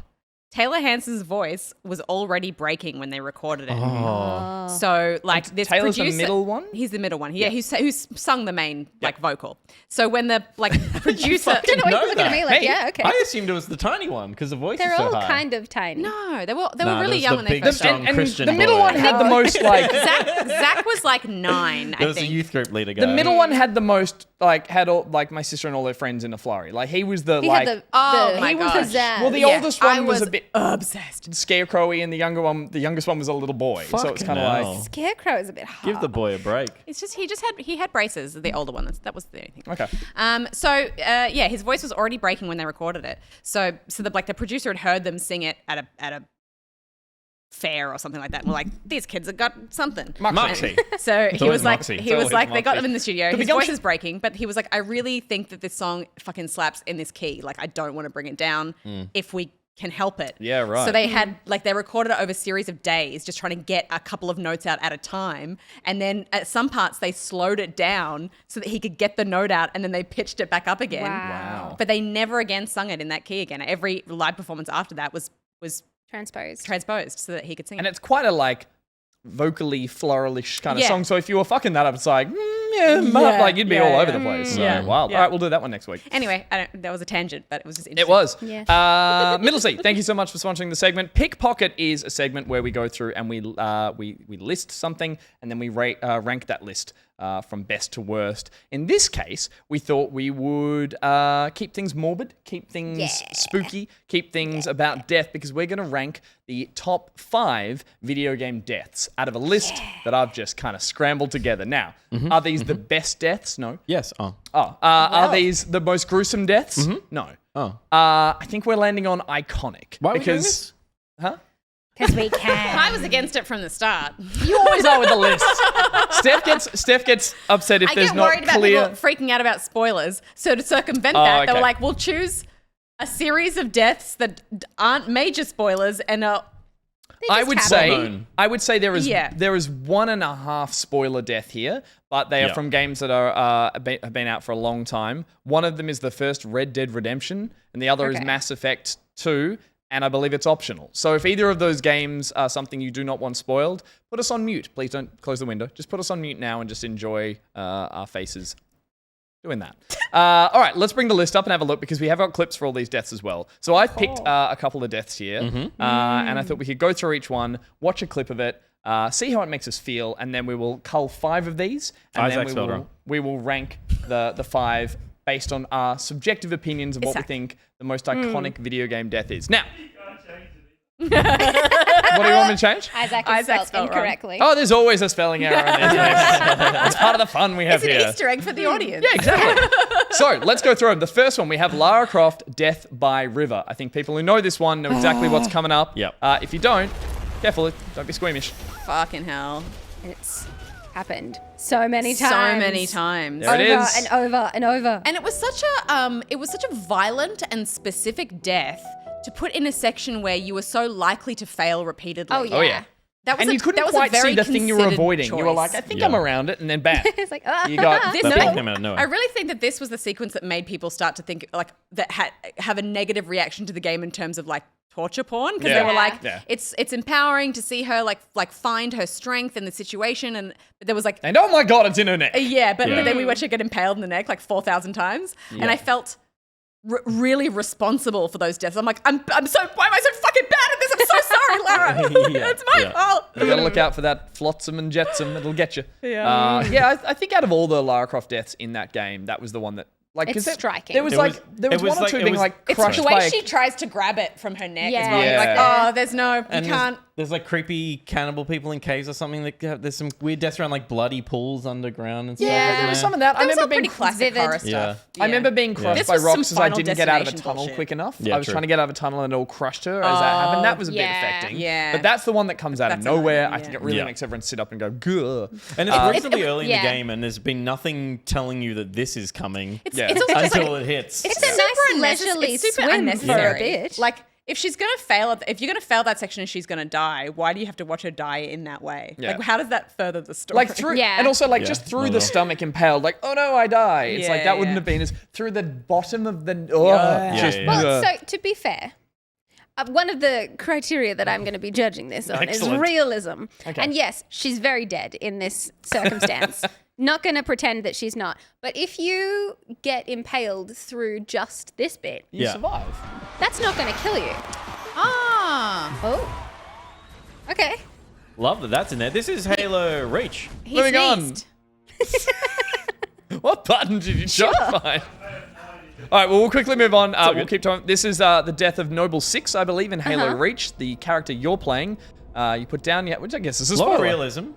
Taylor Hanson's voice was already breaking when they recorded it.
Oh.
So like this
Taylor's the
producer,
middle one?
He's the middle one. Yeah, who's sung the main like vocal. So when the like producer,
I don't know why
know
you're looking at
that.
me like,
Hey,
yeah, okay.
I assumed it was the tiny one because the voice
They're
is so
all
high.
kind of tiny.
no, they were
Nah,
really
there's
young
the
when they
big,
first
strong
started.
And
Christian
the middle
boy.
one had the most like.
Zach was like 9,
There
I
was a
think.
youth group leader guy.
The middle one had the most like had all like my sister and all their friends in a flurry. Like he was the
He
like.
had the,
Oh my
he was
gosh.
the Zaz.
Well, the
Yeah,
oldest
I
one was
was
a bit
obsessed.
scarecrowy, and the youngest one was a little boy. So it's kind of
Fucking
like.
hell.
Scarecrow is a bit hard.
Give the boy a break.
It's just he had braces. The older one. That was the only thing.
Okay.
Yeah, his voice was already breaking when they recorded it. So the producer had heard them sing it at a fair or something like that. And we're like, these kids have got something.
Moxie.
So he
always
was like,
Moxie.
he
It's
was
always
like, they got
Moxie.
them in the studio.
The
His
big
voice
option-
is breaking, but he was like, I really think that this song fucking slaps in this key. Like, I don't want to bring it down if we can help it.
Yeah, right.
So they had they recorded it over a series of days, just trying to get a couple of notes out at a time. And then at some parts they slowed it down so that he could get the note out, and then they pitched it back up again.
Wow.
But they never again sung it in that key again. Every live performance after that was
Transposed.
transposed so that he could sing
And
it.
it's quite a like vocally floralish kind of
Yeah.
song. So if you were fucking that up, it's like like you'd be all over the place. So
Yeah.
wild.
Yeah.
All right, we'll do that one next week.
Anyway, that was a tangent, but it was just
It
interesting.
was.
Yeah.
MiddleCee, thank you so much for sponsoring the segment. Pickpocket is a segment where we go through and we list something and then we rank that list from best to worst. In this case, we thought we would keep things morbid, keep things spooky, keep things about death, because we're going to rank the top 5 video game deaths out of a list that I've just kind of scrambled together. Now, are these the best deaths? No.
Yes. Oh.
Are these the most gruesome deaths? No.
Oh.
I think we're landing on iconic.
Why are we doing
because,
this?
Huh?
Because we can.
I was against it from the start.
You always are with the list. Steph gets upset if
I
there's
get
not
worried about
clear.
people freaking out about spoilers. So to circumvent
Oh,
that, they were
okay.
like, we'll choose a series of deaths that aren't major spoilers and are
I would say
Well-known.
there is
Yeah.
1.5 spoiler death here, but they are
Yeah.
from games that are have been out for a long time. One of them is the first Red Dead Redemption, and the other is
Okay.
Mass Effect 2. And I believe it's optional. So if either of those games are something you do not want spoiled, put us on mute. Please don't close the window. Just put us on mute now and just enjoy our faces doing that. All right, let's bring the list up and have a look, because we have got clips for all these deaths as well. So I've picked a couple of deaths here, and I thought we could go through each one, watch a clip of it, see how it makes us feel, and then we will cull 5 of these, and
Isaac
then
spelled wrong.
we will rank the 5 based on our subjective opinions of what we
Isaac.
think the most iconic video game death is. Now, What do you want me to change?
Isaac is
Isaac
spelled
spelled wrong.
incorrectly.
Oh, there's always a spelling error in this. It's part of the fun we have
It's an
here.
Easter egg for the audience.
Yeah, exactly. So let's go through them. The first one, we have Lara Croft, Death by River. I think people who know this one know exactly what's coming up.
Yep.
If you don't, careful, don't be squeamish.
Fucking hell.
It's happened so many times.
So many times.
There it
Over
is.
and over and over.
And it was such a violent and specific death to put in a section where you were so likely to fail repeatedly.
Oh, yeah.
Oh, yeah.
That was
And you couldn't
that was a
quite
very
see the thing you were
considered
avoiding. You were
choice.
like, I think
Yeah.
I'm around it, and then bam.
It's like,
You got
This
The
thing-
big came out of nowhere.
I really think that this was the sequence that made people start to think like that have a negative reaction to the game in terms of like torture porn, because
Yeah.
they were like,
Yeah.
it's empowering to see her like find her strength in the situation, and there was like
And oh my god, it's in her neck.
yeah, but
Yeah.
then we watched her get impaled in the neck like 4,000 times, and I felt really responsible for those deaths. I'm like, why am I so fucking bad at this? I'm so sorry, Lara.
Yeah.
It's my
Yeah.
fault.
You gotta look out for that flotsam and jetsam. It'll get you.
Yeah.
I think out of all the Lara Croft deaths in that game, that was the one that like
It's
'cause
striking.
There was
It
like
was-
there was
it was
one or
like-
two
it
being
was-
like
It's
crushed
the
by
way
a
she tries to grab it from her neck as
Yeah.
well. You're like,
Yeah.
oh, there's no, you
And
can't.
there's like creepy cannibal people in caves or something. There's some weird deaths around like bloody pools underground and stuff.
Yeah,
like
there was
that.
some of that. I
That was all
remember being
pretty classic
vivid.
horror
Yeah.
stuff.
I remember being crushed
This
by
was some
rocks as I
Final
didn't get out of a
Destination
tunnel
bullshit.
quick enough.
Yeah,
I was
true.
trying to get out of a tunnel and it all crushed her as that happened. That was a bit
yeah.
affecting.
Yeah.
But that's the one that comes out of
That's
nowhere.
annoying,
I think
yeah.
it really
Yeah.
makes everyone sit up and go, "Gah."
And it's reasonably early in
yeah.
the game, and there's been nothing telling you that this is coming
It's
Yeah.
also just
until
like,
it hits.
It's a nice leisurely
it's super
swim
unnecessary.
for a bit.
Like, if she's gonna fail, if you're gonna fail that section and she's gonna die, why do you have to watch her die in that way?
Yeah.
Like, how does that further the story?
Like through,
Yeah.
and also like
Yeah,
just through
not
the
at all.
stomach impaled, like, oh no, I die. It's like
Yeah,
that wouldn't
yeah.
have been as through the bottom of the.
Yeah.
Well, so to be fair, one of the criteria that I'm going to be judging this on
Excellent.
is realism.
Okay.
And yes, she's very dead in this circumstance. Not going to pretend that she's not. But if you get impaled through just this bit,
you
Yeah.
survive.
that's not going to kill you.
ah,
Oh. Okay.
Love that that's in there. This is Halo Reach.
he
Moving on.
sneezed.
What button did you just find? All right, well, we'll quickly move on. We'll
good.
keep talking. This is the death of Noble 6, I believe, in Halo
Uh-huh.
Reach. The character you're playing, you put down, which I guess is a
A lot of
spoiler.
realism.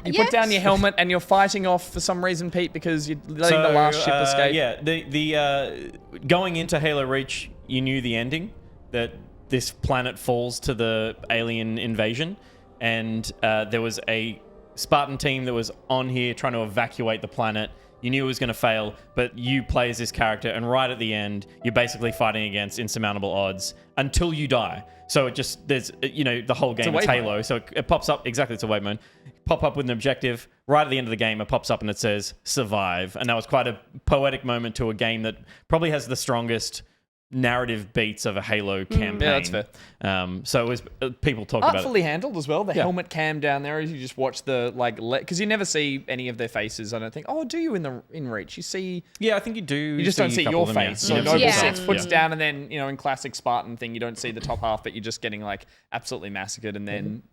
You put down your helmet and you're fighting off for some reason, Pete, because you're letting the last ship escape.
Yeah, the going into Halo Reach, you knew the ending, that this planet falls to the alien invasion, and there was a Spartan team that was on here trying to evacuate the planet. You knew it was going to fail, but you play as this character, and right at the end, you're basically fighting against insurmountable odds until you die. So it just, there's, the whole game
a
is
wave
Halo. So it pops up, exactly, it's a wave mode. Pop up with an objective. Right at the end of the game, it pops up and it says survive. And that was quite a poetic moment to a game that probably has the strongest narrative beats of a Halo campaign.
Yeah, that's fair.
So it was, people talk about it.
Artfully handled as well. The
Yeah.
helmet cam down there as you just watch the, because you never see any of their faces, I don't think. Oh, do you in Reach? You see...
Yeah, I think you do.
You just don't see
a couple
your
of them, yeah.
face. So
You
Noble
never see
Yeah.
6
themselves.
puts
Yeah.
down, and then, in classic Spartan thing, you don't see the top half, but you're just getting, absolutely massacred. And then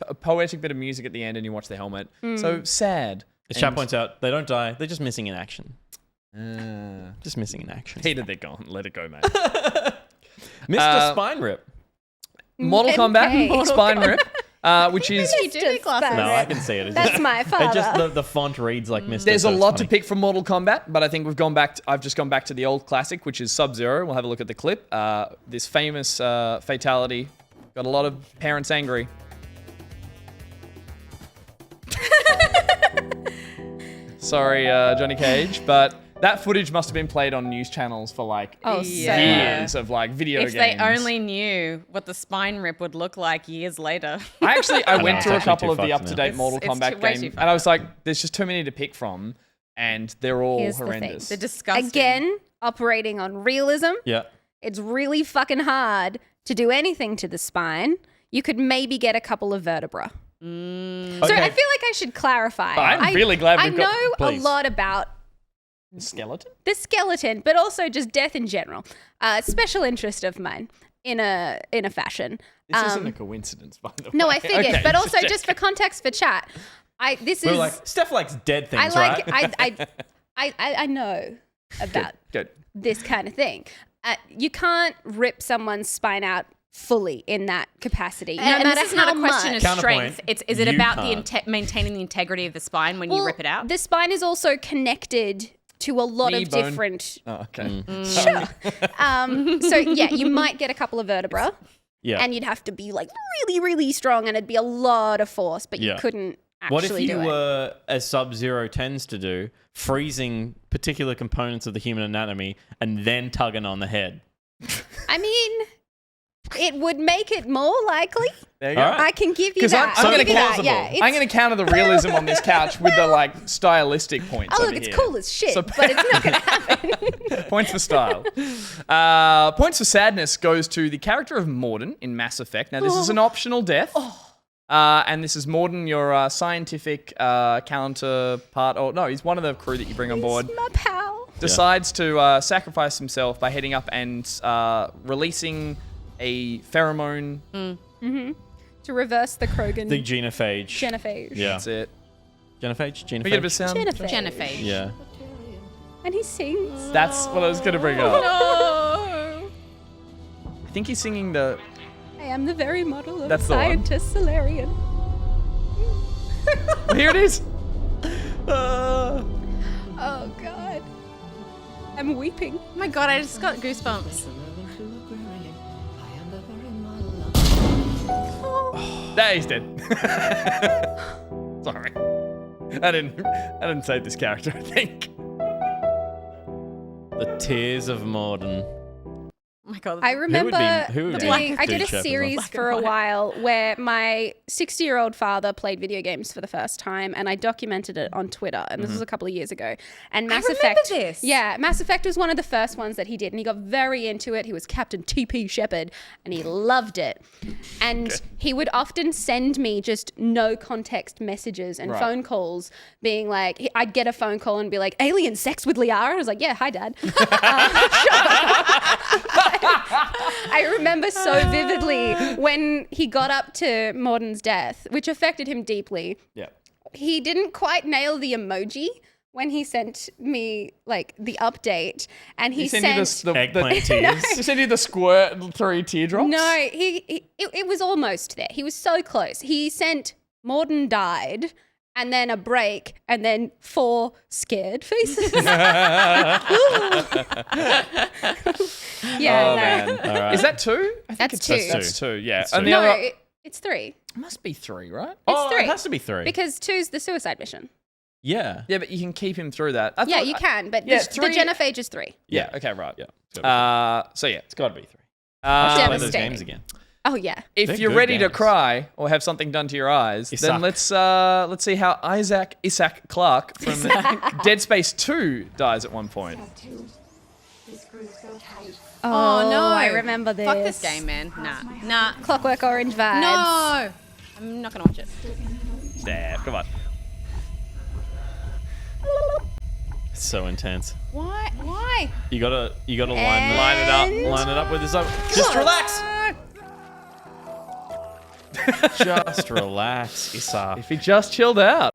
a poetic bit of music at the end, and you watch the helmet. So sad.
As Chat
And-
points out, they don't die. They're just missing in action. Just missing in action.
Peter, they're gone. Let it go, mate.
Mr. Spine Rip.
Mortal
MK.
Kombat, Spine Rip, which is...
You do make glasses.
Spine
No,
Rip.
I can see it. It's
That's
just,
my father.
It just the font reads like Mr.
There's
so
a
it's
lot to
funny.
pick from Mortal Kombat, but I think I've just gone back to the old classic, which is Sub-Zero. We'll have a look at the clip. This famous fatality got a lot of parents angry. Sorry, Johnny Cage, but that footage must have been played on news channels for
Oh,
years of video
If
games.
they only knew what the spine rip would look like years later.
I went
it's
through a
actually
couple
too
of the
fucked now.
up-to-date Mortal
It's
Kombat
way too
games,
fucked.
and I was like, there's just too many to pick from, and they're all
Here's the thing.
horrendous.
They're disgusting.
Again, operating on realism.
Yeah.
It's really fucking hard to do anything to the spine. You could maybe get a couple of vertebra. So
Okay.
I feel like I should clarify.
I'm really glad
I
we've got-
know
Please.
a lot about
Skeleton?
the skeleton, but also just death in general. Special interest of mine in a fashion.
This isn't a coincidence, by the way.
No, I figured,
Okay,
but also
check.
just for context for chat, this
We
is
were like, Steph likes dead
I
things,
like
right?
I know about
Good.
this kind of thing. You can't rip someone's spine out fully in that capacity.
No
And
matter
this is
how
not a question
much.
of
Counterpoint,
Strength. Is it
you
about
can't.
maintaining the integrity of the spine when you rip it out?
The spine is also connected to a lot
Knee
of
bone.
different.
Oh, okay.
Sure. So yeah, you might get a couple of vertebra,
Yeah.
and you'd have to be like really, really strong, and it'd be a lot of force, but
Yeah.
you couldn't actually
What if you
do it.
were, as Sub-Zero tends to do, freezing particular components of the human anatomy and then tugging on the head?
I mean, it would make it more likely.
There you go.
All right.
I can give you
Because
that.
I'm
I'll
gonna
give you that.
plausible.
Yeah,
I'm going to counter the realism on this couch with the like stylistic points.
Oh, look,
over
it's
here.
cool as shit,
So-
but it's not going to happen.
Points for style. Points for sadness goes to the character of Morden in Mass Effect. Now, this is an optional death. And this is Morden, your scientific counterpart. Oh, no, he's one of the crew that you bring on board.
My pal.
Decides to sacrifice himself by heading up and releasing a pheromone.
To reverse the Krogan
The genophage.
genophage.
Yeah.
That's it.
Genophage?
Can we get a bit of
Genophage?
sound?
Genophage.
Genophage.
Yeah.
And he sings.
That's what I was going to bring up.
No.
I think he's singing the...
I am the very model of
That's the one.
scientist Solarian.
Well, here it is.
Oh, God. I'm weeping.
Oh my god, I just got goosebumps.
Nah, he's dead. Sorry. I didn't save this character, I think.
The Tears of Morden.
Oh my god.
I remember
who would be
doing. I did a
Shepherd?
series
Black
for
and
a
white.
while where my 60-year-old father played video games for the first time, and I documented it on Twitter. And this was a couple of years ago. And Mass
remember
Effect.
this.
Yeah, Mass Effect was one of the first ones that he did, and he got very into it. He was Captain TP Shepard, and he loved it. And he would often send me just no context messages and phone calls, being like, I'd get a phone call and be like, "Alien sex with Liara?" I was like, "Yeah, hi, Dad." I remember so vividly when he got up to Morden's death, which affected him deeply.
Yeah.
He didn't quite nail the emoji when he sent me like the update, and he
Send
sent.
you the
Eggplant tears.
He sent you the squirt 3 teardrops?
No, it was almost there. He was so close. He sent Morden died, and then a break, and then 4 scared faces. Yeah,
Oh,
no.
man.
All right.
Is that 2? I think
That's
it's
2.
That's 2, yeah.
That's
And the
two.
other...
No, it's 3.
must be 3, right?
Oh,
3.
it has to be 3.
Because 2's the suicide mission.
yeah.
Yeah, but you can keep him through that. I
Yeah,
thought-
you can, but
yeah,
the
3
genophage is 3.
Yeah, okay, right.
Yeah. It's gotta
So yeah.
be 3. I should play those
Devastating.
games again.
Oh yeah.
If
They're
you're
good
ready to
games.
cry or have something done to your eyes, then
Isaac.
let's see how Isaac Clarke from Dead Space 2 dies at one point.
Oh,
no.
I remember this.
Fuck this game, man. Nah.
Clockwork Orange vibes.
No. I'm not gonna watch it.
Stab, come on.
It's so intense.
Why? Why?
You gotta line
And-
it up with this. Just relax. Just relax, Issa.
If he just chilled out.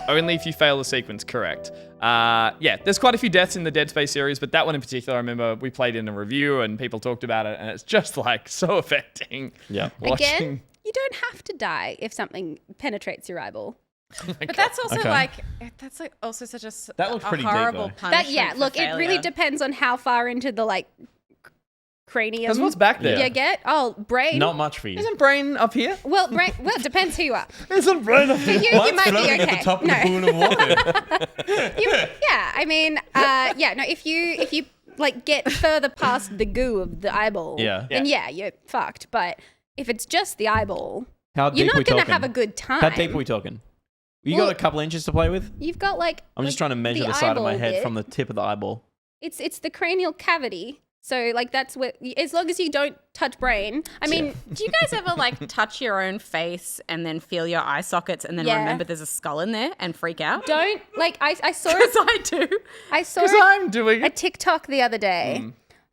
Only if you fail the sequence, correct. Yeah, there's quite a few deaths in the Dead Space series, but that one in particular, I remember we played in a review and people talked about it, and it's just like so affecting.
Yeah.
Again, you don't have to die if something penetrates your eyeball.
But that's also
Okay.
like also such a
That looked pretty deep,
horrible
though.
punishment. for
Look, it really
failure.
depends on how far into the like cranium.
Because what's back there?
You get? Oh, brain.
Not much for you.
Isn't brain up here?
Well, brain. Well, it depends who you are.
Isn't brain up here?
You might be okay.
at the top of
no.
the pool of water.
Yeah, I mean, no. If you like get further past the goo of the eyeball,
Yeah.
then yeah, you're fucked. But if it's just the eyeball,
How deep
you're
we
not gonna
talking?
have a good time.
How deep are we talking? You
Well-
got a couple inches to play with?
You've got like.
I'm just
like,
trying to measure the side of my
eyeball
head
bit.
from the tip of the eyeball.
It's the cranial cavity. So like that's what. As long as you don't touch brain. I mean,
Do you guys ever like touch your own face and then feel your eye sockets and then
Yeah.
remember there's a skull in there and freak out?
don't like. I saw
Because
it.
I do.
I saw
Because
it.
I'm doing
a
it.
TikTok the other day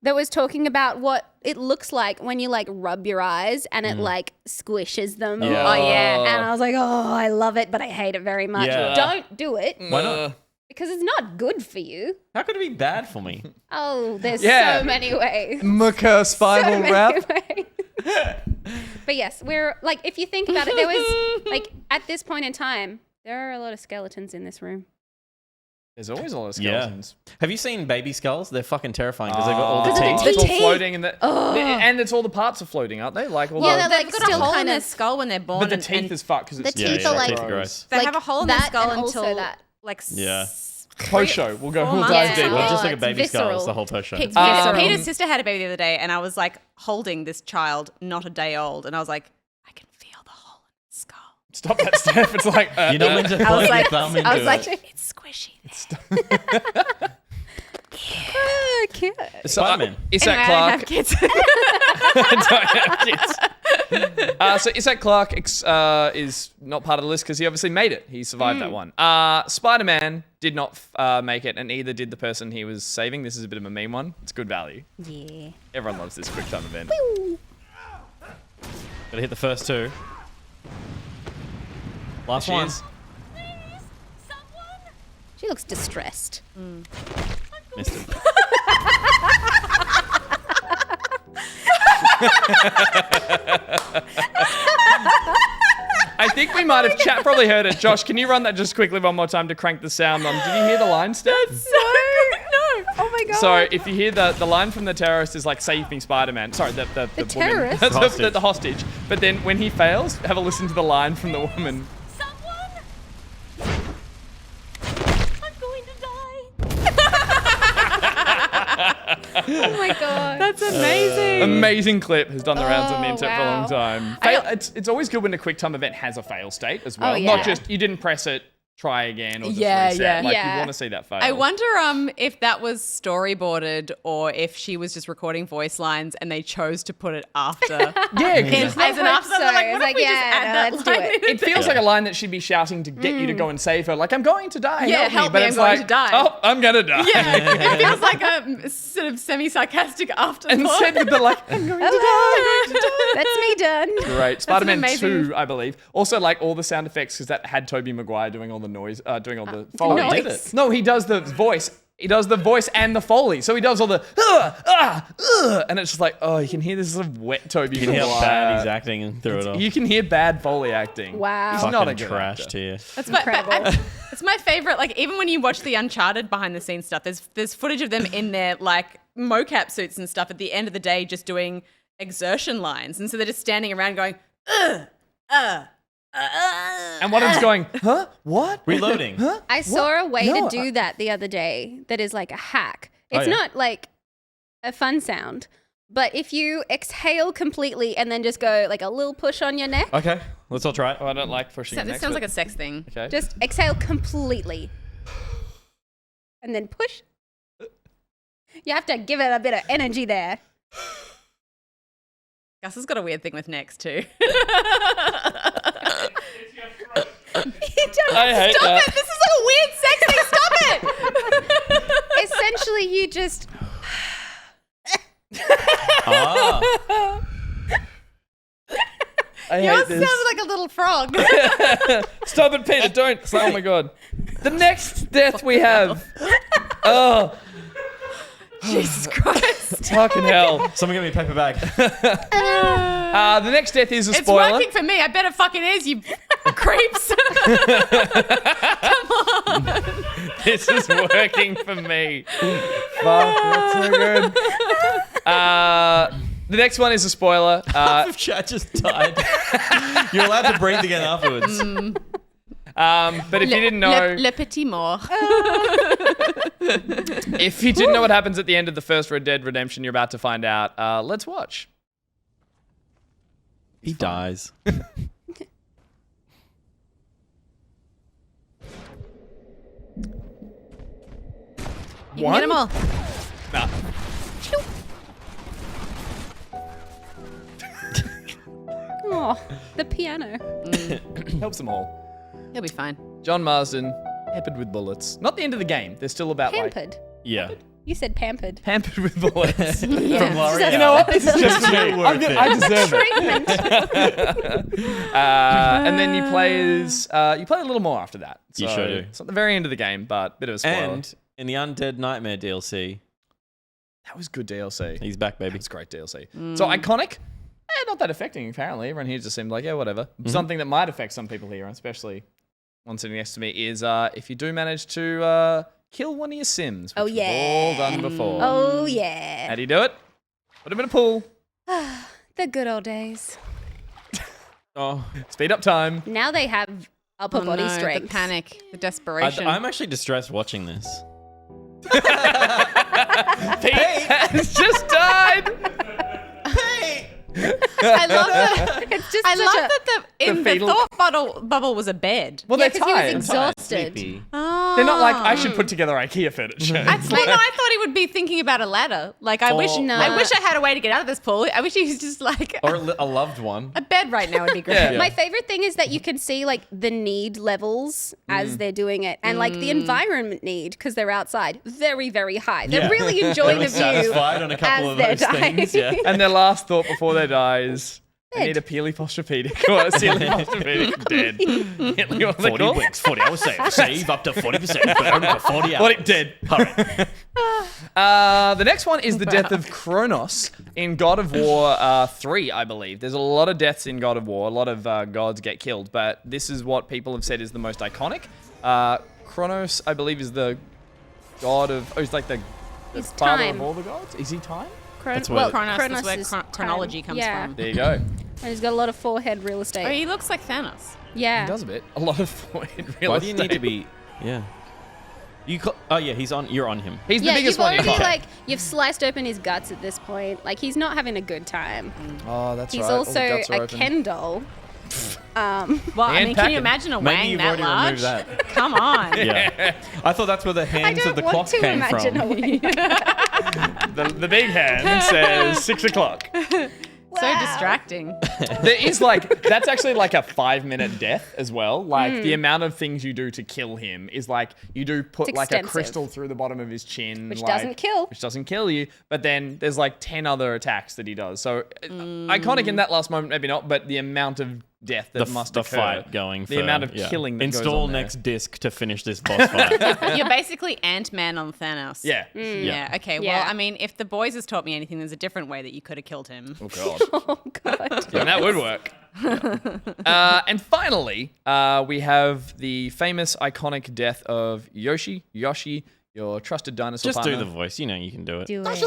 that was talking about what it looks like when you like rub your eyes and it like squishes them.
Yeah.
Oh yeah.
And I was like, oh, I love it, but I hate it very much.
Yeah.
Don't do it
Why not?
because it's not good for you.
How could it be bad for me?
Oh, there's
Yeah.
so many ways.
Mucker
So
spinal
many
wrap.
ways. But yes, we're like, if you think about it, there was like at this point in time, there are a lot of skeletons in this room.
There's always a lot of
Yeah.
skeletons.
Have you seen baby skulls? They're fucking terrifying because they've got all the
Because of
teeth.
the
It's all
teeth.
floating, and it's all the parts are floating, aren't they? Like all
Yeah,
the,
they've got a
still
hole in
kind
their
of-
skull when they're born.
but the
and-
teeth
and
is fucked because
The
it's
teeth are like-
teeth are gross.
they
like
have a hole in their
that
skull
and also
until
that.
like
Yeah.
Post show. We'll go.
4
We'll
months.
dive
Yeah.
deep.
We'll just
Oh,
look at
it's
baby skulls
visceral.
the whole post show.
Peter's sister had a baby the other day, and I was like holding this child, not a day old, and I was like, I can feel the hole in the skull.
Stop that, Steph. It's like
You're not meant to
I was
plug
like,
your thumb into
I was
it.
like, it's squishy.
Cute.
Spider-Man.
Isak
Anyway, I
Clark.
don't have kids.
Don't have kids. So Isak Clark is not part of the list because he obviously made it. He survived that one. Spider-Man did not make it, and neither did the person he was saving. This is a bit of a meme one. It's good value.
Yeah.
Everyone loves this quick time event.
Gotta hit the first two. Last
She
one.
is.
She looks distressed.
Missed it.
I think we might have probably heard it. Josh, can you run that just quickly one more time to crank the sound on? Did you hear the line, Steph?
So no. Oh my god.
So if you hear the line from the terrorist is like "Save me, Spider-Man." Sorry, the woman.
terrorist?
the hostage. But then when he fails, have a listen to the line from the woman.
Oh my god.
That's amazing.
Amazing clip has done the rounds on the
Oh,
internet for a long
wow.
time. It's always good when a quick time event has a fail state as well.
Oh, yeah.
Not just you didn't press it, try again, or just
Yeah,
reset.
yeah.
Like
Yeah.
you want to see that fail.
I wonder if that was storyboarded or if she was just recording voice lines and they chose to put it after.
Yeah, 'cause
As an
hope
after,
so.
they're like,
It's
what
like,
if we just
yeah,
add
no,
that
let's do
line
it.
in?
it feels like a line that she'd be shouting to get you to go and save her. Like, I'm going to die.
Yeah, help
But
me,
it's
I'm going
like,
to die.
Oh, I'm going to die.
Yeah, it feels like a sort of semi-sarcastic afterthought.
And said with the like, I'm going to die.
That's me done.
Great. Spider-Man
amazing-
2, I believe. Also, like all the sound effects because that had Tobey Maguire doing all the noise, doing all the Foley.
noise?
Did it? No, he does the voice. He does the voice and the Foley. So he does all the and it's just like, oh, you can hear this sort of wet Tobey
You can hear how
Maguire.
bad he's acting and through it all.
You can hear bad Foley acting.
Wow.
He's
Fucking
not a good
trash
actor.
to you.
That's my,
Incredible.
it's my favorite. Like even when you watch the Uncharted behind the scenes stuff, there's footage of them in their like mocap suits and stuff. At the end of the day, just doing exertion lines, and so they're just standing around going,
And one of them's going, huh? What?
Reloading.
I saw a way
No,
to do that the other day that is like a hack. It's
yeah.
not like a fun sound, but if you exhale completely and then just go like a little push on your neck,
Okay, let's all try it.
Oh, I don't like pushing.
this
next,
sounds
but-
like a sex thing.
Okay.
just exhale completely and then push. You have to give it a bit of energy there.
Gus has got a weird thing with necks too.
I hate
Stop
that.
it! This is like a weird sex thing. Stop it!
Essentially, you just
Ah.
I
Yours
hate this.
sounds like a little frog.
Stop it, Peter. Don't. Oh my god. The next death we have. Oh,
Jesus Christ!
fucking hell.
Someone get me a paper bag.
The next death is a
It's
spoiler.
working for me. I bet it fucking is, you creeps.
This is working for me. Fuck, that's so good. The next one is a spoiler.
Half of chat just died. You're allowed to breathe again afterwards.
But if you didn't know,
Le Petit Mort.
if you didn't know what happens at the end of the first Red Dead Redemption, you're about to find out. Let's watch.
He dies.
You can get them all.
Nah.
oh, the piano.
Helps them all.
He'll be fine.
John Marsden, peppered with bullets. Not the end of the game. They're still about like
Pampered.
Yeah.
You said pampered.
pampered with bullets.
From L'Oreal.
You know what? This is just me.
Real work thing.
I deserve
Treatment.
it. And then you play a little more after that.
You
So
sure do.
It's at the very end of the game, but bit of a spoiler.
And in the Undead Nightmare DLC,
that was good DLC.
he's back, baby.
It's great DLC. So iconic not that affecting, apparently. Everyone here just seemed like, yeah, whatever. Something that might affect some people here, especially one sitting next to me, is if you do manage to kill one of your Sims, which we've all done before.
Oh, yeah.
How do you do it? Put him in a pool.
The good old days.
Oh, speed up time.
Now they have upper body
The
strength.
panic, the desperation.
I'm actually distressed watching this.
Pete has just died.
I love that.
It's just
I
such
love
a-
that the
fetal-
thought bubble was a bed.
Well,
Yeah,
they're
because he was
tired.
exhausted.
Sleepy.
Oh.
They're not like, I should put together IKEA furniture.
I thought he would be thinking about a ladder. Like, I wish I had a way to get out of this pool. I wish he was just like
Or a loved one.
a bed right now would be great.
Yeah.
My favorite thing is that you can see like the need levels as they're doing it, and like the environment need because they're outside, very very high. They're really enjoying the view.
Satisfied on a couple of
as
those
they're dying.
things. Yeah.
And their last thought before they die is, I need a Peely Posturepedic or a Sealy Posturepedic dead. What they
40
call?
weeks, 40 hours save. Save up to 40%. Burn for 40 hours.
What it did.
Hurry.
The next one is the death of Kronos in God of War 3, I believe. There's a lot of deaths in God of War. A lot of gods get killed, but this is what people have said is the most iconic. Kronos, I believe, is the god of... Oh, he's like the
He's
father
time.
of all the gods? Is he time?
That's
Well,
what
Kronos,
Kronos
is where
is
chronology
time.
comes
Yeah.
from.
There you go.
And he's got a lot of forehead real estate.
Oh, he looks like Thanos.
Yeah.
He does a bit. A lot of forehead real
Why do you need to
estate.
be... Yeah. Oh, yeah, you're on him.
He's the
Yeah,
biggest
you've
one.
already like you've sliced open his guts at this point. Like he's not having a good time.
Oh, that's
He's
right. All
also
the guts are
a
open.
Ken doll.
Well, I
And
mean, can
packing.
you imagine a
Maybe
wang
you've
that
already
large?
removed that.
Come on.
Yeah. I thought that's where the
I
hands of
don't
the
want
clock
to
came
imagine
from.
a wang.
The big hand says 6 o'clock.
So distracting.
There is like, that's actually like a 5-minute death as well. Like the amount of things you do to kill him is like, you do put
It's
like a
extensive.
crystal through the bottom of his chin.
Which
like-
doesn't kill.
Which doesn't kill you. But then there's like 10 other attacks that he does. So iconic in that last moment, maybe not, but the amount of death that must
the
occur.
fight going
The
for,
amount of
yeah.
killing that
Install
goes on there.
next disc to finish this boss fight.
You're basically Ant-Man on Thanos.
Yeah.
Yeah. Okay.
Yeah.
Well, I mean, if the boys has taught me anything, there's a different way that you could have killed him.
Oh, God.
Oh god.
And that would work. And finally, we have the famous, iconic death of Yoshi, your trusted dinosaur
Just
partner.
do the voice. You know you can do it.
Do it.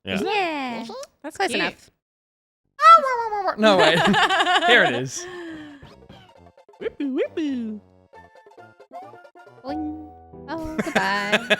Yeah.
Yeah.
That's
Close
cute.
enough.
No, wait. Here it is.
Boing. Oh, goodbye.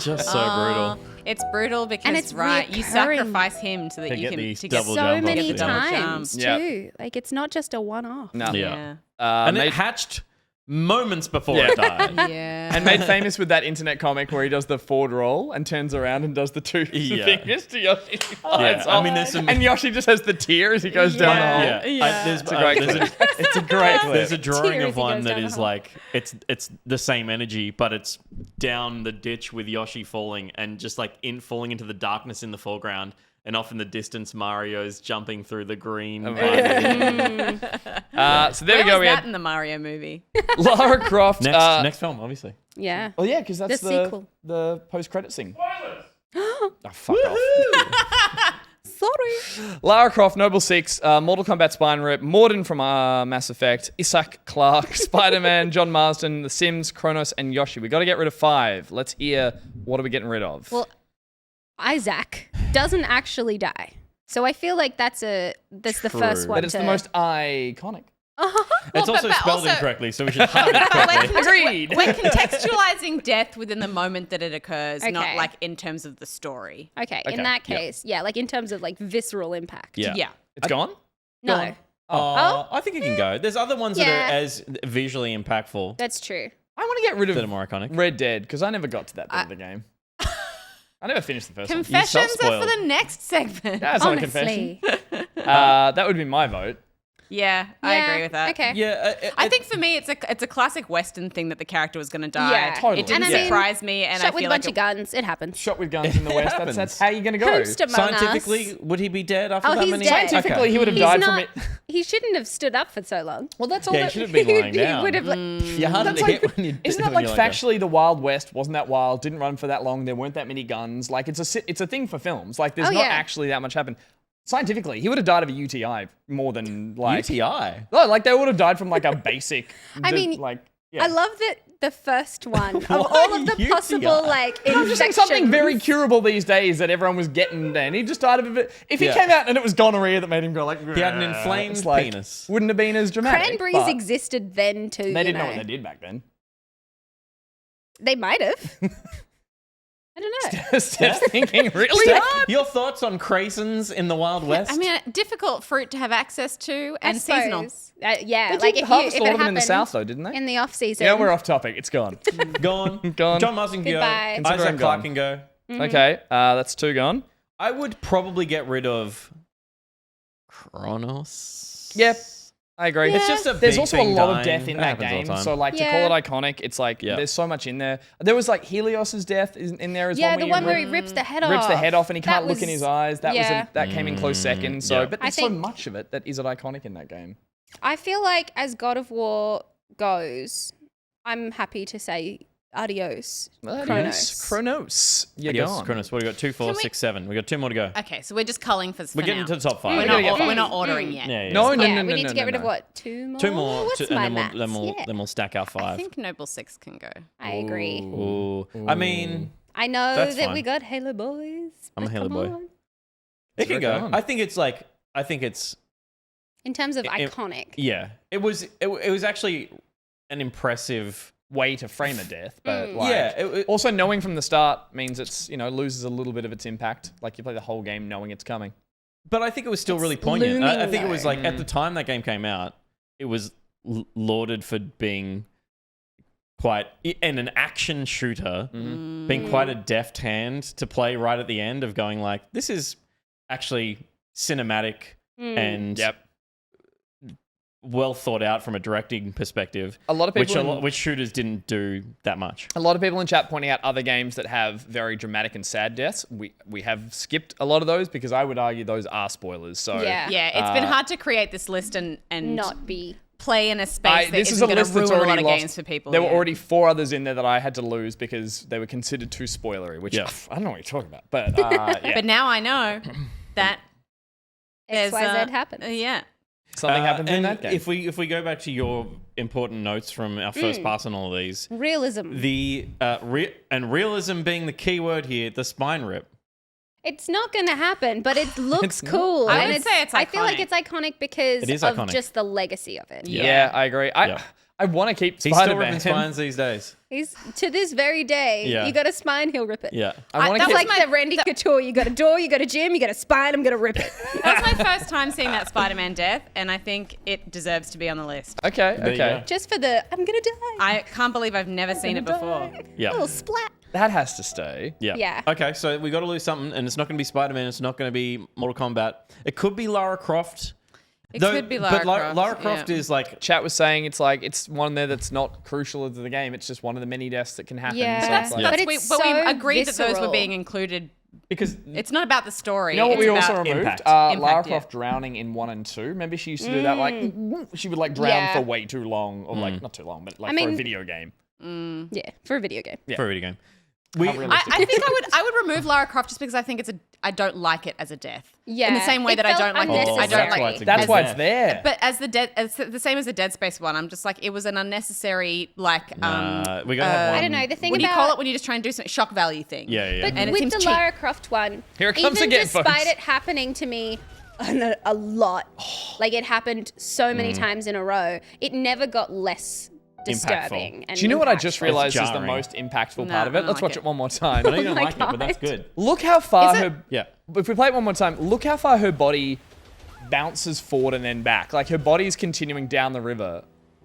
Just so brutal.
It's brutal because
And it's
you
reoccurring.
sacrifice him so that
To
you
get
can
these
to get
double
So
jump
many
off the-
double
times
jump.
too. Like it's not just a one-off.
No.
Yeah.
Yeah.
And
made-
it hatched moments before
Yeah.
it died.
Yeah.
and made famous with that internet comic where he does the forward roll and turns around and does the two
Yeah.
fingers to Yoshi.
Yeah, I mean, there's some.
And Yoshi just has the tear as he goes down the hole.
Yeah,
Yeah.
there's,
It's a great
there's
clip. It's a great clip.
There's a drawing
Tear as
of
he
one
goes
that
down the
is
hole.
like it's the same energy, but it's down the ditch with Yoshi falling and just like falling into the darkness in the foreground, and off in the distance Mario's jumping through the green.
So there
Where
we go.
was
We
that
had
in the Mario movie?
Lara Croft.
Next film, obviously.
Yeah.
Oh yeah, because that's
The sequel.
the post-credit scene. Oh, fuck off.
Sorry.
Lara Croft, Noble Six, Mortal Kombat Spine Rip, Morden from Mass Effect, Isaac Clarke, Spider-Man, John Marsden, The Sims, Kronos, and Yoshi. We got to get rid of 5. Let's hear, what are we getting rid of?
Well, Isaac doesn't actually die. So I feel like that's the first one.
but it's the most iconic.
It's also
but
spelled
also-
incorrectly, so we should hide it correctly.
Agreed.
We're contextualizing death within the moment that it occurs, not
Okay.
like in terms of the story.
Okay,
Okay,
in that
yeah.
case, yeah, like in terms of like visceral impact.
Yeah.
Yeah.
It's gone?
No,
I think it can go. There's other ones that
Yeah.
are as visually impactful
that's true.
I want to get rid
that are
of
more iconic.
Red Dead, because I never got to that bit of the game. I never finished the first one.
Confessions are for
self-spoiled.
the next segment.
That's not a confession.
Honestly.
That would be my vote.
Yeah, I
Yeah,
agree with that.
Okay.
Yeah,
I think for me, it's a classic Western thing that the character was going to die.
Yeah.
Totally.
It didn't
And I mean,
surprise me, and I
Shot with
feel
a
like
bunch of guns. It happens.
Shot with guns in the West.
happens.
That's how you're going to go.
Who's to among us?
scientifically, would he be dead after
Oh,
that
he's
many?
dead.
Scientifically, he would have
He's
died
not,
from it.
He shouldn't have stood up for so long.
Well, that's all.
Yeah, he
that,
should have been lying
He
down.
would have like.
You're harder
That's
to
like,
hit when you.
isn't that like factually the Wild West wasn't that wild? Didn't run for that long. There weren't that many guns. Like it's a thing for films. Like there's
Oh,
not
yeah.
actually that much happen. Scientifically, he would have died of a UTI more than like
UTI.
No, like they would have died from like a basic.
I mean,
like yeah.
I love that the first one of
Why
all of the
UTI?
possible like
I'm just saying something
infections.
very curable these days that everyone was getting, and he just died of it. If he
Yeah.
came out and it was gonorrhea that made him go like,
He had an
"Grr,"
inflamed
it's like,
penis.
wouldn't have been as dramatic.
Cranberries
but
existed then too.
They didn't know what they did back then.
They might have. I don't know.
Steph's thinking really
Steph,
hard.
your thoughts on craisins in the Wild West?
I mean, difficult fruit to have access to
I
and seasonal.
suppose. Yeah,
They
like
did
if
harvest
it
all of them in
happened
the south though, didn't they?
in the off season.
Yeah, we're off topic. It's gone.
gone.
Gone.
John Marsden can go.
Goodbye.
Consider
Isaac
him
Clark
gone.
can go.
Okay, that's 2 gone.
I would probably get rid of Kronos.
Yep, I agree.
It's just a
There's
big
also a
thing
lot of
dying.
death in that
happens all
game,
the time.
so like to
Yeah.
call it iconic, it's like
Yeah.
there's so much in there. There was like Helios's death in there as
Yeah,
well.
the one where he rips the head off.
rips the head off and he
That
can't look in
was-
his eyes. That
yeah.
that came in close second. So,
yeah.
but
I
there's so
think-
much of it that is it iconic in that game.
I feel like as God of War goes, I'm happy to say adios,
Kronos. You're
Yes,
gone.
Kronos. What do we got? 2, 4,
Can we-
6, 7. We got 2 more to go.
Okay, so we're just culling for
We're getting
now.
into the top 5.
We're,
gonna
not,
get
we're not ordering yet.
Yeah, yeah.
No,
yeah,
no,
we need
no,
to get rid of
no.
what? 2 more.
2 more,
What's
and
my
then
maths?
then we'll stack our 5.
I think Noble 6 can go.
I agree.
Ooh. I mean,
I know
That's
that
fine.
we got Halo boys.
I'm a
but
Halo
come
boy.
on.
it can go.
on.
I think it's
In terms of
It-
iconic.
yeah. It was actually an impressive.
Way to frame a death, but like
Yeah, it-
also knowing from the start means it's loses a little bit of its impact. Like you play the whole game knowing it's coming.
But I think it was still
It's
really poignant. I
looming,
think it was
though.
like at the time that game came out, it was lauded for being quite in an action shooter, being quite a deft hand to play right at the end of going like, this is actually cinematic and well thought out from a directing perspective.
A lot of people
which shooters didn't do that much.
A lot of people in chat pointing out other games that have very dramatic and sad deaths. We have skipped a lot of those because I would argue those are spoilers. So
Yeah.
Yeah, it's been hard to create this list and
Not be.
play in a space that
this is
isn't
a
going
list
to
that's
ruin a lot
already
of
lost.
games for people.
There were
yeah.
already 4 others in there that I had to lose because they were considered too spoilery. Which
Yeah.
I don't know what you're talking about, but yeah.
But now I know that there's
XYZ happens.
Yeah.
Something happened in
and
that game.
If we go back to your important notes from our first pass on all of these,
Realism.
the realism being the key word here, the spine rip.
It's not going to happen, but it looks cool.
I
and
would say it's
I feel like
iconic.
it's iconic because
It is
of
iconic.
just the legacy of it.
yeah, I agree.
Yeah.
I want to keep
He's still
Spider-Man.
ripping spines these days.
He's to this very day.
Yeah.
You got a spine, he'll rip it.
Yeah.
I want to
that
keep
was
Like the Randy Couture, you got a door, you got a gym, you got a spine, I'm gonna rip it.
That was my first time seeing that Spider-Man death, and I think it deserves to be on the list.
Okay,
There you
okay.
go.
Just for the I'm gonna die.
I can't believe I've never seen it before.
Yeah.
A little splat.
That has to stay.
Yeah.
Yeah.
Okay, so we got to lose something, and it's not going to be Spider-Man. It's not going to be Mortal Kombat. It could be Lara Croft.
It could be Lara
but
Croft.
Lara Croft
yeah.
is like
Chat was saying it's one there that's not crucial to the game. It's just one of the many deaths that can happen.
Yeah.
So
But
it's like,
But
we,
it's
but we
so
agreed that those were
visceral.
being included.
because
It's not about the story.
you know what
it's
we
about
also removed?
impact.
Lara
Impact,
Croft drowning in 1 and 2. Remember she used to do that like she would like drown
Yeah.
for way too long, or like not too long, but like
I
for a
mean-
video game.
Yeah, for a video game.
for a video game.
I think I would remove Lara Croft just because I think I don't like it as a death.
Yeah.
In the same way
It
that I
felt
don't like
Oh,
I don't
that's why
like
it's a
That's
good
why
death.
it's there.
But as the same as the Dead Space one, I'm just like it was an unnecessary like
we gotta have
I
one.
don't know. The thing
what do you
about
call it when you just try and do something shock value thing?
Yeah.
But
And it
with
seems
the
cheap.
Lara Croft one,
Here it comes
even
again,
despite
folks.
it happening to me a lot, like it happened so many times in a row, it never got less disturbing. And
Do you know what I just
impactful.
realized is the
jarring.
most impactful
No,
part of
I
it?
don't
Let's
like
watch
it.
it one more time.
I know you don't
my
like it, but that's
God.
good.
Look how far
Is it-
her.
Yeah.
If we play it one more time, look how far her body bounces forward and then back. Like her body is continuing down the river.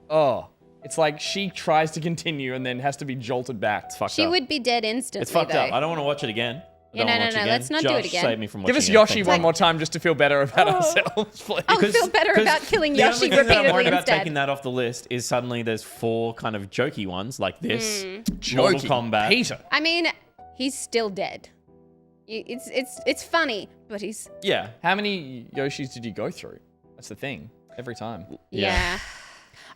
Oh, it's like she tries to continue and then has to be jolted back. It's fucked
She
up.
would be dead instantly.
It's fucked
though.
up. I don't want to watch it again. I
Yeah,
don't
no,
wanna
no,
watch
no,
it again.
let's not do it
Josh,
again.
Save me from
Give
watching
us
it.
Yoshi
Thank
one
you.
more time just to feel better about ourselves, please.
I'll feel better about killing
the
Yoshi
only thing that I'm
repeatedly
worried about
instead.
taking that off the list is suddenly there's 4 kind of jokey ones like this, Mortal
Jokey.
Kombat.
Peter.
I mean, he's still dead. It's funny, but he's
Yeah.
How many Yoshis did you go through? That's the thing. Every time.
yeah.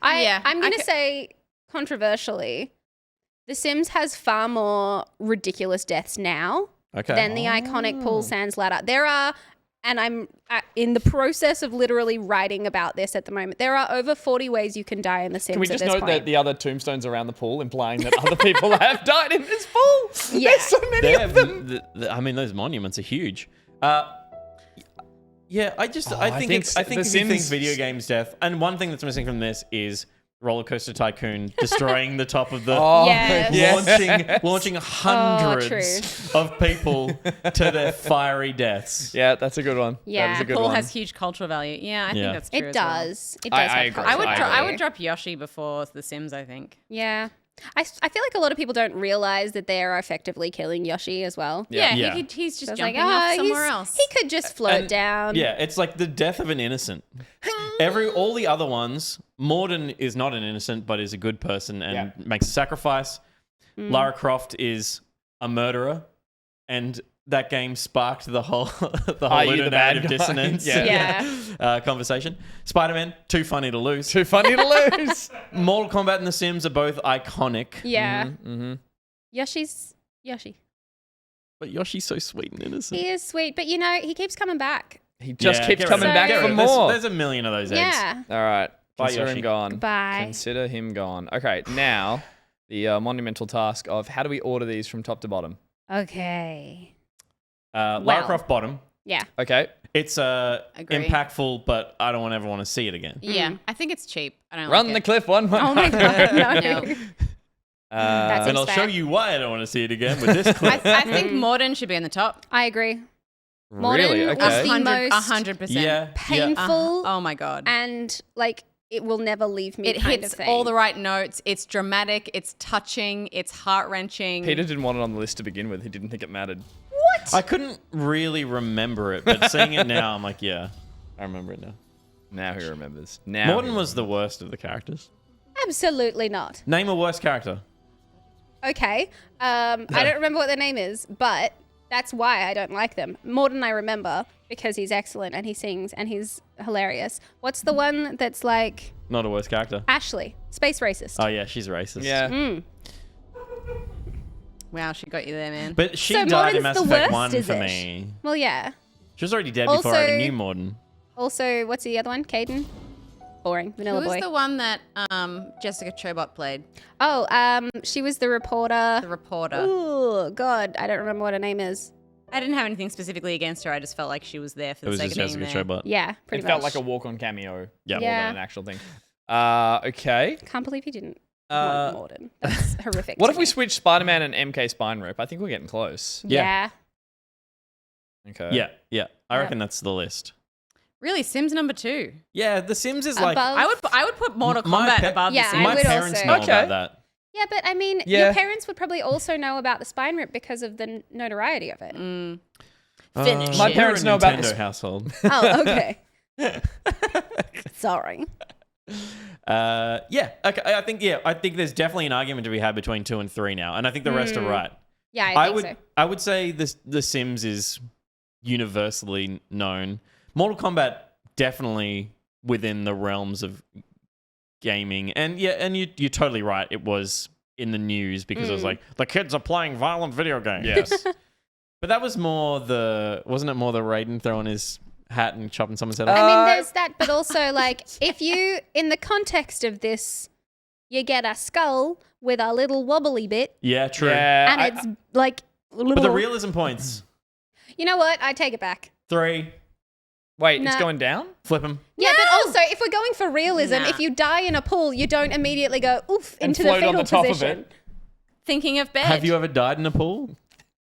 Yeah,
I'm
I
gonna
ca-
say controversially, The Sims has far more ridiculous deaths now
Okay.
than the iconic Paul Sands ladder. There are and I'm in the process of literally writing about this at the moment. There are over 40 ways you can die in The Sims.
Can we just
at this
note
point.
that the other tombstones around the pool implying that other people have died in this pool?
Yeah.
There's so many of them.
I mean, those monuments are huge. Yeah, I think
The
if you think
Sims-
video games death, and one thing that's missing from this is Roller Coaster Tycoon destroying the top of the
Yes.
launching hundreds of people to their fiery deaths.
Yeah, that's a good one.
Yeah.
That is a good
Pool
one.
has huge cultural value. Yeah, I
Yeah.
think that's true.
It
as well.
does. It does.
I
have
agree.
cultural
I would
value.
drop Yoshi before The Sims, I think.
Yeah. I feel like a lot of people don't realize that they are effectively killing Yoshi as well.
Yeah,
Yeah.
he's just
So it's
jumping
like,
off
oh,
somewhere
he's-
else.
He could just float
And-
down.
Yeah, it's like the death of an innocent. All the other ones, Morden is not an innocent, but is a good person and makes a sacrifice. Lara Croft is a murderer, and that game sparked the whole
Are you the bad
ludonarrative
guy?
dissonance conversation. Spider-Man, too funny to lose.
Too funny to lose.
Mortal Kombat and The Sims are both iconic.
Yeah.
Mm-hmm.
Yoshi's Yoshi.
But Yoshi's so sweet and innocent.
He is sweet, but you know, he keeps coming back.
He just keeps
get
coming
rid of
back
it.
for
Get rid of it.
more.
There's a million of those eggs.
Yeah.
All right.
Bye,
Consider
Yoshi.
him gone.
Goodbye.
Consider him gone. Okay, now the monumental task of how do we order these from top to bottom?
Okay.
Lara
Well.
Croft bottom.
Yeah.
Okay.
It's
Agree.
impactful, but I don't ever want to see it again.
Yeah, I think it's cheap. I don't
Run
like
the
it.
cliff one more
Oh my
time.
god, no.
No.
That's
And I'll
fair.
show you why I don't want to see it again with this clip.
I think Morden should be on the top.
I agree.
Really?
Modern
Okay.
was the most
100%.
Yeah.
painful
Oh my god.
and like it will never leave me
It
kind
hits
of thing.
all the right notes. It's dramatic. It's touching. It's heart wrenching.
Peter didn't want it on the list to begin with. He didn't think it mattered.
What?
I couldn't really remember it, but seeing it now, I'm like, yeah, I remember it now.
Now he remembers. Now
Morden
he
was the worst of the characters.
Absolutely not.
Name a worst character.
Okay. I don't remember what their name is, but that's why I don't like them. Morden I remember because he's excellent and he sings and he's hilarious. What's the one that's like
Not a worst character.
Ashley, space racist?
Oh yeah, she's racist.
Yeah.
Wow, she got you there, man.
But she
So
died in
Morden's
Mass
the
Effect
worst,
1
is
for
it?
me.
Well, yeah.
She was already dead before I
Also-
ever knew Morden.
Also, what's the other one? Caden? Boring.
Who
Vanilla
was
boy.
the one that Jessica Chobot played?
Oh, she was the reporter.
The reporter.
Oh, God. I don't remember what her name is.
I didn't have anything specifically against her. I just felt like she was there for
It
the
was
sake
just
of
Jessica
being there.
Chobot.
Yeah, pretty
It
much.
felt like a walk-on cameo
Yeah.
more
Yeah.
than an actual thing. Okay.
Can't believe he didn't want Morden. That's horrific.
What
to
if we
me.
switch Spider-Man and MK Spine Rip? I think we're getting close.
Yeah.
Okay.
Yeah. I reckon that's the list.
Really, Sims number 2.
Yeah, The Sims is like...
Above.
I would put Mortal
My
Kombat
pet-
above
Yeah,
the
I
Sims.
My
would
parents
also-
know
Okay.
about that.
Yeah, but I mean,
Yeah.
your parents would probably also know about the spine rip because of the notoriety of it.
Finish
My
it.
parents
We're a
know about
Nintendo
this.
household.
Oh, okay. Sorry.
Yeah. Okay. I think there's definitely an argument to be had between 2 and 3 now, and I think the rest are right.
Yeah, I think so.
I would say The Sims is universally known. Mortal Kombat definitely within the realms of gaming, and you're totally right. It was in the news because it was like the kids are playing violent video games.
Yes.
But that was wasn't it more the Raiden throwing his hat and chopping someone's head off?
I mean, there's that, but also, like, if you, in the context of this, you get a skull with a little wobbly bit,
Yeah, true.
Yeah.
and it's like.
But the realism points.
You know what? I take it back.
3.
Wait, it's
Nah.
going down?
Flip them.
Yeah, but also, if we're going for realism,
Nah.
if you die in a pool, you don't immediately go oof
And
into the
float on
fetal
the top of
position.
it.
Thinking of bed.
Have you ever died in a pool?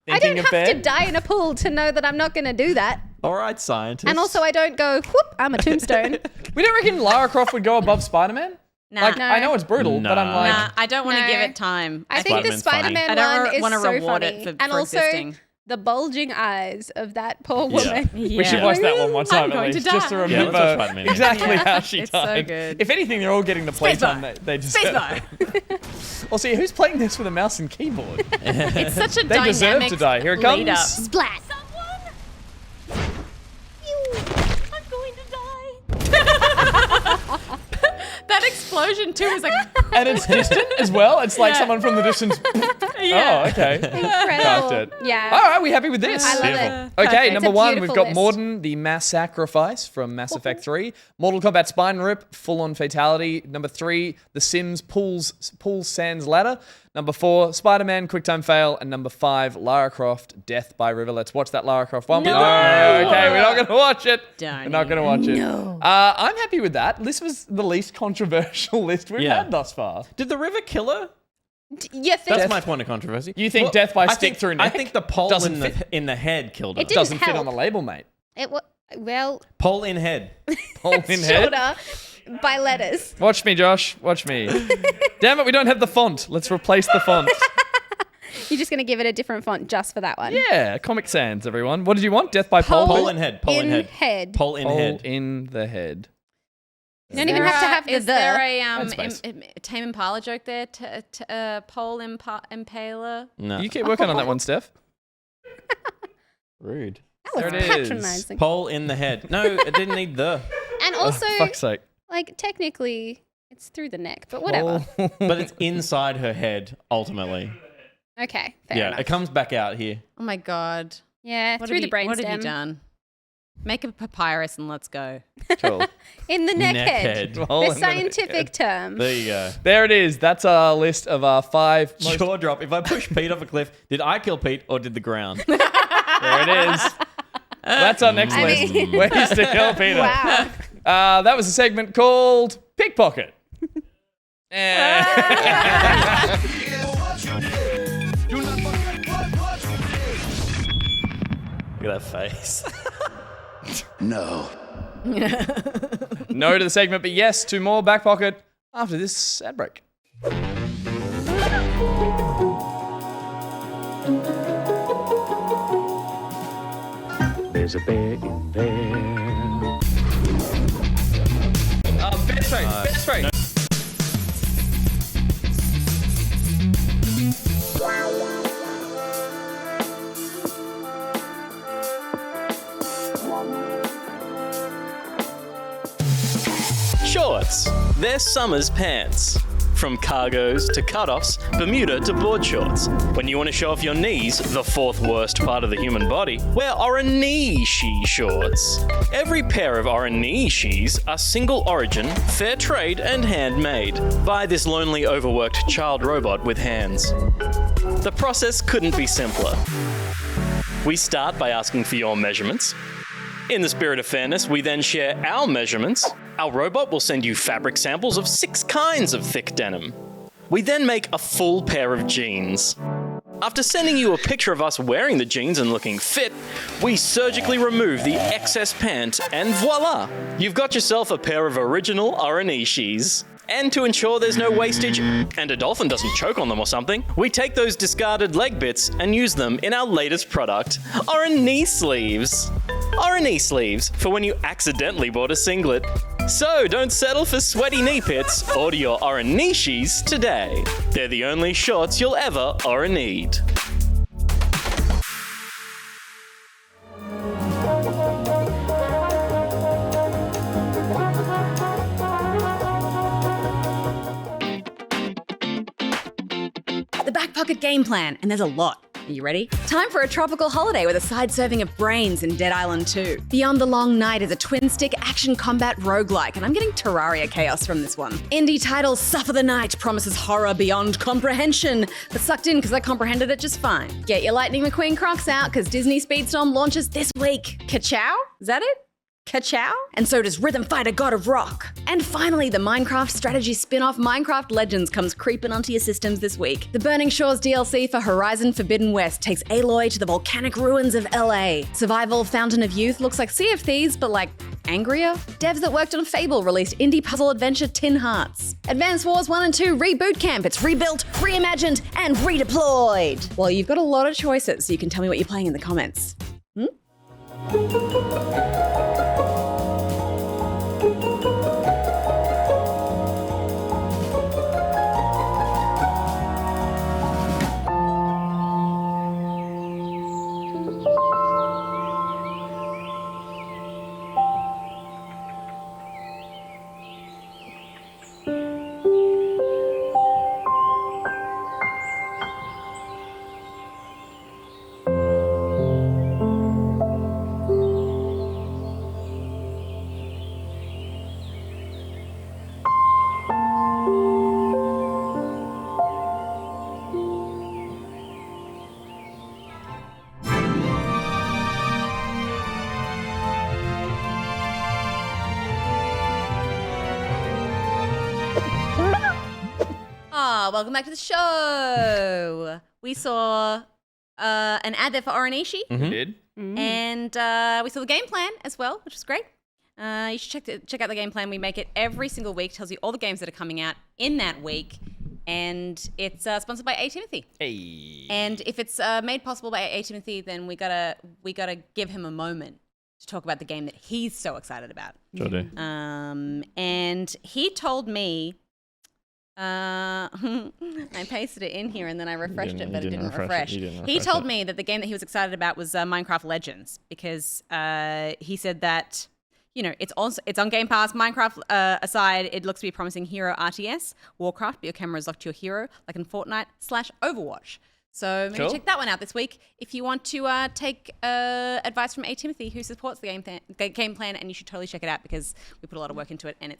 I
Thinking
don't
of
have to
bed?
die in a pool to know that I'm not going to do that.
All right, scientist.
And also, I don't go whoop. I'm a tombstone.
We don't reckon Lara Croft would go above Spider-Man?
Nah.
Like,
No.
I know it's brutal, but I'm
Nah.
like...
Nah, I don't want to
No.
give it time.
I think the
Spider-Man's funny.
Spider-Man
I don't
one is
wanna
so
reward
funny,
it for
and also
existing.
the bulging eyes of that poor
Yeah.
woman.
Yeah.
We should watch that one more time
I'm
at
going to
least, just to
die.
Yeah, let's
remember
watch Spider-Man.
exactly
Yeah.
how she
It's so
died.
good.
If anything, they're all getting the playtime
Spacebar.
they deserve.
Spacebar.
Well, see, who's playing this with a mouse and keyboard?
It's such a
They
dynamic
deserve to die. Here it
lead
comes.
up.
Splat.
I'm going to die. That explosion too is like
And it's distant as well. It's like
Yeah.
someone from the distance.
Yeah.
Oh, okay.
Incredible.
Got it.
Yeah.
All right, we happy with this?
I love
Beautiful.
it.
Okay,
Perfect.
number
It's a
one, we've
beautiful
got
list.
Morden, the Mass Sacrifice from Mass Effect 3. Mortal Kombat Spine Rip, Full On Fatality. Number 3, The Sims Pools Sans Ladder. Number 4, Spider-Man Quicktime Fail. And number 5, Lara Croft Death by River. Let's watch that Lara Croft one.
No.
Okay, we're not going to watch it.
Don't
We're not going to watch it.
No.
I'm happy with that. This was the least controversial list we've
Yeah.
had thus far.
Did the river kill her?
You think
That's my point of controversy.
You think death by
I
stick
think-
through
I
neck
think the pole
doesn't
in the head killed her.
It didn't
doesn't fit
help.
on the label, mate.
it? Well,
Pole in head.
Pole in head.
shorter by letters.
Watch me, Josh. Watch me. Damn it, we don't have the font. Let's replace the font.
You're just gonna give it a different font just for that one.
Yeah, Comic Sans, everyone. What did you want? Death by pole?
Pole in head. Pole in
In
head.
head.
Pole in
Pole
head.
in the head.
You don't even have to have the
Is there a
Headspace.
Tame Impala joke there? Pole Impaler?
No.
You keep working on that one, Steph.
Rude.
That was
There it is.
patronizing.
Pole in the head. No, it didn't need the.
And also,
Fuck's sake.
like technically, it's through the neck, but whatever.
But it's inside her head, ultimately.
Okay, fair
Yeah,
enough.
it comes back out here.
Oh my god.
Yeah,
What
through
have
the
you-
brainstem.
What have you done? Make a papyrus and let's go.
Cool.
In the neck
Neck
head.
head.
Pole in
The
the
scientific term.
There you go.
There it is. That's our list of our 5 most...
Jaw drop. If I push Pete off a cliff, did I kill Pete or did the ground?
There it is. That's our next
I
list.
mean-
Ways to kill Peter.
Wow.
That was a segment called Pickpocket.
Look at that face.
No.
No to the segment, but yes to more Back Pocket after this ad break.
There's a bear in there.
Best rate.
Shorts. They're summer's pants. From cargos to cutoffs, Bermuda to board shorts. When you want to show off your knees, the fourth worst part of the human body, wear Orenishii shorts. Every pair of Orenishis are single origin, fair trade, and handmade by this lonely, overworked child robot with hands. The process couldn't be simpler. We start by asking for your measurements. In the spirit of fairness, we then share our measurements. Our robot will send you fabric samples of 6 kinds of thick denim. We then make a full pair of jeans. After sending you a picture of us wearing the jeans and looking fit, we surgically remove the excess pant and voila! You've got yourself a pair of original Orenishis. And to ensure there's no wastage and a dolphin doesn't choke on them or something, we take those discarded leg bits and use them in our latest product, Orenishii sleeves. Orenishii sleeves for when you accidentally bought a singlet. So don't settle for sweaty knee pits. Order your Orenishis today. They're the only shorts you'll ever need.
The Back Pocket game plan, and there's a lot. Are you ready? Time for a tropical holiday with a side serving of brains in Dead Island 2. Beyond the Long Night is a twin-stick action combat roguelike, and I'm getting Terraria chaos from this one. Indie title Suffer the Night promises horror beyond comprehension, but sucked in because I comprehended it just fine. Get your Lightning McQueen Crocs out because Disney Speedstorm launches this week. Ka-chow? Is that it? Ka-chow? And so does Rhythm Fighter God of Rock. And finally, the Minecraft strategy spin-off Minecraft Legends comes creeping onto your systems this week. The Burning Shores DLC for Horizon Forbidden West takes Aloy to the volcanic ruins of LA. Survival Fountain of Youth looks like Sea of Thieves, but like angrier. Devs that worked on Fable released indie puzzle adventure Tin Hearts. Advance Wars 1 and 2 Reboot Camp. It's rebuilt, reimagined, and redeployed. Well, you've got a lot of choices, so you can tell me what you're playing in the comments. welcome back to the show. We saw an ad there for Orenishii,
We did.
and we saw the game plan as well, which was great. You should check out the game plan. We make it every single week. Tells you all the games that are coming out in that week, and it's sponsored by A-Timothy.
Hey.
And if it's made possible by A-Timothy, then we gotta give him a moment to talk about the game that he's so excited about.
Sure do.
And he told me, I pasted it in here and then I refreshed it, but it didn't refresh. He told me that the game that he was excited about was Minecraft Legends, because he said that, you know, it's on Game Pass. Minecraft aside, it looks to be promising hero RTS, Warcraft, but your camera is locked to your hero, like in Fortnite/Overwatch. So maybe check that one out this week if you want to take advice from A-Timothy, who supports the game plan, and you should totally check it out because we put a lot of work into it, and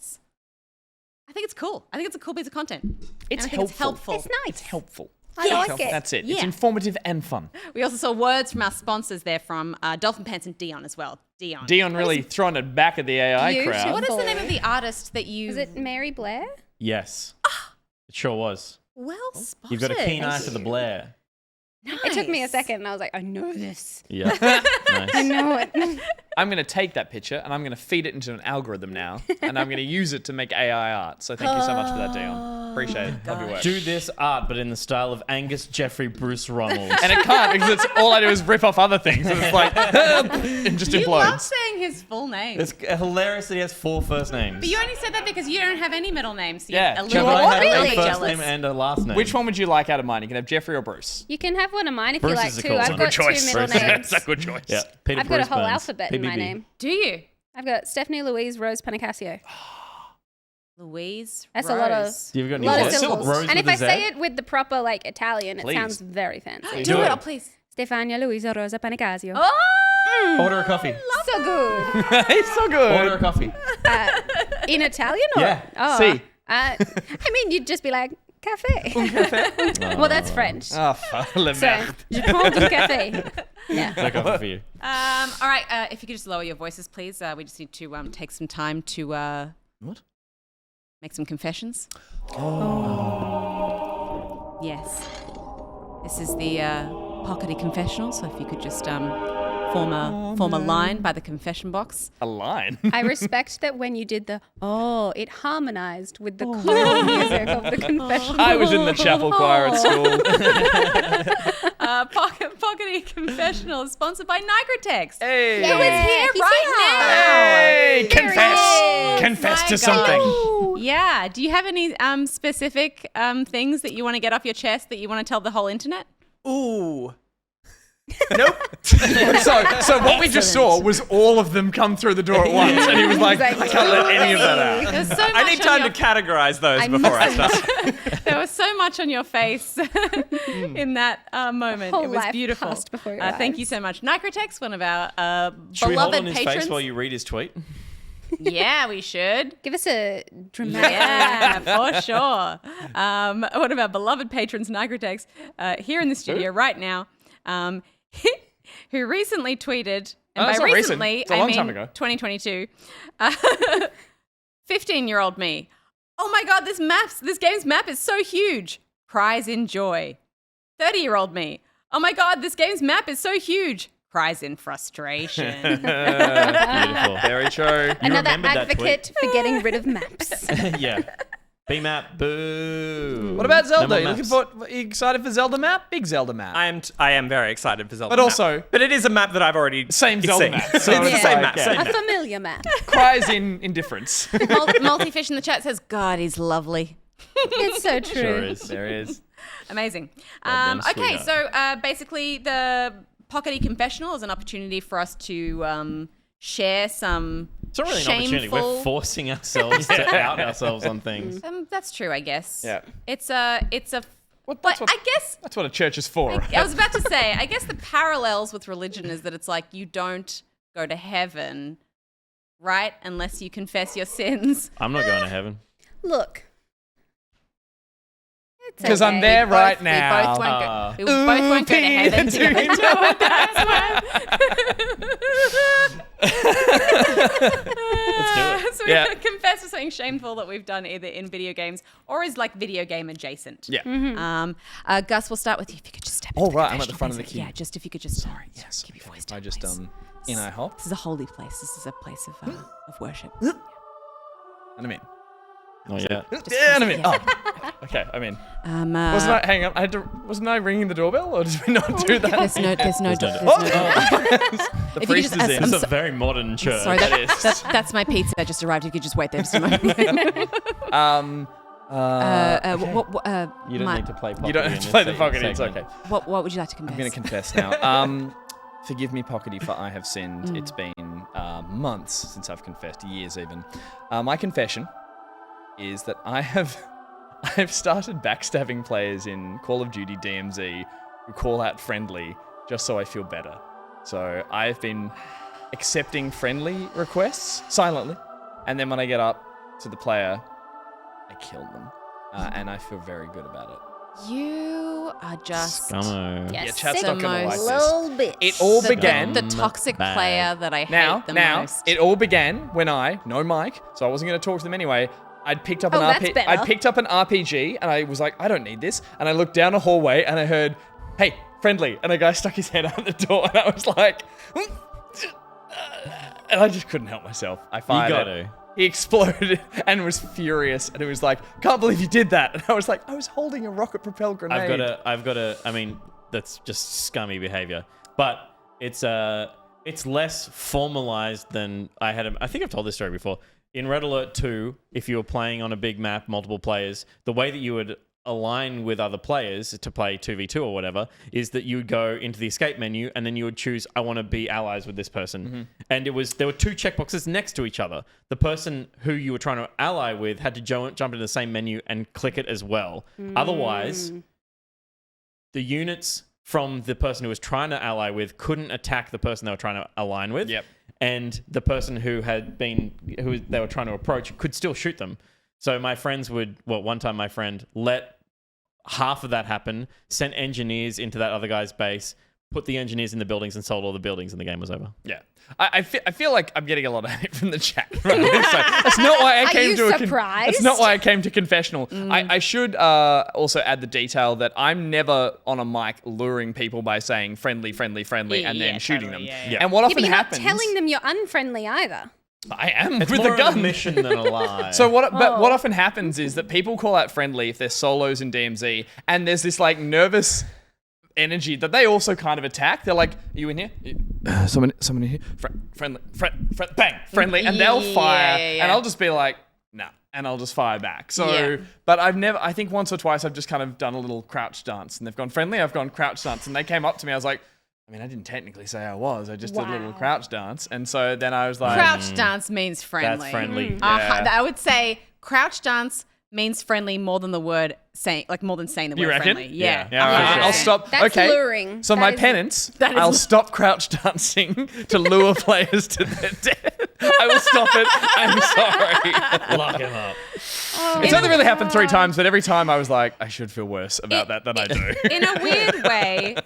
I think it's cool. I think it's a cool piece of content.
It's
helpful.
It's nice.
It's helpful.
I like it.
That's it.
Yeah.
It's informative and fun.
We also saw words from our sponsors there from DolphinPants and Dion as well. Dion
really throwing it back at the AI crowd.
What is the name of the artist that you...
Was it Mary Blair?
Yes. It sure was.
Well spotted.
You've got a keen eye for the Blair.
Nice.
It took me a second, and I was like, I know this.
Yeah.
I
Nice.
know it.
I'm going to take that picture and I'm going to feed it into an algorithm now, and I'm going to use it to make AI art. So thank you so much for that, Dion. Appreciate it. Love your work.
Do this art, but in the style of Angus Jeffrey Bruce Ronald.
And it can't, because it's all I do is rip off other things, and it's like, it just
You love
implodes.
saying his full name.
It's hilarious that he has 4 first names.
But you only said that because you don't have any middle names. So
Yeah.
you're a
Trevor,
little,
I have
little
a
bit
first
jealous.
name and a last name.
Which one would you like out of mine? You can have Jeffrey or Bruce.
You can have one of mine if
Bruce
you like
is a
too.
cool
I've
one.
got 2 middle names.
That's a good choice.
Yeah. Peter
I've got a
Bruce
whole
Burns.
alphabet in my
PBB.
name.
Do you?
I've got Stephanie Louise Rose Panicasio.
Louise
That's
Rose.
a lot of
You've got
lot of
any
syllables.
Rose
And if
with
I
a Z?
say it with the proper like Italian,
Please.
it sounds very fancy.
Do it, oh, please.
Stefania Luisa Rosa Panicasio.
Oh!
Order a coffee.
So good.
He's so good.
Order a coffee.
In Italian or?
Yeah.
Oh,
Si.
I mean, you'd just be like, café. Well, that's French.
Oh, le
So,
merde.
je prends du café. Yeah.
No coffee for you.
All right, if you could just lower your voices, please. We just need to take some time to
What?
make some confessions. Oh. Yes. This is the Pockety Confessional, so if you could just form a line by the confession box.
A line.
I respect that when you did the, it harmonized with the choral music of the confession.
I was in the chapel choir at school.
Pockety Confessional is sponsored by Nicrotex.
Hey.
Who is here
he's
right
Hey,
now.
confess.
is.
Confess
My
to
God.
something.
Yeah. Do you have any specific things that you want to get off your chest that you want to tell the whole internet?
Ooh.
So what we just saw was all of them come through the door at once, and he was like, I can't let any of that out.
There was so much
I need
on
time
your-
to categorize those before I start.
There was so much on your face in that moment.
Whole
It was
life
beautiful.
passed before your
Thank
eyes.
you so much. Nicrotex, one of our
Should we hold
beloved
on his
patrons.
face while you read his tweet?
Yeah, we should.
Give us a dramatic.
Yeah, for sure. One of our beloved patrons, Nicrotex, here in the studio right now, who recently tweeted, and
Oh, it's
by
not recent.
recently,
It's a
I
long
mean
time ago.
2022, 15-year-old me. Oh my God, this game's map is so huge. Cries in joy. 30-year-old me. Oh my God, this game's map is so huge. Cries in frustration.
Beautiful.
Very true.
Another
remembered that
advocate for getting rid of maps.
Yeah. Bmap, boo.
What about Zelda?
No
You
more
looking
maps.
for? Are you excited for Zelda map? Big Zelda map.
I am very excited for Zelda.
But
map.
also-
but it is a map that I've already
Same Zelda
seen.
map.
It's
So
the
it's
same
like,
map.
yeah.
Same
A
map.
familiar map.
Cries in indifference.
Multifish in the chat says, God, he's lovely.
It's so true.
Sure is.
There is.
Amazing.
Goddamn
Okay,
sweetheart.
so basically the Pockety Confessional is an opportunity for us to share some
It's not really an
shameful...
opportunity. We're forcing ourselves to out ourselves on things.
That's true, I guess.
Yeah.
It's a...
Well,
But
that's what,
I guess...
that's what a church is for.
I was about to say, I guess the parallels with religion is that it's like you don't go to heaven, right? Unless you confess your sins.
I'm not going to heaven.
Look. It's
'Cause I'm
okay.
there right
We
now.
both won't go, we both won't go to heaven together. That's why.
Let's do it.
So we're going to confess to something shameful that we've done either in video games or is like video game adjacent.
Yeah.
Gus, we'll start with you. If you could just step
Oh,
into
right, I'm at the front of the queue.
Yeah, just if you could just. Sorry.
Yes.
Keep your voice
I
down,
just
please.
in I hop.
This is a holy place. This is a place of worship.
And I'm in.
Not yet.
Yeah, and I'm in. Oh. Okay, I'm in. Wasn't I? Hang on. Wasn't I ringing the doorbell, or did we not do that?
There's no
The
If you
priest
could
is
just-
in.
It's a very modern church.
Sorry, that's my pizza that just arrived. If you could just wait there just a moment.
You don't
my-
need to play Pocket.
You don't have to play the pocket. It's okay.
What would you like to confess?
I'm going to confess now. Forgive me, Pockety, for I have sinned. It's been months since I've confessed, years even. My confession is that I've started backstabbing players in Call of Duty DMZ who call out friendly just so I feel better. So I've been accepting friendly requests silently, and then when I get up to the player, I kill them, and I feel very good about it.
You are just
Scummo.
Yeah,
Yes,
chat's not gonna like this.
little bit.
It all
the,
began.
the toxic
Bad.
player that I hate the
Now,
most.
it all began when no mic, so I wasn't going to talk to them anyway. I'd picked up
Oh,
an
that's better.
I picked up an RPG, and I was like, I don't need this. And I looked down a hallway, and I heard, "Hey, friendly!" And a guy stuck his head out the door, and I was like, and I just couldn't help myself. I fired
got
it.
to.
He exploded and was furious, and it was like, "Can't believe you did that!" And I was like, "I was holding a rocket-propelled grenade."
I've got to. I mean, that's just scummy behavior. But it's less formalized than I had. I think I've told this story before. In Red Alert 2, if you were playing on a big map, multiple players, the way that you would align with other players to play 2v2 or whatever is that you would go into the escape menu and then you would choose, I want to be allies with this person. And there were two checkboxes next to each other. The person who you were trying to ally with had to jump into the same menu and click it as well. Otherwise, the units from the person who was trying to ally with couldn't attack the person they were trying to align with.
Yep.
And the person who they were trying to approach could still shoot them. So my friends one time my friend let half of that happen, sent engineers into that other guy's base, put the engineers in the buildings and sold all the buildings, and the game was over.
Yeah. I feel like I'm getting a lot of hate from the chat. Right? So that's not why I came to
surprised?
That's not why I came to Confessional. I should also add the detail that I'm never on a mic luring people by saying friendly, and then shooting them.
yeah.
And what often
but you're
happens...
not telling them you're unfriendly either.
I am
It's
with
more
a gun.
an admission than a lie.
So what often happens is that people call out friendly if they're solos in DMZ, and there's this like nervous energy that they also kind of attack. They're like, "Are you in here? Someone in here? Friendly, bang, friendly," and they'll fire, and I'll just be like, "Nah," and I'll just fire back. So, but I think once or twice I've just kind of done a little crouch dance, and they've gone friendly. I've gone crouch dance, and they came up to me. I was like, I mean, I didn't technically say I was. I just did a little crouch dance, and so then I was like,
Crouch dance means friendly.
That's friendly.
I would say crouch dance means friendly more than the word saying, like more than saying the
You
word
reckon?
friendly. Yeah.
Yeah, all right.
100%.
I'll stop.
That's
okay.
luring.
So
That
my
is-
penance,
that is
I'll
lu-
stop crouch dancing to lure players to their death. I will stop it. I'm sorry.
Lock him up.
It's only really happened 3 times, but every time I was like, I should feel worse about that than I do.
In a weird way,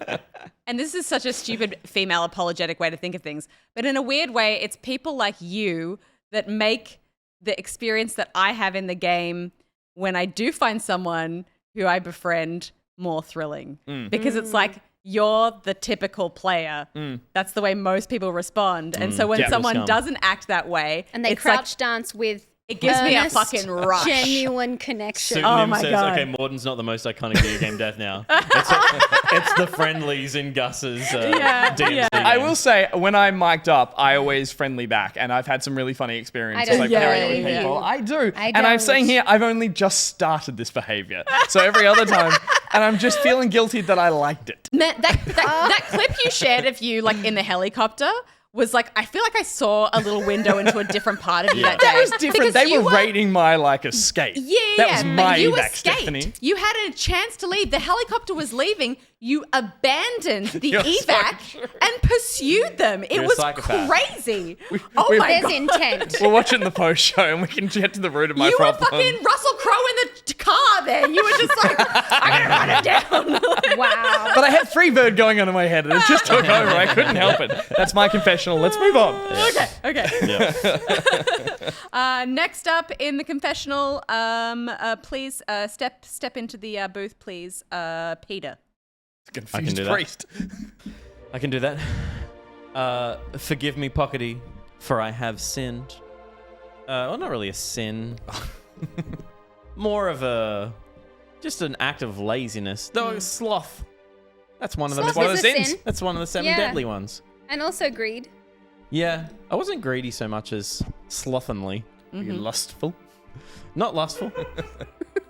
and this is such a stupid female apologetic way to think of things, but in a weird way, it's people like you that make the experience that I have in the game when I do find someone who I befriend more thrilling. Because it's like, you're the typical player. That's the way most people respond. And so when
Yeah.
someone
Scum.
doesn't act that way,
And they
it's
crouch dance with
it gives me a
earnest,
fucking rush.
genuine connection.
Pseudonym
Oh my
says,
God.
okay, Morden's not the most iconic video game death now. It's the friendlies in Gus's DMZ
I
game.
will say, when I'm mic'd up, I always friendly back, and I've had some really funny experiences
I
like
don't
pairing up with
believe
people.
you.
I do.
I
And I'm
don't.
saying here, I've only just started this behavior. So every other time, and I'm just feeling guilty that I liked it.
That clip you shared of you like in the helicopter was like, I feel like I saw a little window into a different part of you that day.
That was different.
Because
They
you
were rating my like escape. That was my
but you
evac,
escaped.
Stephanie.
You had a chance to leave. The helicopter was leaving. You abandoned the
You're so
evac
true.
and pursued them. It
You're a
was
psychopath.
crazy.
we-
Oh my
There's
god.
intent.
We're watching the post show, and we can get to the root of my
You were
problem.
fucking Russell Crowe in the car then. You were just like, I'm going to run it down.
Wow.
But I had Freebird going on in my head and it just took over. I couldn't help it. That's my confessional. Let's move on.
Okay.
Yeah.
Next up in the confessional, please step into the booth, please. Peter.
Confused
do that.
priest.
I can do that. Forgive me, Pockety, for I have sinned. Well, not really a sin. More of just an act of laziness. Though sloth. That's one of them.
Sloth
one of
is
the
a
sins.
sin.
That's one of the 7
Yeah.
deadly ones.
And also greed.
Yeah, I wasn't greedy so much as slothenly.
You lustful.
Not lustful.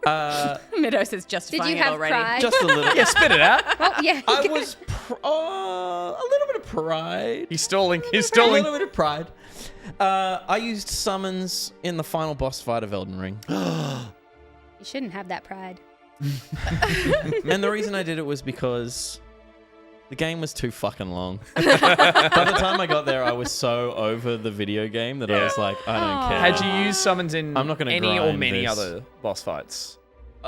Midos is justifying
Did you
it
have
already.
pride?
Just a little.
Yeah, spit it out.
Well, yeah.
I was a little bit of pride.
He's stalling. He's
A
stalling.
little bit of pride. I used summons in the final boss fight of Elden Ring.
You shouldn't have that pride.
And the reason I did it was because the game was too fucking long. By the time I got there, I was so over the video game that I was like, I don't care.
Had you used summons in
I'm not gonna
any or
grind
many
this.
other boss fights?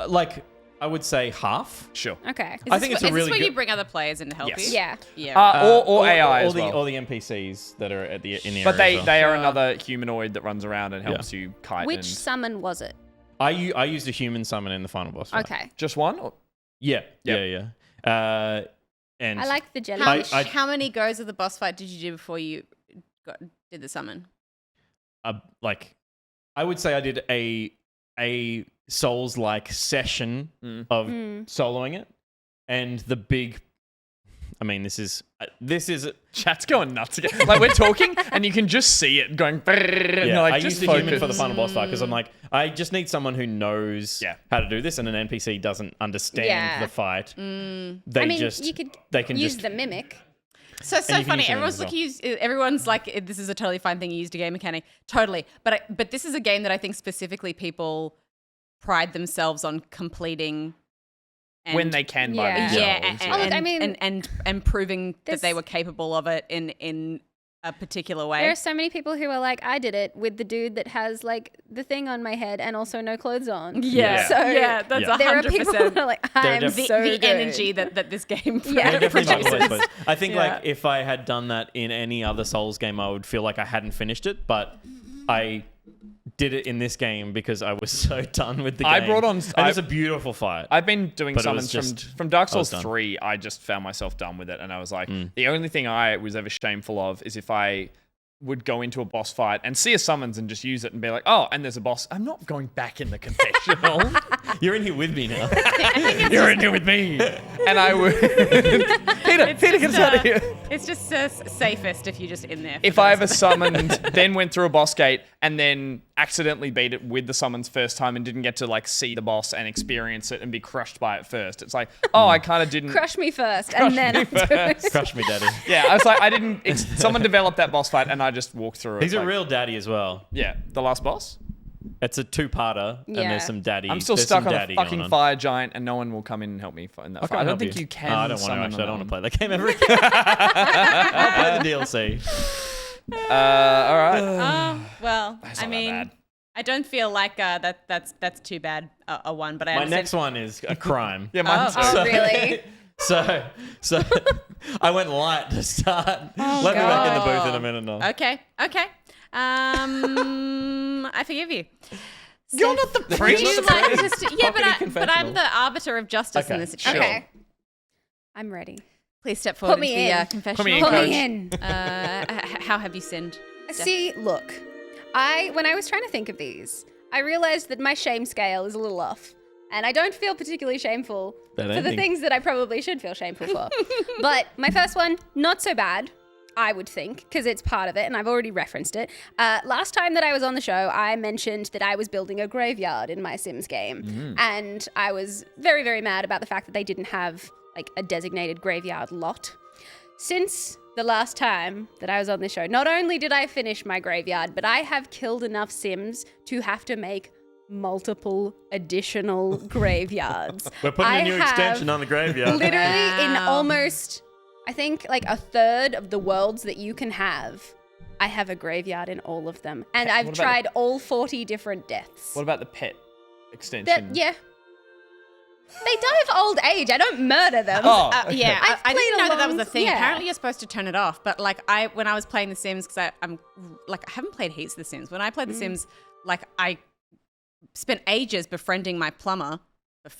Like, I would say half.
Sure.
Okay.
I think it's a
Is
really
this where
good...
you bring other players in to help
Yes.
you?
Yeah.
Yeah.
Or AI as
the,
well.
Or the NPCs that are in the
But
area as well.
they are another humanoid that runs around and helps you kite.
Which
and
summon was it?
I used a human summon in the final boss fight.
Okay.
just one? Or?
Yeah.
Yep.
And
I like the
How,
jellyfish.
how many goes of the boss fight did you do before you did the summon?
like, I would say I did a Souls-like session of soloing it, and the big. I mean, this is
Chat's going nuts again. Like we're talking, and you can just see it going. And
yeah.
like,
I
just
used a human
focus.
for the final boss fight because I'm like, I just need someone who knows
Yeah.
how to do this, and an NPC doesn't understand
Yeah.
the fight. They
I mean,
just
you could
they can
use
just
the mimic.
So
you can
funny.
use your
Everyone's
names as
like, everyone's like, this is a totally fine thing. You used a game mechanic, totally. But this is a game that I think specifically people pride themselves on completing. And,
when they can by
Yeah.
themselves.
yeah, and,
Oh, look, I mean,
and proving that
there's-
they were capable of it in a particular way.
There are so many people who are like, I did it with the dude that has like the thing on my head and also no clothes on.
Yeah.
So
Yeah, that's
Yeah.
there are people
100%.
that are like, I'm
def-
the
so good.
energy that this game
Yeah.
They're definitely my
produces.
place. I think
Yeah.
like if I had done that in any other Souls game, I would feel like I hadn't finished it, but I did it in this game because I was so done with the game.
I brought on-
and it's a beautiful fight.
I've been doing
But it was
summons
just-
from Dark
I was
Souls
done.
3. I just found myself done with it, and I was like, the only thing I was ever shameful of is if I would go into a boss fight and see a summons and just use it and be like, oh, and there's a boss. I'm not going back in the confessional.
You're in here with me now.
You're in here with me. And I would. Peter gets out of here.
It's just safest if you're just in there.
If I ever summoned, then went through a boss gate and then accidentally beat it with the summons first time and didn't get to like see the boss and experience it and be crushed by it first, it's like, oh, I kind of didn't.
Crush me first, and then I'll do it.
Crush me, daddy.
Yeah, I was like, I didn't. Someone developed that boss fight and I just walked through it.
He's a
like,
real daddy as well.
Yeah, the last boss.
It's a two-parter, and
Yeah.
there's some daddy.
I'm still
there's
stuck
some
on a
daddy going
fucking
on.
fire giant and no one will come in and help me in that fight. I don't think you can.
No, I don't want to
summon
actually. I don't
on
want to play that game ever again. I'll play the DLC.
All right.
Well,
That's
I
not that
mean,
bad.
I don't feel like that's too bad a one, but I
My
understand.
next one is a crime.
Yeah, mine too.
Oh, really?
So I went light to start. Let me back in the booth in a minute now.
Okay. I forgive you.
You're not the
Would
priest.
you like just yeah,
Pockety
but I'm the arbiter of justice in
Okay,
this situation.
Okay. I'm ready.
Please step forward
Put me
into the
in.
confessional.
Put me in,
Put
coach.
me in.
How have you sinned?
See, look, when I was trying to think of these, I realized that my shame scale is a little off. And I don't feel particularly shameful
That
for the
ending.
things that I probably should feel shameful for. But my first one, not so bad, I would think, because it's part of it, and I've already referenced it. Last time that I was on the show, I mentioned that I was building a graveyard in my Sims game. And I was very, very mad about the fact that they didn't have like a designated graveyard lot. Since the last time that I was on this show, not only did I finish my graveyard, but I have killed enough Sims to have to make multiple additional graveyards.
We're putting
I
a new
have
extension on the graveyard.
Literally in almost, I think, like a third of the worlds that you can have, I have a graveyard in all of them. And I've
what about
tried all 40 different deaths.
What about the pet extension.
Yeah. They die of old age. I don't murder them.
Oh,
Yeah,
I've
I didn't
played
know that was the
along-
thing.
yeah.
Apparently, you're supposed to turn it off. But like, when I was playing The Sims, because I'm like, I haven't played heaps of The Sims. When I played The Sims, like, I spent ages befriending my plumber.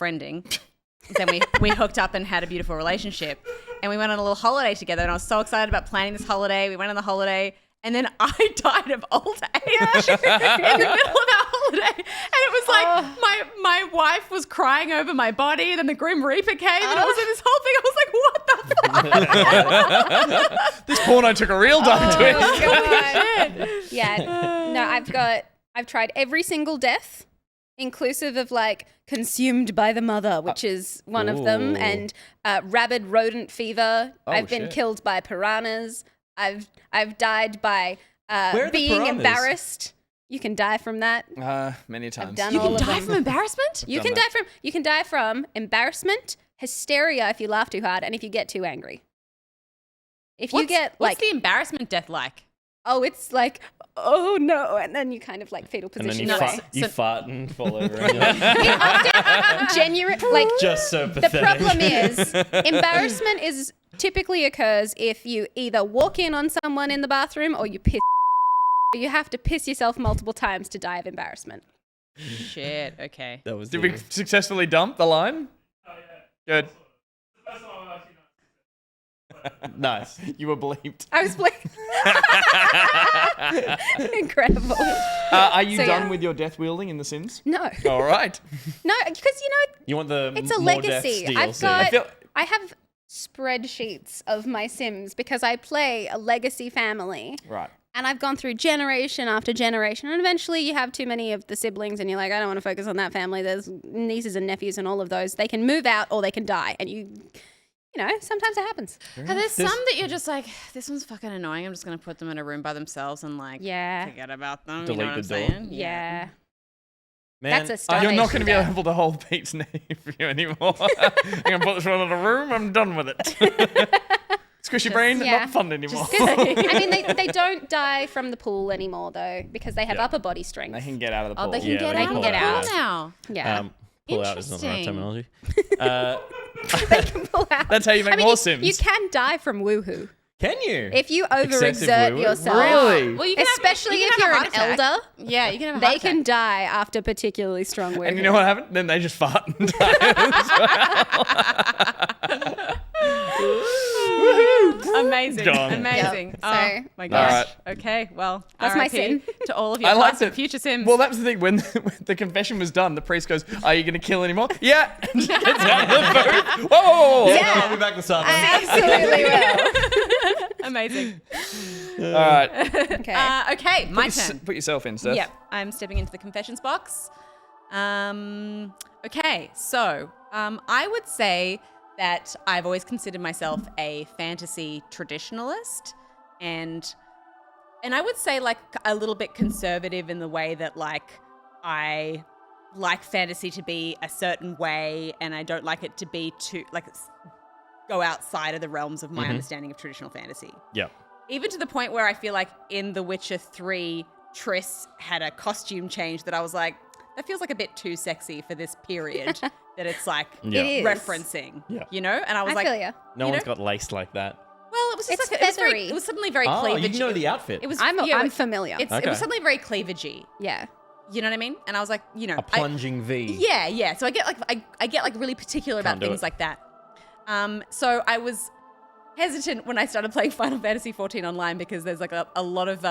Then we hooked up and had a beautiful relationship, and we went on a little holiday together. And I was so excited about planning this holiday. We went on the holiday. And then I died of old age in the middle of our holiday. And it was like my wife was crying over my body, and then the Grim Reaper came, and it was in this whole thing. I was like, what the fuck?
This porno took a real dark twist.
God. Yeah. No, I've tried every single death, inclusive of like consumed by the mother, which is one of them,
Ooh.
and rabid rodent fever. I've been
shit.
killed by piranhas. I've died by
Where are the
being
piranhas?
embarrassed. You can die from that.
Many times.
I've done
You
all
can
of
die
them.
from embarrassment?
You can die from embarrassment, hysteria if you laugh too hard, and if you get too angry. If you get
What's
like,
the embarrassment death like?
oh, it's like, oh no, and then you kind of like fetal
And then
position
you,
away.
you fart and fall over. And you're like,
Genuine, like
just so
the
pathetic.
problem is embarrassment is typically occurs if you either walk in on someone in the bathroom or you piss. You have to piss yourself multiple times to die of embarrassment.
Shit, okay.
That was
Did we successfully dump the line? Oh, yeah. Good.
nice.
You were bleeped.
I was playing. Incredible.
Are you
So,
done
yeah.
with your death wielding in The Sims?
No,
All right.
no, because
You want the
it's a
more
legacy.
deaths
I've
DLC.
got. I have spreadsheets of my Sims because I play a legacy family.
Right.
And I've gone through generation after generation, and eventually you have too many of the siblings, and you're like, I don't want to focus on that family. There's nieces and nephews and all of those. They can move out or they can die, and you know, sometimes it happens.
Are there some that you're just like, this one's fucking annoying. I'm just going to put them in a room by themselves and like
Yeah.
forget about them.
Delete
you know what I'm
the door.
saying?
Yeah.
Man,
That's a
You're
starvation
not going to be
death.
able to hold Pete's name for you anymore. I'm going to put this one in a room. I'm done with it. Squishy brain,
yeah.
not fun anymore.
I mean, they don't die from the pool anymore, though, because they have
Yeah.
upper body strength.
They can get out of the pool.
Oh, they can
Yeah,
get
they
out.
can
They
get
can
out.
get out now.
Yeah.
Pull out is not the right
Interesting.
terminology.
They can pull out.
That's how you make
I mean,
more Sims.
You can die from woohoo
Can you?
if you
Excessive
overexert
woo-woo?
yourself.
Really?
Well, you can
Especially
you
if
can
you're
have a
an
heart attack.
elder.
Yeah, you can have a
They
heart
can
attack.
die after particularly strong woohoo.
And you know what happened? Then they just fart and die.
Amazing.
Gone.
Amazing.
Yep.
Oh
So,
my
All
gosh.
right.
Okay, well,
That's my
RIP
sin.
to all of your
I liked
past and
it.
future Sims.
Well, that was the thing. When the confession was done, the priest goes, "Are you going to kill anymore?" Yeah. And she gets out of the booth. Whoa, whoa, whoa.
Yeah.
I'll be back this afternoon.
I absolutely will.
Amazing.
All right.
Okay.
Okay, my turn.
Put yourself in, Steph.
Yep, I'm stepping into the confessions box. Okay, so I would say that I've always considered myself a fantasy traditionalist, and I would say like a little bit conservative in the way that like I like fantasy to be a certain way, and I don't like it to be too like go outside of the realms of my understanding of traditional fantasy.
Yeah.
Even to the point where I feel like in The Witcher 3, Triss had a costume change that I was like, that feels like a bit too sexy for this period that it's like
Yeah.
It is.
referencing,
Yeah.
you know? And I was
I
like,
feel ya.
No
you
one's
know?
got laced like that.
well, it was just
It's
like,
feathery.
it was suddenly very
Oh,
cleavage.
you know the outfit.
It was,
I'm
yeah,
familiar.
It
Okay.
was suddenly very cleavagey.
Yeah.
You know what I mean? And I was like, you know,
a plunging V.
yeah. So I get like I get like really particular
Can't
about
do
things
it.
like that. So I was hesitant when I started playing Final Fantasy 14 online because there's like a lot of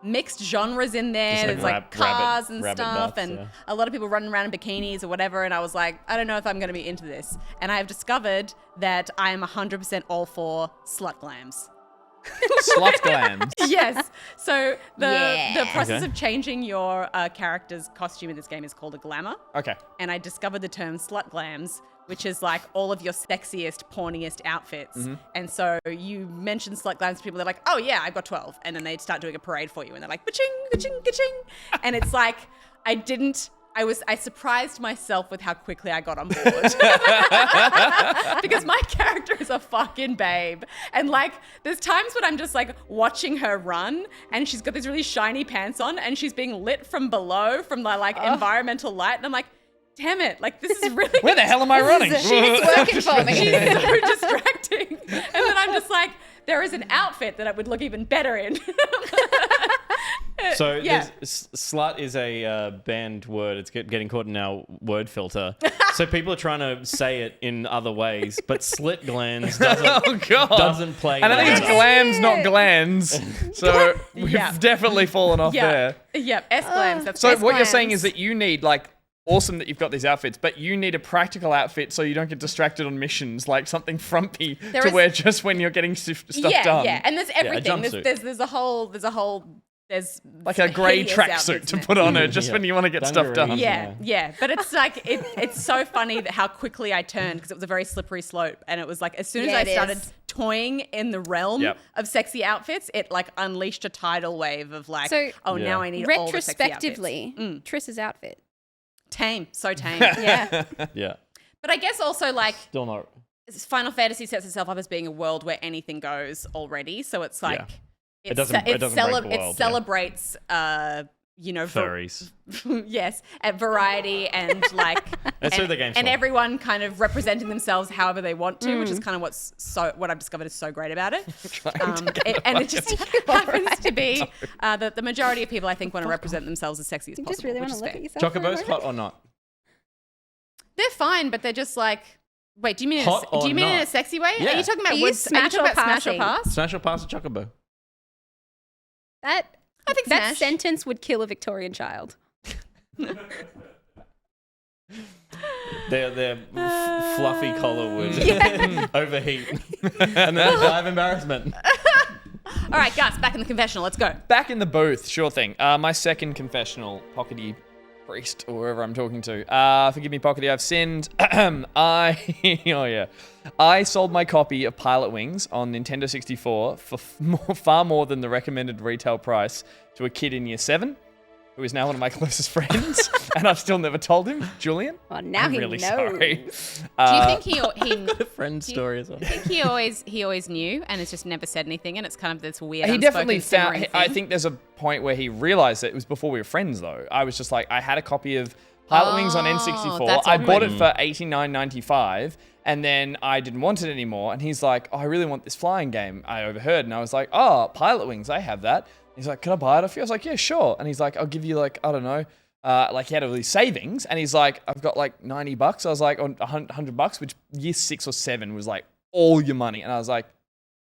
mixed genres in there.
Just like
There's like
rabbit-
cars and
rabbit
stuff,
butts,
and
yeah.
a lot of people running around in bikinis or whatever. And I was like, I don't know if I'm going to be into this. And I have discovered that I am 100% all for slut glams.
Slut glams.
Yes. So the
Yeah.
process
Okay.
of changing your character's costume in this game is called a glamour.
Okay.
And I discovered the term slut glams, which is like all of your sexiest, porniest outfits. And so you mention slut glams to people, they're like, oh yeah, I've got 12. And then they'd start doing a parade for you and they're like, ka-ching, ka-ching, ka-ching. And it's like, I surprised myself with how quickly I got on board. Because my character is a fucking babe. And like, there's times when I'm just like watching her run and she's got these really shiny pants on and she's being lit from below from the like environmental light. And I'm like, damn it, like this is really
Where the hell am I running?
It's working for me.
so distracting. And then I'm just like, there is an outfit that I would look even better in.
So
Yeah.
slut is a banned word. It's getting caught in our word filter. So people are trying to say it in other ways, but slit glands doesn't play.
And I think it's
that.
glams, not glands. So we've
Yeah.
definitely fallen off
yeah.
there.
Yeah, S-glams. That's
So
S-glams.
what you're saying is that you need like awesome that you've got these outfits, but you need a practical outfit so you don't get distracted on missions, like something frumpy to
is-
wear just when you're getting stuff
yeah,
done.
Yeah, and there's everything.
jumpsuit.
There's a whole
Like a grey
hideous
tracksuit
outfits
to
in it.
put on it just when you want to get stuff
Dungaree.
done.
Yeah, but it's like it's so funny that how quickly I turned because it was a very slippery slope, and it was like as soon as
Yeah,
I
it
started
is.
toying in the realm
Yep.
of sexy outfits, it like unleashed a tidal wave of like,
So,
now I need all the sexy outfits.
retrospectively, Triss's outfit.
Tame, so tame.
Yeah.
Yeah.
But I guess also like
Still not.
Final Fantasy sets itself up as being a world where anything goes already, so it's like.
Yeah. It doesn't break the world, yeah.
celebrates,
Furries.
yes, at variety and like,
That's who the game's
and
for.
everyone kind of representing themselves however they want to, which is kind of what I've discovered is so great about it. And it just happens to be that the majority of people I think want to represent themselves as sexy as
You
possible.
just really
which
want
is
to look
fair.
at yourself. for a
Chocobos,
moment?
hot or not?
They're fine, but they're just like. Wait, do you mean
Hot or
in
not?
a sexy way?
Yeah.
Are you talking about
Are you
wood
smash
are you talking
or
about smash or
passing?
pass?
Smash or pass a chocobo?
That
I think
that
smash.
sentence would kill a Victorian child.
Their fluffy collar would overheat. And then they die of embarrassment.
All right, Gus, back in the confessional. Let's go.
Back in the booth, sure thing. My second confessional, Pockety Priest, or whoever I'm talking to. Forgive me, Pockety, I've sinned. I sold my copy of Pilot Wings on Nintendo 64 for far more than the recommended retail price to a kid in year 7, who is now one of my closest friends, and I've still never told him, Julian.
Oh, now
I'm
he
really
knows.
sorry.
Do you think he
A friend story as well.
I think he always knew and has just never said anything, and it's kind of this weird.
He definitely
unspoken
found.
simmering
I
thing.
think there's a point where he realized that it was before we were friends, though. I was just like, I had a copy of Pilot Wings on N64.
that's
I
awkward.
bought it for $89.95, and then I didn't want it anymore. And he's like, oh, I really want this flying game. I overheard, and I was like, oh, Pilot Wings, I have that. He's like, can I buy it off you? I was like, yeah, sure. And he's like, I'll give you like, I don't know. Like he had all these savings, and he's like, I've got like $90. I was like, on $100, which year 6 or 7 was like all your money. And I was like,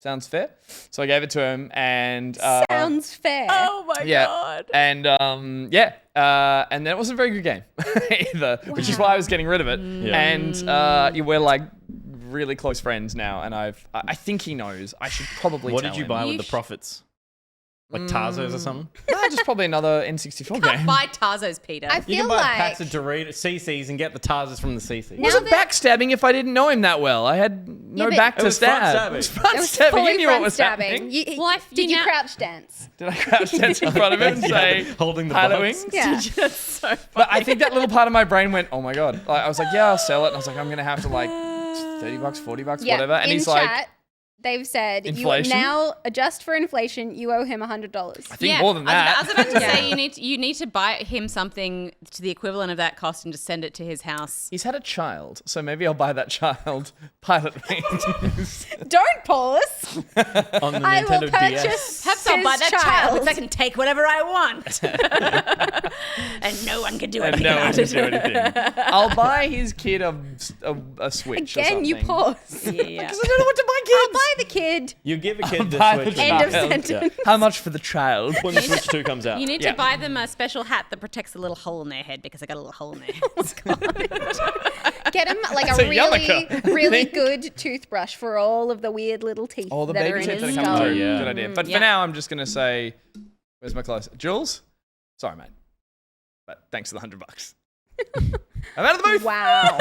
sounds fair. So I gave it to him, and
Sounds fair.
Oh my
yeah,
god.
and and then it wasn't a very good game either, which is why I was getting rid of it. And we're like really close friends now, and I think he knows. I should probably.
What
tell
did you
him.
buy with the profits? Like Tarzos or something?
Nah, just probably another N64
Can't
game.
buy Tarzos, Peter.
I
You
feel
can buy
like
packs of Doritos, CCs, and get the Tarzos from the CC.
It wasn't
that-
backstabbing if I didn't know him that well. I had no
but-
back
It
to
was front
stab.
stabbing.
It was front
it was
stabbing.
fully
You knew what
front
was
stabbing.
happening.
Well,
Did you
know-
crouch dance?
Did I crouch dance in front of him and say,
holding the
Pilot
box.
Wings?
Yeah.
That's so funny.
But I think that little part of my brain went, oh my God. Like, I was like, yeah, I'll sell it. And I was like, I'm going to have to like $30, $40,
Yeah.
whatever. And
in
he's
chat,
like,
they've said
Inflation?
you now adjust for inflation. You owe him $100.
I think more than that.
I was about to say you need to buy him something to the equivalent of that cost and just send it to his house.
He's had a child, so maybe I'll buy that child Pilot Wings.
Don't pause.
On the
I will
Nintendo
purchase
DS.
Perhaps I'll buy
his
that child
child.
because I can take whatever I want. And no one can do
And
anything
no one
about
can
it.
do anything. I'll buy his kid a Switch or
Again,
something.
you pause.
Yeah.
Because I don't know what to buy kids.
I'll buy the kid.
You give a kid the
buy the
Switch.
End of
child.
sentence.
How much for the child?
When the Switch 2 comes out.
You need
Yeah.
to buy them a special hat that protects a little hole in their head because I got a little hole in their head.
Get him like
That's
a
a
really,
yarmulke, I
really
think.
good toothbrush for all of the weird little teeth
All the
that are
baby
in
tips
his
that are coming
skull.
through.
Yeah.
Good idea. But
Yeah.
for now, I'm just going to say, where's my close? Jules? Sorry, mate. But thanks for the $100. I'm out of the booth.
Wow.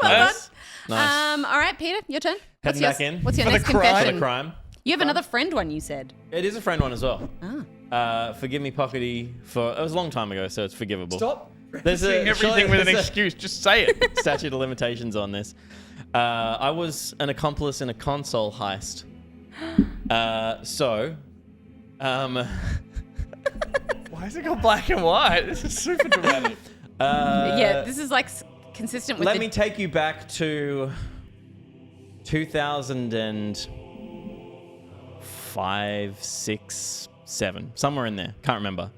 Nice. Nice.
All right, Peter, your turn.
Heading back in.
What's your
For the
next
crime.
For
confession?
the crime.
You have another friend one, you said.
It is a friend one as well. Forgive me, Pockety, for it was a long time ago, so it's forgivable.
Stop.
There's
Saying everything with an
there's a
excuse. Just say it.
statute of limitations on this. I was an accomplice in a console heist.
Why is it called black and white? This is super dramatic.
Yeah, this is like consistent with
Let me take you back to 2005, 6, 7, somewhere in there. Can't remember.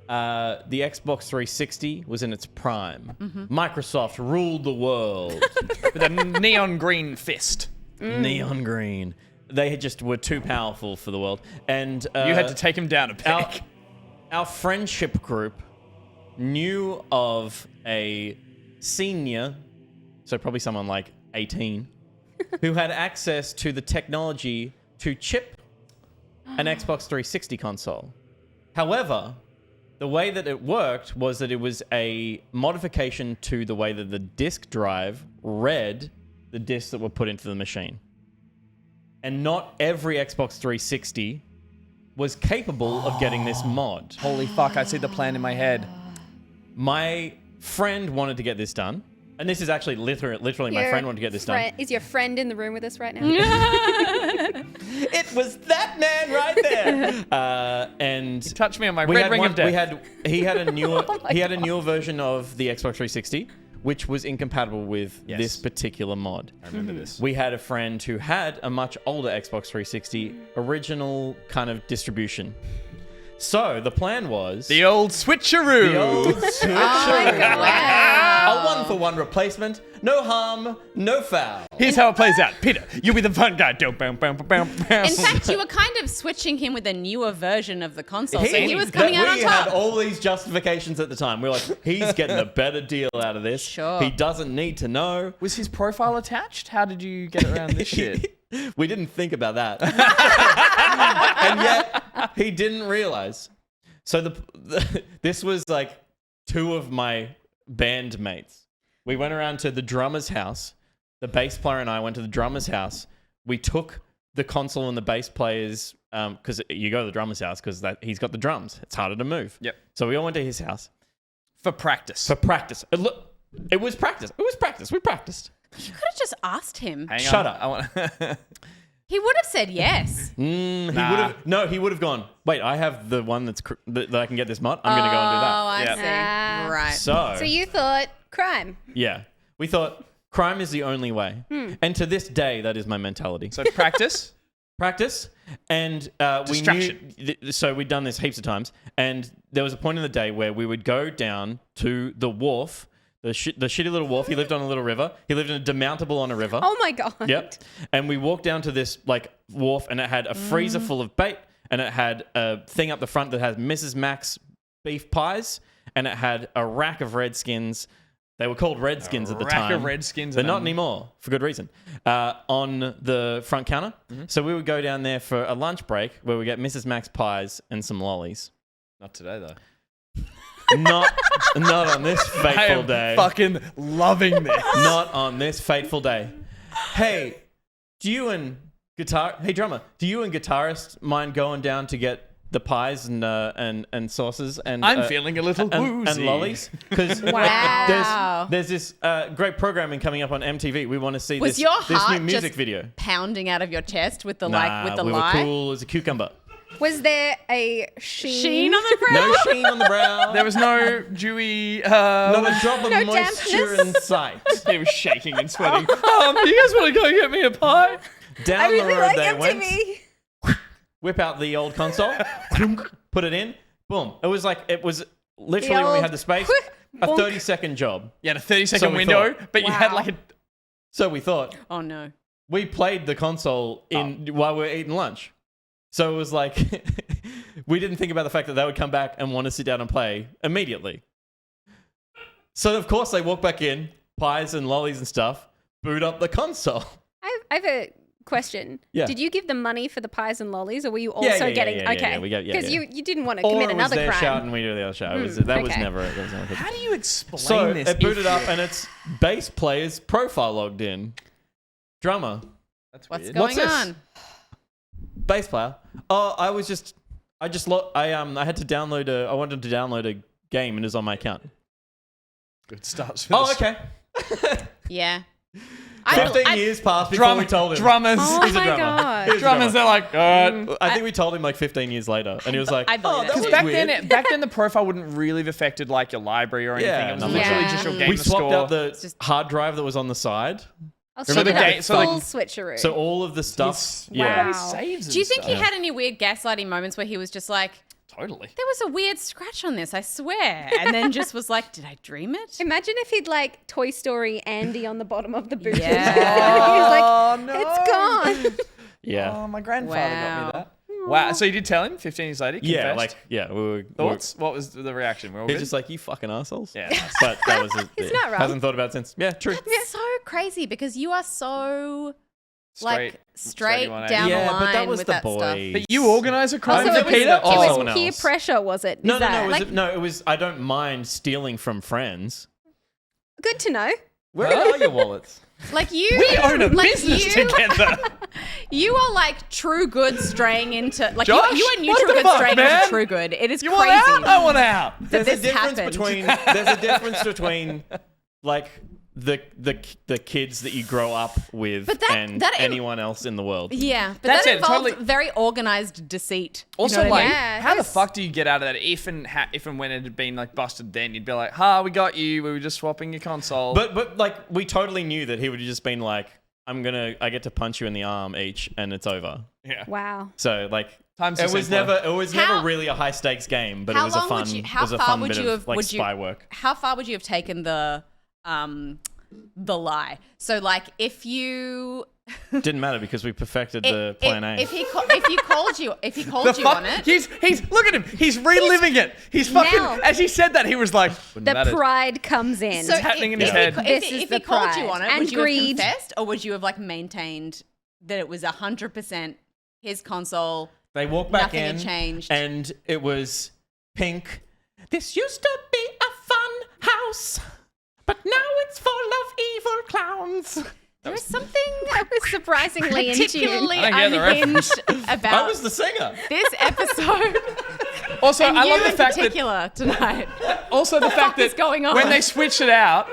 The Xbox 360 was in its prime. Microsoft ruled the world.
With a neon green fist.
Neon green. They just were too powerful for the world. And
You had to take him down a peg.
our friendship group knew of a senior, so probably someone like 18, who had access to the technology to chip an Xbox 360 console. However, the way that it worked was that it was a modification to the way that the disk drive read the discs that were put into the machine. And not every Xbox 360 was capable of getting this mod.
Holy fuck, I see the plan in my head.
My friend wanted to get this done. And this is actually literally my friend wanted to get this done.
Is your friend in the room with us right now?
It was that man right there. And
Touch me on my red ring of death.
He had a newer version of the Xbox 360, which was incompatible with this particular mod.
I remember this.
We had a friend who had a much older Xbox 360 original kind of distribution. So the plan was
The old switcheroo.
A one-for-one replacement. No harm, no foul.
Here's how it plays out. Peter, you be the fun guy.
In fact, you were kind of switching him with a newer version of the console, so he was coming out on
We
top.
had all these justifications at the time. We were like, he's getting a better deal out of this.
Sure.
He doesn't need to know.
Was his profile attached? How did you get around this shit?
We didn't think about that. And yet, he didn't realize. So this was like two of my band mates. We went around to the drummer's house. The bass player and I went to the drummer's house. We took the console and the bass players, because you go to the drummer's house because he's got the drums. It's harder to move.
Yep.
So we all went to his house.
For practice.
For practice. It was practice. We practiced.
You could have just asked him.
Hang
Shut
on.
up.
He would have said yes.
He would have gone, wait, I have the one that I can get this mod. I'm going to go and do that.
Oh, I
Yeah.
see. Right.
So
you thought crime.
yeah, we thought crime is the only way. And to this day, that is my mentality.
So practice.
Practice. And
Distraction.
we knew, so we'd done this heaps of times. And there was a point in the day where we would go down to the wharf, the shitty little wharf. He lived on a little river. He lived in a demountable on a river.
Oh my God.
Yep. And we walked down to this like wharf, and it had a freezer full of bait, and it had a thing up the front that had Mrs. Mac's beef pies, and it had a rack of Redskins. They were called Redskins at the time.
Rack of Redskins.
They're not anymore, for good reason. On the front counter. So we would go down there for a lunch break where we get Mrs. Mac's pies and some lollies.
Not today, though.
Not on this fateful day.
Fucking loving this.
Not on this fateful day. Hey, drummer, do you and guitarist mind going down to get the pies and sauces and
I'm feeling a little woozy.
and lollies? Because
Wow.
there's this great programming coming up on MTV. We want to see
Was
this
your
new
heart
music
just
video.
pounding out of your chest with the
We
lie?
were cool as a cucumber.
Was there a sheen?
Sheen on the brow?
No sheen on the brow.
There was no dewy...
not a drop of
No
moisture
dampness.
in sight.
He was shaking and sweating. You guys want to go get me a pie?
Down
I really
the road
like
they
MTV.
went. Whip out the old console, put it in, boom. It was literally when we had the space, a 30-second job.
You had a 30-second
So we
window,
thought.
but you had
Wow.
like a...
So we thought,
Oh no.
we played the console while we were eating lunch. So it was like, we didn't think about the fact that they would come back and want to sit down and play immediately. So of course they walk back in, pies and lollies and stuff, boot up the console.
I have a question.
Yeah.
Did you give them money for the pies and lollies, or were you also
yeah,
getting...
yeah,
okay.
we got- yeah,
Because
yeah.
you didn't want to
Or
commit
it was
another
their
crime.
shout and we do the other shout. That was
okay.
never...
How do you explain
So
this?
it booted up and it's bass player's profile logged in. Drummer.
That's
What's
weird.
going
this?
on?
Bass player. Oh, I had to download I wanted to download a game and it was on my account.
Good start.
Oh, okay.
Yeah.
15 years passed before we told him.
Drummers.
Oh
He's a
my
drummer.
God.
He's a
Drummers, they're
drummer.
like, God.
I think we told him like 15 years later, and he was like,
I believe it.
Because back then the profile wouldn't really have affected like your library or anything.
Yeah,
It was
nothing.
literally
Yeah.
just your game
we swapped
score.
out the hard drive that was on the side.
Oh,
So
so
the
the
game- so
full
like-
switcheroo.
So all of the stuff. Yeah.
Wow.
Saves
Do you
and
think he
stuff.
had any weird gaslighting moments where he was just like,
Totally.
there was a weird scratch on this, I swear. And then just was like, did I dream it?
Imagine if he'd like Toy Story Andy on the bottom of the boot.
Yeah.
He's like,
no.
it's gone.
Yeah.
Oh, my grandfather got
Wow.
me that. Wow. So you did tell him 15 years later?
Yeah,
confessed?
like, yeah. We were,
Thoughts? What was the reaction? We're all
He's
good?
just like, you fucking assholes.
Yeah.
But that was it.
He's not wrong.
Hasn't thought about it since. Yeah, true.
It's so crazy because you are so like straight
180.
down
Yeah,
the
but
line
that was
with
the
that
boy.
stuff.
But you organise a crime,
Also, it was,
Peter?
it was
someone
peer
else.
pressure, was it?
No,
Is
no,
that-
no.
like,
No, it was. I don't mind stealing from friends.
good to know.
Where are your wallets?
Like you,
We own a
like
business
you,
together.
You are like True Good straying into like
Josh,
you and
what
True
the
Good
fuck,
straying
man?
into True Good. It is
You
crazy.
want out? I want out.
that
There's a
this
difference
happened.
between. There's a difference between, like the kids that you grow up with
But
and anyone else in the world.
Yeah, but
That's
that
it,
involves
totally-
very organized deceit. You
Also,
know what I
like,
mean?
Yeah,
how the
there's-
fuck do you get out of that if and when it had been like busted? Then you'd be like, "Ha, we got you. We were just swapping your console."
But like we totally knew that he would have just been like, I get to punch you in the arm each, and it's over.
yeah,
Wow.
So like.
Time's
It
so
was
simpler.
never
How-
really a high stakes game, but it
How
was a
long
fun.
would you?
It
How
was a
far
fun
would
bit
you
of
have?
like
Would you?
spy work.
How far would you have taken the lie? So like if you
Didn't matter because we perfected the plan A.
if he called you
The fuck?
on it.
He's look at him. He's reliving it. He's fucking.
Now-
As he said that, he was like, "Wouldn't
The
matter."
pride comes in.
So
happening in
if
his
he
head.
co-
This
If,
is
if
the
he called you
pride.
on it,
And
would you
greed.
have confessed, or would you have like maintained that it was 100% his console?
They walked back
Nothing
in,
had changed.
and it was pink. This used to be a fun house, but now it's full of evil clowns.
There was something
That was surprisingly in tune.
particularly
I don't get the
unhinged
I
about
was the singer.
this episode.
Also,
And
I
you
love the
in
fact that.
particular tonight.
Also, the fact
fuck is
that
going on?
when they switched it out,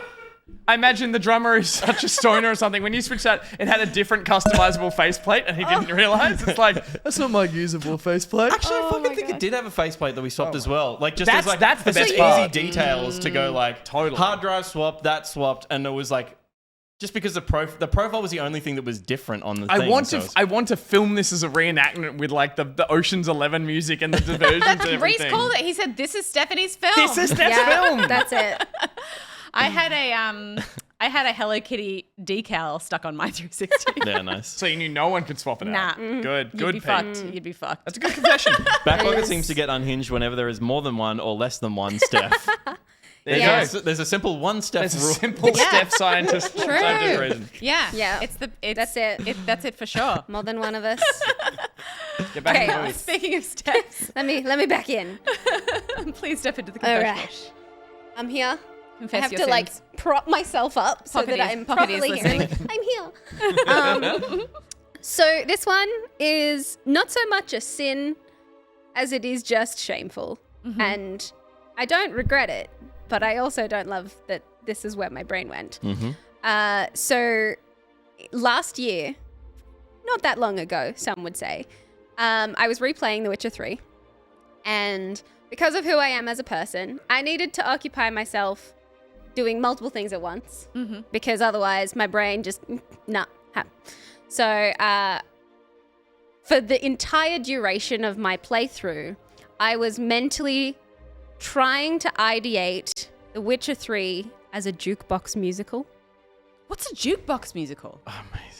I imagine the drummer is such a stoner or something. When you switched out, it had a different customizable faceplate, and he didn't realize. It's like that's not my usable faceplate.
Actually, I fucking
my
think
God.
it did have a faceplate that we swapped as well. Like just
That's-
as like
that's the
it's just
best part.
easy details to go like
Totally.
hard drive swap, that swapped, and it was like just because the profile was the only thing that was different on the thing.
I want to film this as a reenactment with like the Ocean's 11 music and the diversions and
Reese
everything.
called it. He said, "This is Stephanie's film."
This is Steph's
Yeah,
film.
that's it.
I had a Hello Kitty decal stuck on my 360.
Yeah, nice.
So you knew no one could swap it
Nah.
out. Good,
You'd
good,
be
Pete.
fucked. You'd be fucked.
That's a good confession.
Backlogger
Yes.
seems to get unhinged whenever there is more than one or less than one Steph.
There you
Yeah.
go.
There's a simple one Steph
There's a
rule.
simple Steph scientist reason.
Yeah.
Yeah.
That's it. That's it for sure.
More than one of us.
Get back in the
Okay.
booth.
Speaking of steps,
Let me back in.
please step into the
All
confessional.
right. I'm here.
Confess
I have
your
to like
sins.
prop myself up so that
Pocket is-
I'm
Pocket is
properly here.
listening.
I'm here. So this one is not so much a sin as it is just shameful. And I don't regret it, but I also don't love that this is where my brain went. So last year, not that long ago, some would say, I was replaying The Witcher 3. And because of who I am as a person, I needed to occupy myself doing multiple things at once because otherwise my brain just, nah. So for the entire duration of my playthrough, I was mentally trying to ideate The Witcher 3 as a jukebox musical.
What's a jukebox musical?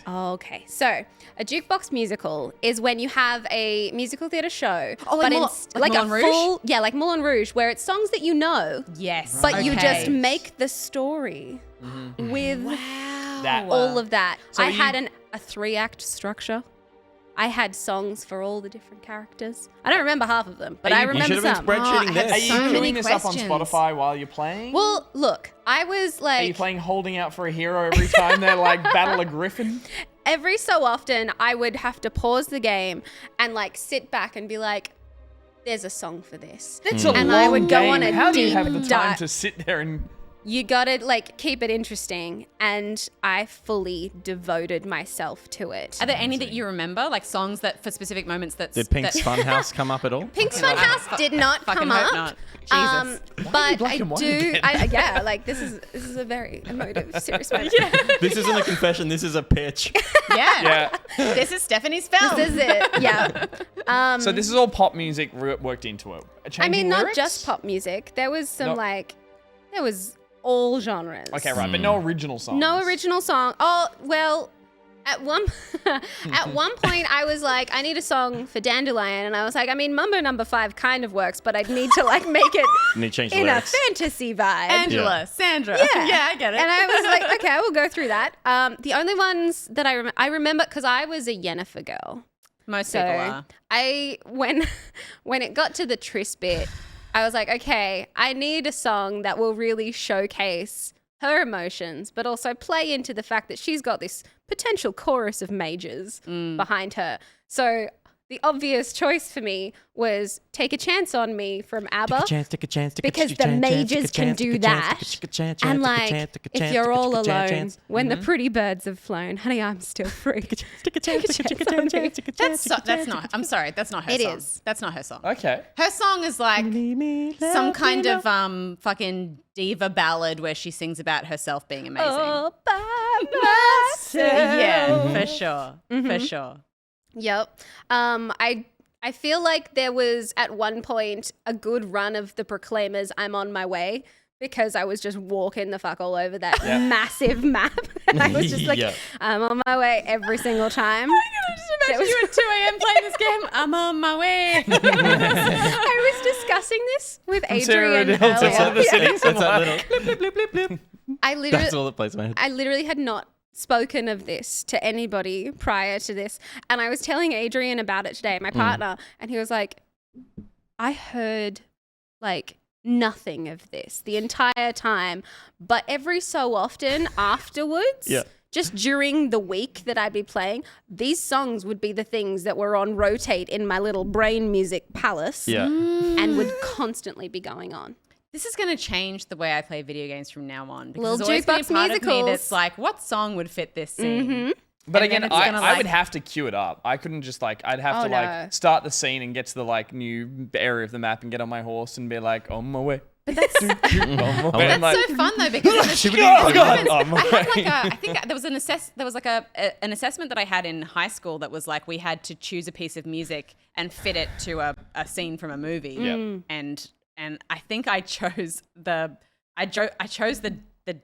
Okay, so a jukebox musical is when you have a musical theatre show,
Oh, like
but
Moulin- like
like a
Moulin Rouge?
full, yeah, like Moulin Rouge, where it's songs that you know,
Yes.
but you
Okay.
just make the story with
That
all of that.
So
I
you-
had a 3-act structure. I had songs for all the different characters. I don't remember half of them, but
Are
I
you-
remember
You should have
some.
been spreadsheeting
I had
Are
this.
you
so
doing
many
this up on
questions.
Spotify while you're playing?
Well, look, I was
Are you
like,
playing Holding Out for a Hero every time they like battle a griffin?
every so often I would have to pause the game and like sit back and be like, there's a song for this.
It's a
And
long
I would go
game.
on a
How do you
deep
have the time
dive.
to sit there and
you gotta like keep it interesting, and I fully devoted myself to it.
Are there any that you remember, like songs that for specific moments that
Did Pink's Funhouse come up at all?
Pink's Funhouse did not
fucking
come
hope
up.
not. Jesus.
But
black
I
and white
do.
again?
Yeah, like this is a very emotive, serious moment.
This isn't a confession. This is a pitch.
Yeah. This is Stephanie's film.
This is it. Yeah.
So this is all pop music worked into it.
I mean,
Changing
not
lyrics?
just pop music. There was some there was all genres.
Okay, right, but no original songs.
No original song. Oh, well, at one point I was like, I need a song for Dandelion, and I was like, I mean, Mambo Number 5 kind of works, but I'd need to like make it
Need to change the
in a
lyrics.
fantasy vibe.
Angela, Sandra.
Yeah.
I get it.
And I was like, okay, I will go through that. The only ones that I remember, because I was a Yennefer girl.
Most
So
people are.
when it got to the Triss bit, I was like, okay, I need a song that will really showcase her emotions, but also play into the fact that she's got this potential chorus of mages behind her. So the obvious choice for me was Take a Chance on Me from ABBA. Because the mages can do that. And like, if you're all alone, when the pretty birds have flown, honey, I'm still free. Take a chance on me.
That's not. I'm sorry. That's not her
It
song.
is.
That's not her song.
Okay.
Her song is like some kind of fucking diva ballad where she sings about herself being amazing.
All by myself.
Yeah, for sure. For sure.
Yep. I feel like there was at one point a good run of the Proclaimers I'm on my way, because I was just walking the fuck all over that massive map. And I was just like, I'm on my way every single time.
I can just imagine you at 2 a.m. playing this game. I'm on my way.
I was discussing this with Adrian
Hilton
earlier.
of the city.
It's that little. Blip, blip, blip, blip. That's all that plays in my head.
I literally had not spoken of this to anybody prior to this. And I was telling Adrian about it today, my partner, and he was like, I heard like nothing of this the entire time, but every so often afterwards, just during the week that I'd be playing, these songs would be the things that were on rotate in my little brain music palace and would constantly be going on.
This is going to change the way I play video games from now on. Because
Little
there's always been a
jukebox
part of me
musicals.
that's like, what song would fit this scene?
But
And then
again,
it's gonna,
I would
like-
have to queue it up. I couldn't just like, I'd have to
no.
like start the scene and get to the like new area of the map and get on my horse and be like, on my way.
But that's
on my way. And
That's
like,
so fun though, because in the
on my
I had
way.
like I think there was an an assessment that I had in high school that was like we had to choose a piece of music and fit it to a scene from a movie. And I think I chose the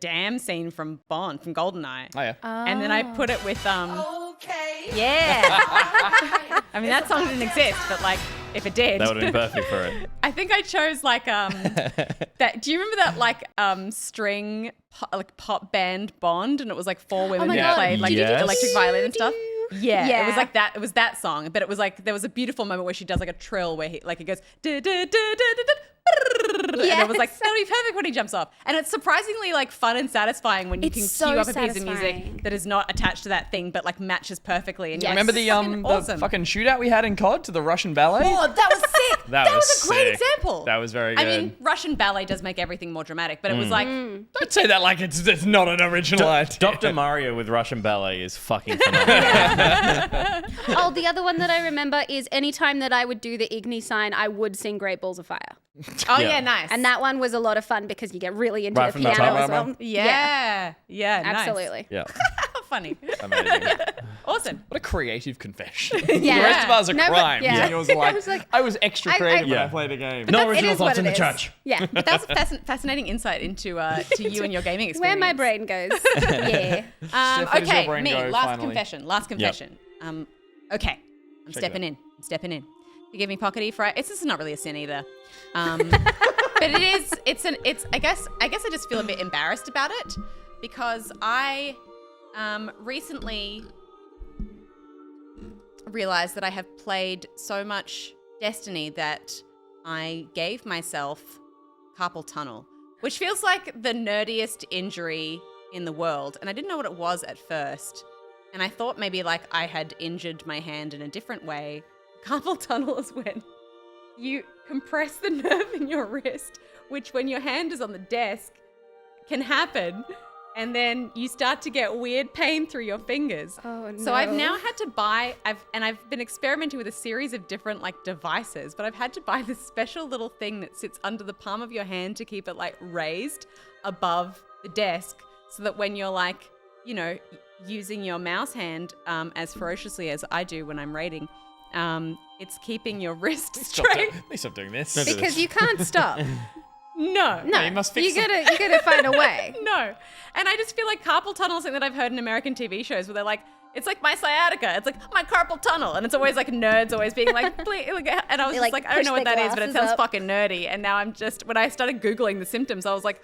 damn scene from Bond, from GoldenEye.
Oh yeah.
And then I put it with yeah. I mean that song didn't exist, but like if it did,
That would have been perfect for it.
I think I chose like that. Do you remember that like string pop band Bond, and it was like 4 women
my
who
God.
played like
Yes.
electric violin and stuff. Yeah,
Yeah.
it was like that. It was that song, but it was like there was a beautiful moment where she does like a trill where he like it goes and it was like that'll be perfect when he jumps off. And it's surprisingly like fun and satisfying when you
It's
can
so
cue up a piece of
satisfying.
music that is not attached to that thing but like matches perfectly. And
Yes.
Remember the
fucking
the
awesome.
fucking shootout we had in COD to the Russian ballet?
Oh, that was sick.
That was
was a great
sick.
example.
That was very
I
good.
mean, Russian ballet does make everything more dramatic, but it was like,
Don't say that like it's not an original idea.
Dr. Mario with Russian ballet is fucking phenomenal.
Oh, the other one that I remember is anytime that I would do the Igni sign, I would sing Great Balls of Fire.
oh yeah, nice.
And that one was a lot of fun because you get really into
Right
the
from the
piano
top,
as well.
right,
yeah, nice.
Absolutely.
Yeah.
How funny.
Amazing.
Awesome.
What a creative confession.
Yeah.
The rest of ours are
No, but-
crimes.
yeah.
And yours are like,
I was like,
I was extra creative when I
Yeah.
played a game.
No
It
original
is what
thoughts in
it
the
is.
church.
Yeah.
But that was a fascinating insight into you and your gaming experience.
Where my brain goes. Yeah.
Steph, where does your
Okay,
brain
me.
go,
Last
finally?
confession. Okay. I'm stepping in. Forgive me, Pockety, for this is not really a sin either. But it is. It's. I guess I just feel a bit embarrassed about it because I recently realized that I have played so much Destiny that I gave myself carpal tunnel, which feels like the nerdiest injury in the world, and I didn't know what it was at first. And I thought maybe like I had injured my hand in a different way. Carpal tunnel is when you compress the nerve in your wrist, which when your hand is on the desk can happen. And then you start to get weird pain through your fingers.
Oh,
So I've
no.
now had to buy, I've been experimenting with a series of different like devices, but I've had to buy this special little thing that sits under the palm of your hand to keep it like raised above the desk, so that when you're like, you know, using your mouse hand as ferociously as I do when I'm raiding, it's keeping your wrist straight.
Please stop doing this.
Because you can't stop.
No.
No,
you must fix
you gotta find a way.
No. And I just feel like carpal tunnel is something that I've heard in American TV shows where they're like, it's like my sciatica. It's like my carpal tunnel. And it's always like nerds always being like, please. And I was
They,
just
like,
like, I don't know
push
what that
their
is, but it
glasses
sounds
up.
fucking nerdy. And now I'm just, when I started Googling the symptoms, I was like,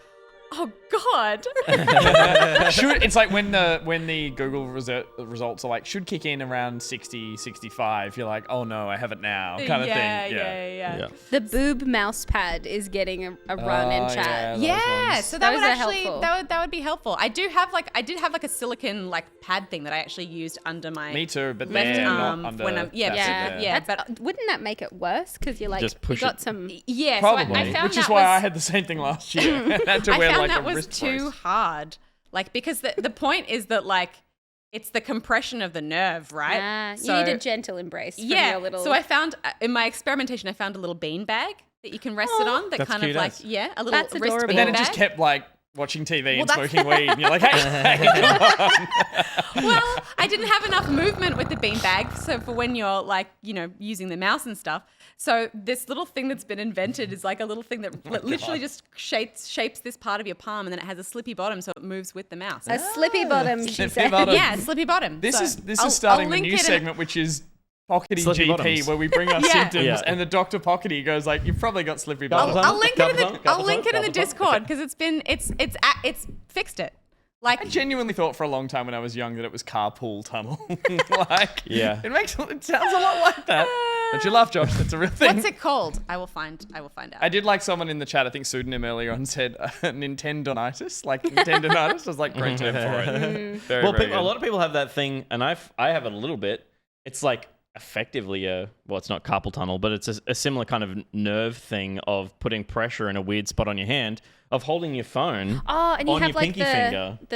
oh God.
It's like when the Google results are like, should kick in around 60, 65. You're like, oh no, I have it now, kind of thing.
Yeah.
The boob mouse pad is getting a run in chat.
Yeah, so that
Those
would
are
actually
helpful.
that would be helpful. I did have like a silicone like pad thing that I actually used under my
Me too, but
left
they're
arm
not under.
when I'm yeah.
That's-
But
wouldn't that make it worse? Because you're like,
Just push
you got
it.
some.
yeah,
Probably,
so I found
which is
that
why
was,
I had the same thing last year. I had to
I
wear
found
like
that
a
was
wrist
too
brace.
hard. Like because the point is that like it's the compression of the nerve, right?
You need a gentle embrace. From
yeah.
Your little...
So I found in my experimentation, I found a little bean bag that you can rest it on. That
That's
kind of
cute
like
as.
a little
That's
wrist
adorable.
But
bean
then it
bag.
just kept like watching TV and
that's-
smoking weed, and you're like, hey, come on.
Well, I didn't have enough movement with the beanbag, so for when you're like, you know, using the mouse and stuff. So this little thing that's been invented is like a little thing that literally just shapes this part of your palm, and then it has a slippy bottom, so it moves with the mouse.
a slippy bottom, she
Slippy
said.
bottom.
Yeah, slippy bottom.
This
So
is
I'll
starting the
link
new
it in-
segment, which is Pockety
Slippy
GP,
bottoms.
where we bring our
Yeah.
symptoms,
Yeah.
and the Dr. Pockety goes like, "You've probably got slippery
Carpal
bottoms."
I'll link it in the
Carpal
I'll link it in the
tunnel?
Discord because it's fixed it. Like
I genuinely thought for a long time when I was young that it was carpool tunnel. Like,
Yeah.
it sounds a lot like that. Don't you laugh, Josh? That's a real thing.
what's it called? I will find out.
I did like someone in the chat, I think pseudonym earlier on said Nintendonitis, like Nintendonitis was like great term for it. Very,
Well,
very
people, a
good.
lot of people have that thing, and I have it a little bit. It's like effectively it's not carpal tunnel, but it's a similar kind of nerve thing of putting pressure in a weird spot on your hand, of holding your phone
Oh, and you
on
have
your
like
pinky finger.
you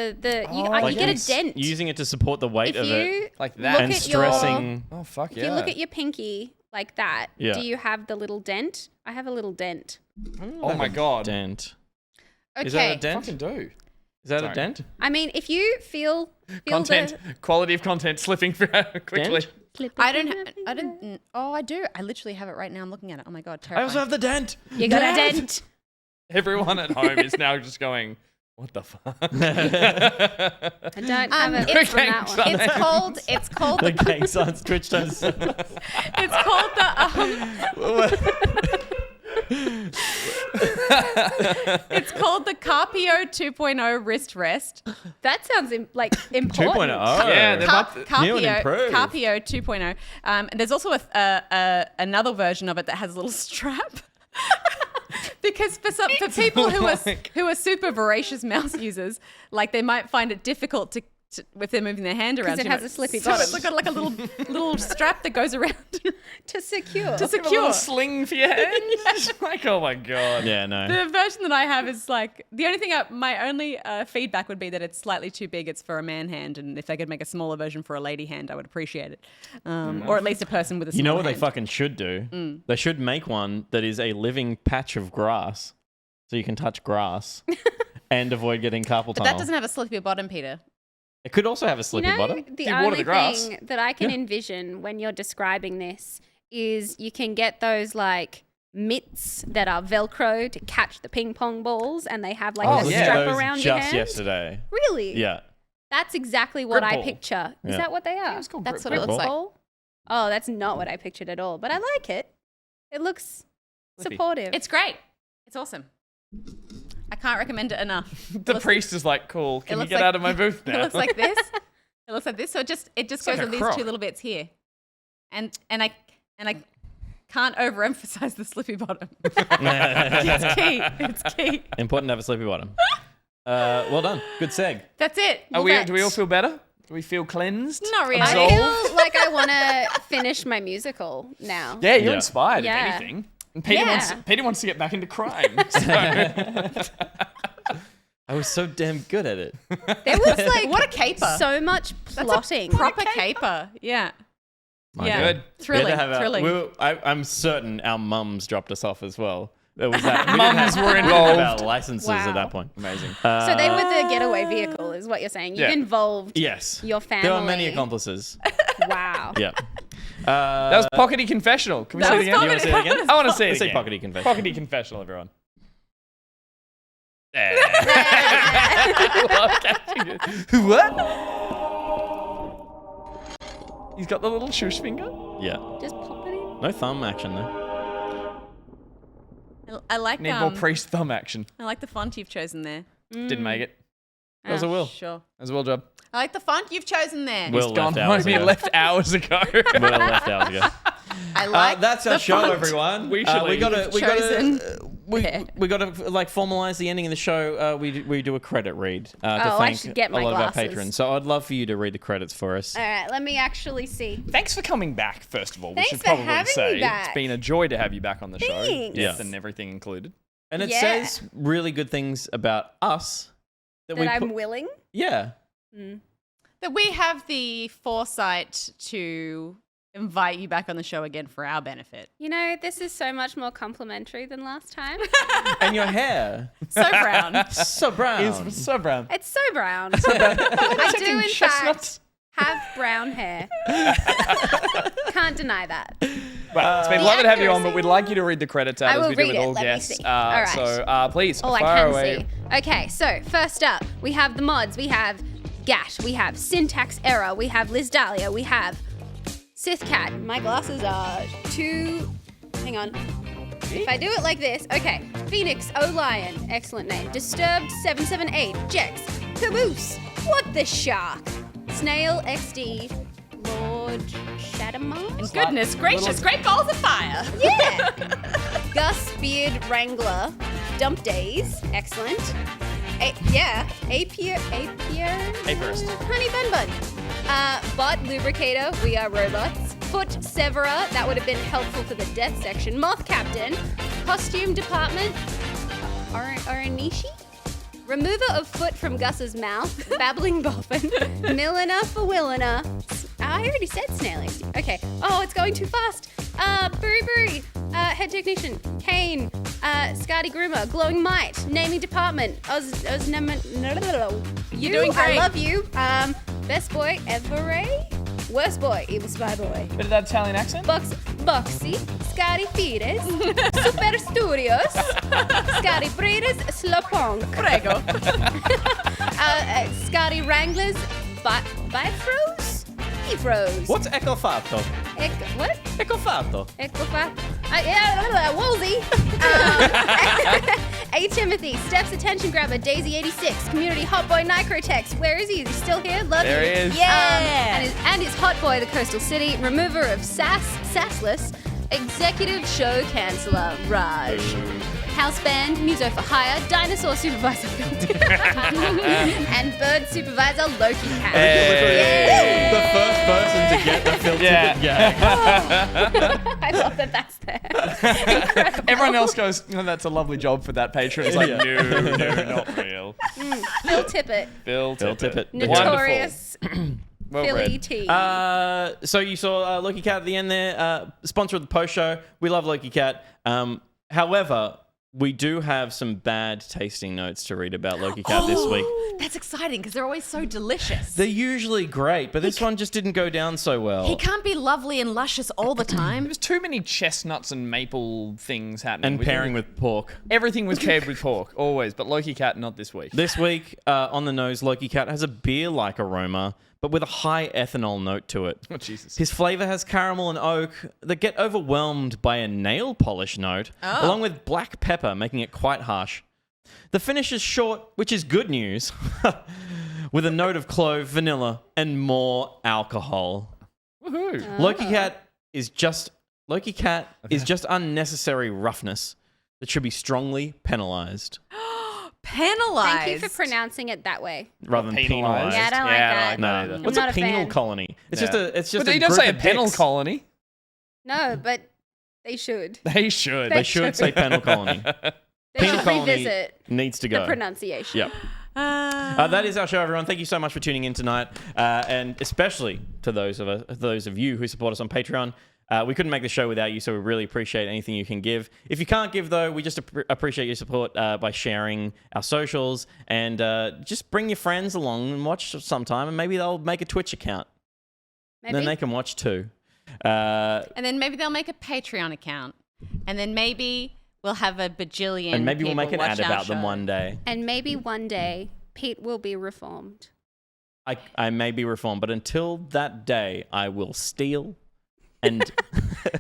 get a dent.
Using it to support the weight
if
of
you
it.
Like
look
that.
And
at
stressing.
Oh, fuck
if
yeah.
you look at your pinky like that,
Yeah.
do you have the little dent? I have a little dent.
Oh my god.
Dent.
Okay.
Is that a dent?
Fucking do.
Is that
Sorry.
a dent?
I mean, if you feel
Content, quality of content slipping quickly.
I don't. Oh, I do. I literally have it right now. I'm looking at it. Oh my god,
I
terrifying.
also have the dent.
You got a dent.
Everyone at home is now just going, what the fuck?
I don't have it
it's
from that one.
It's called
The gang signs, Twitch times.
it's called the it's called the Carpio 2.0 wrist rest.
That sounds like important.
2.0.
Yeah, they're
New and improved.
Carpio 2.0. And there's also another version of it that has a little strap. Because for people who are super voracious mouse users, like they might find it difficult to if they're moving their hand around.
it
too
has
much.
a slippy
So
bottom.
it's got like a little strap that goes around
to secure.
to
A little
secure.
sling for your hands. Like, oh my god.
Yeah, no.
The version that I have is like the only thing. My only feedback would be that it's slightly too big. It's for a man hand, and if they could make a smaller version for a lady hand, I would appreciate it, or at least a person with a.
You know
small
what they
hand.
fucking should do? They should make one that is a living patch of grass, so you can touch grass and avoid getting carpal tunnel.
But that doesn't have a slippy bottom, Peter.
It could also have a
You
slippy
know,
bottom.
the
You water
only
the grass.
thing that I can
Yeah.
envision when you're describing this is you can get those like mitts that are Velcro to catch the ping pong balls, and they have like
Oh,
a
yeah.
strap
Those
around your
just
hand.
yesterday.
Really?
Yeah.
That's exactly what
Grip
I
ball.
picture. Is
Yeah.
that what they are?
It's called
That's
grip
what it
ball.
looks like.
Ball? Oh, that's not what I pictured at all. But I like it. It looks
Flippy.
supportive.
It's great. It's awesome. I can't recommend it enough.
The priest is like, cool, can you
looks
get
like-
out of my booth now?
It looks like this. It looks like this. So it just
like
goes
a
on these
croc.
two little bits here, and I can't overemphasize the slippy bottom. It's key. It's key.
Important to have a slippy bottom. Well done. Good seg.
That's it.
Do we all
That's-
feel better? Do we feel cleansed?
Not really.
I
Absolved?
feel like I want to finish my musical now.
Yeah, you're
Yeah.
inspired,
Yeah.
if anything. And Peter
Yeah.
wants to get back into crime. So.
I was so damn good at it.
There was like
What a caper.
so much plotting.
Proper caper. Yeah. Yeah.
Good.
Thrilling. Thrilling.
I'm certain our mums dropped us off as well. There was that.
Mums were
We didn't
involved.
have our licenses at that point.
Amazing.
So they were the getaway vehicle, is what you're saying. You
Yeah.
involved
Yes.
your family.
There were many accomplices.
Wow.
Yeah.
That was Pockety Confessional. Can we
That
see it
was
again?
You want to see it again?
I want to see it
Let's say
again.
Pockety Confessional.
Pockety Confessional, everyone. What? He's got the little shush finger.
Yeah.
Just pop it in.
No thumb action though.
I like
Need more priest thumb action.
I like the font you've chosen there.
Didn't make it. That was a will.
Sure.
That was a will job.
I like the font you've chosen there.
Will
He's gone
left
home.
hours
He
ago.
left hours ago.
Will left hours ago.
I like
That's our
the
show,
font.
everyone.
We should
we gotta
chosen.
we gotta like formalize the ending of the show. We do a credit read to
I
thank
should get my
a lot of our
glasses.
patrons. So I'd love for you to read the credits for us.
All right, let me actually see.
Thanks for coming back, first of all.
Thanks
we should
for
probably
having
say
me back.
it's been a joy to have you back on the show.
Thanks.
Death and everything included.
And it
Yeah.
says really good things about us
That I'm willing.
Yeah.
That we have the foresight to invite you back on the show again for our benefit.
You know, this is so much more complimentary than last time.
And your hair.
So brown.
So brown.
It's so brown.
It's so brown. I do, in
Chestnuts.
fact, have brown hair. Can't deny that.
Well, it's been
The
lovely to have you on, but
accuracy.
we'd like you to read the credits out
I
as
will
we do
read
with
it.
all
Let me
guests.
see. All right.
So please,
All I
fire
can
away.
see. Okay, so first up, we have the mods. We have Gat. We have Syntax Error. We have Liz Dahlia. We have Sithcat. My glasses are too... Hang on. If I do it like this, okay. Phoenix O'Lion, excellent name. Disturbed 778, Jex, Caboose, What the Shark, Snail XD, Lord Shadowmars?
Goodness gracious, great balls of fire.
Yeah! Gus Beard Wrangler, Dump Days, excellent. Apiarist, Honey Bun Bun. Bot Lubricator, We Are Robots. Foot Severer, that would have been helpful for the death section. Moth Captain, Costume Department, Orenishii. Remover of foot from Gus's mouth, Babbling Boffin, Milliner for Williner. I already said Snail XD. Okay. Oh, it's going too fast. BuriBuri, Head Technician, Kane, Scardy Groomer, Glowing Might, Naming Department, You're
doing
I
great.
love you. Best Boy Ever, Worst Boy, EvilSpyBoy.
Bit of that Italian accent?
Boxy, Scotty Fides, Super Studios, Scotty Breeders, Slopong,
Prego.
Scotty Wranglers, Bifroze? Efroze.
What's Echo Fatto?
What?
Echo Fatto.
Equifax. Woolsey. A. Timothy, Steps Attention Grabber, Daisy86, Community Hot Boy Nicrotex. Where is he? Is he still here? Love
There
you.
he is.
Yeah.
And his Hot Boy, the Coastal City, Remover of Sassless, Executive Show Canceller, Raj. House Band, Muso for Hire, Dinosaur Supervisor Phil and Bird Supervisor Loki Cat.
Hey.
The first person to get the filter
Yeah.
gag.
I love that that's there. Incredible.
Everyone else goes, oh, that's a lovely job for that patron. It's like, no, not real.
Phil Tippett,
Phil Tippett.
notorious
Well
Philly
read.
T.
So you saw Loki Cat at the end there. Sponsor of the post show. We love Loki Cat. However, we do have some bad tasting notes to read about Loki Cat this week.
That's exciting because they're always so delicious.
They're usually great, but this one just didn't go down so well.
He can't be lovely and luscious all the time.
There's too many chestnuts and maple things happening.
And pairing with pork.
Everything was paired with pork, always. But Loki Cat, not this week.
This week, on the nose, Loki Cat has a beer-like aroma, but with a high ethanol note to it.
Oh, Jesus.
His flavor has caramel and oak that get overwhelmed by a nail polish note, along with black pepper, making it quite harsh. The finish is short, which is good news, with a note of clove, vanilla, and more alcohol.
Woohoo.
Loki Cat is just unnecessary roughness that should be strongly penalized.
Penalized.
Thank you for pronouncing it that way.
Rather than penalized.
Yeah, I don't like that.
No.
either.
What's
not
a
a
penal
fan.
colony? It's
Yeah.
just
But
a
you don't
group
say a
of
penal
dicks.
colony.
No, but they should.
They should.
They should say penal colony.
They
Penal
should
colony
revisit
needs to
the
go.
pronunciation.
Yep. That is our show, everyone. Thank you so much for tuning in tonight, and especially to those of you who support us on Patreon. We couldn't make the show without you, so we really appreciate anything you can give. If you can't give, though, we just appreciate your support by sharing our socials, and just bring your friends along and watch sometime, and maybe they'll make a Twitch account.
Maybe.
Then they can watch too.
And then maybe they'll make a Patreon account. And then maybe we'll have a bajillion
And maybe we'll
people
make an
watch
ad
our
about them
show.
one day.
And maybe one day, Pete will be reformed.
I may be reformed, but until that day, I will steal and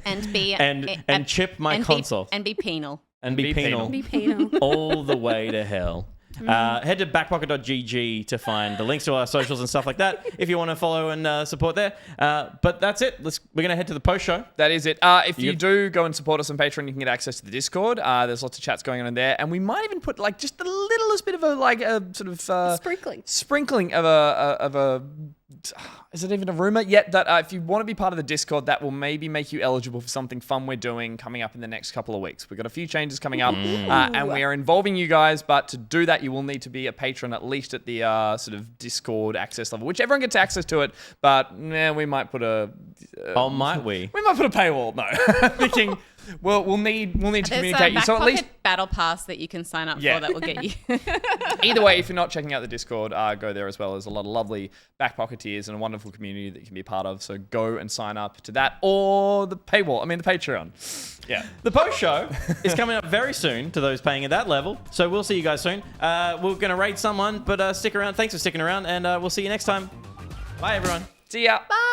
And be
and chip my
and
console
and be penal.
and be penal
Be penal.
all the way to hell. Head to backpocket.gg to find the links to our socials and stuff like that if you want to follow and support there. But that's it. We're going to head to the post show.
That is it. If you do go and support us on Patreon, you can get access to the Discord. There's lots of chats going on in there, and we might even put like just the littlest bit of a sort of sprinkling of a. Is it even a rumor yet that if you want to be part of the Discord, that will maybe make you eligible for something fun we're doing coming up in the next couple of weeks. We've got a few changes coming up, and we are involving you guys. But to do that, you will need to be a patron at least at the sort of Discord access level, which everyone gets access to it. But we might put a.
Might we?
We might put a paywall. No, thinking. We'll need to
There's
communicate
a
you. So at least
battle pass that you can sign up for that will get you.
either way, if you're not checking out the Discord, go there as well. There's a lot of lovely back pocketeers and a wonderful community that you can be a part of. So go and sign up to that or the paywall. I mean the Patreon. Yeah.
The post show is coming up very soon to those paying at that level. So we'll see you guys soon. We're going to raid someone, but stick around. Thanks for sticking around, and we'll see you next time. Bye, everyone.
See ya.
Bye.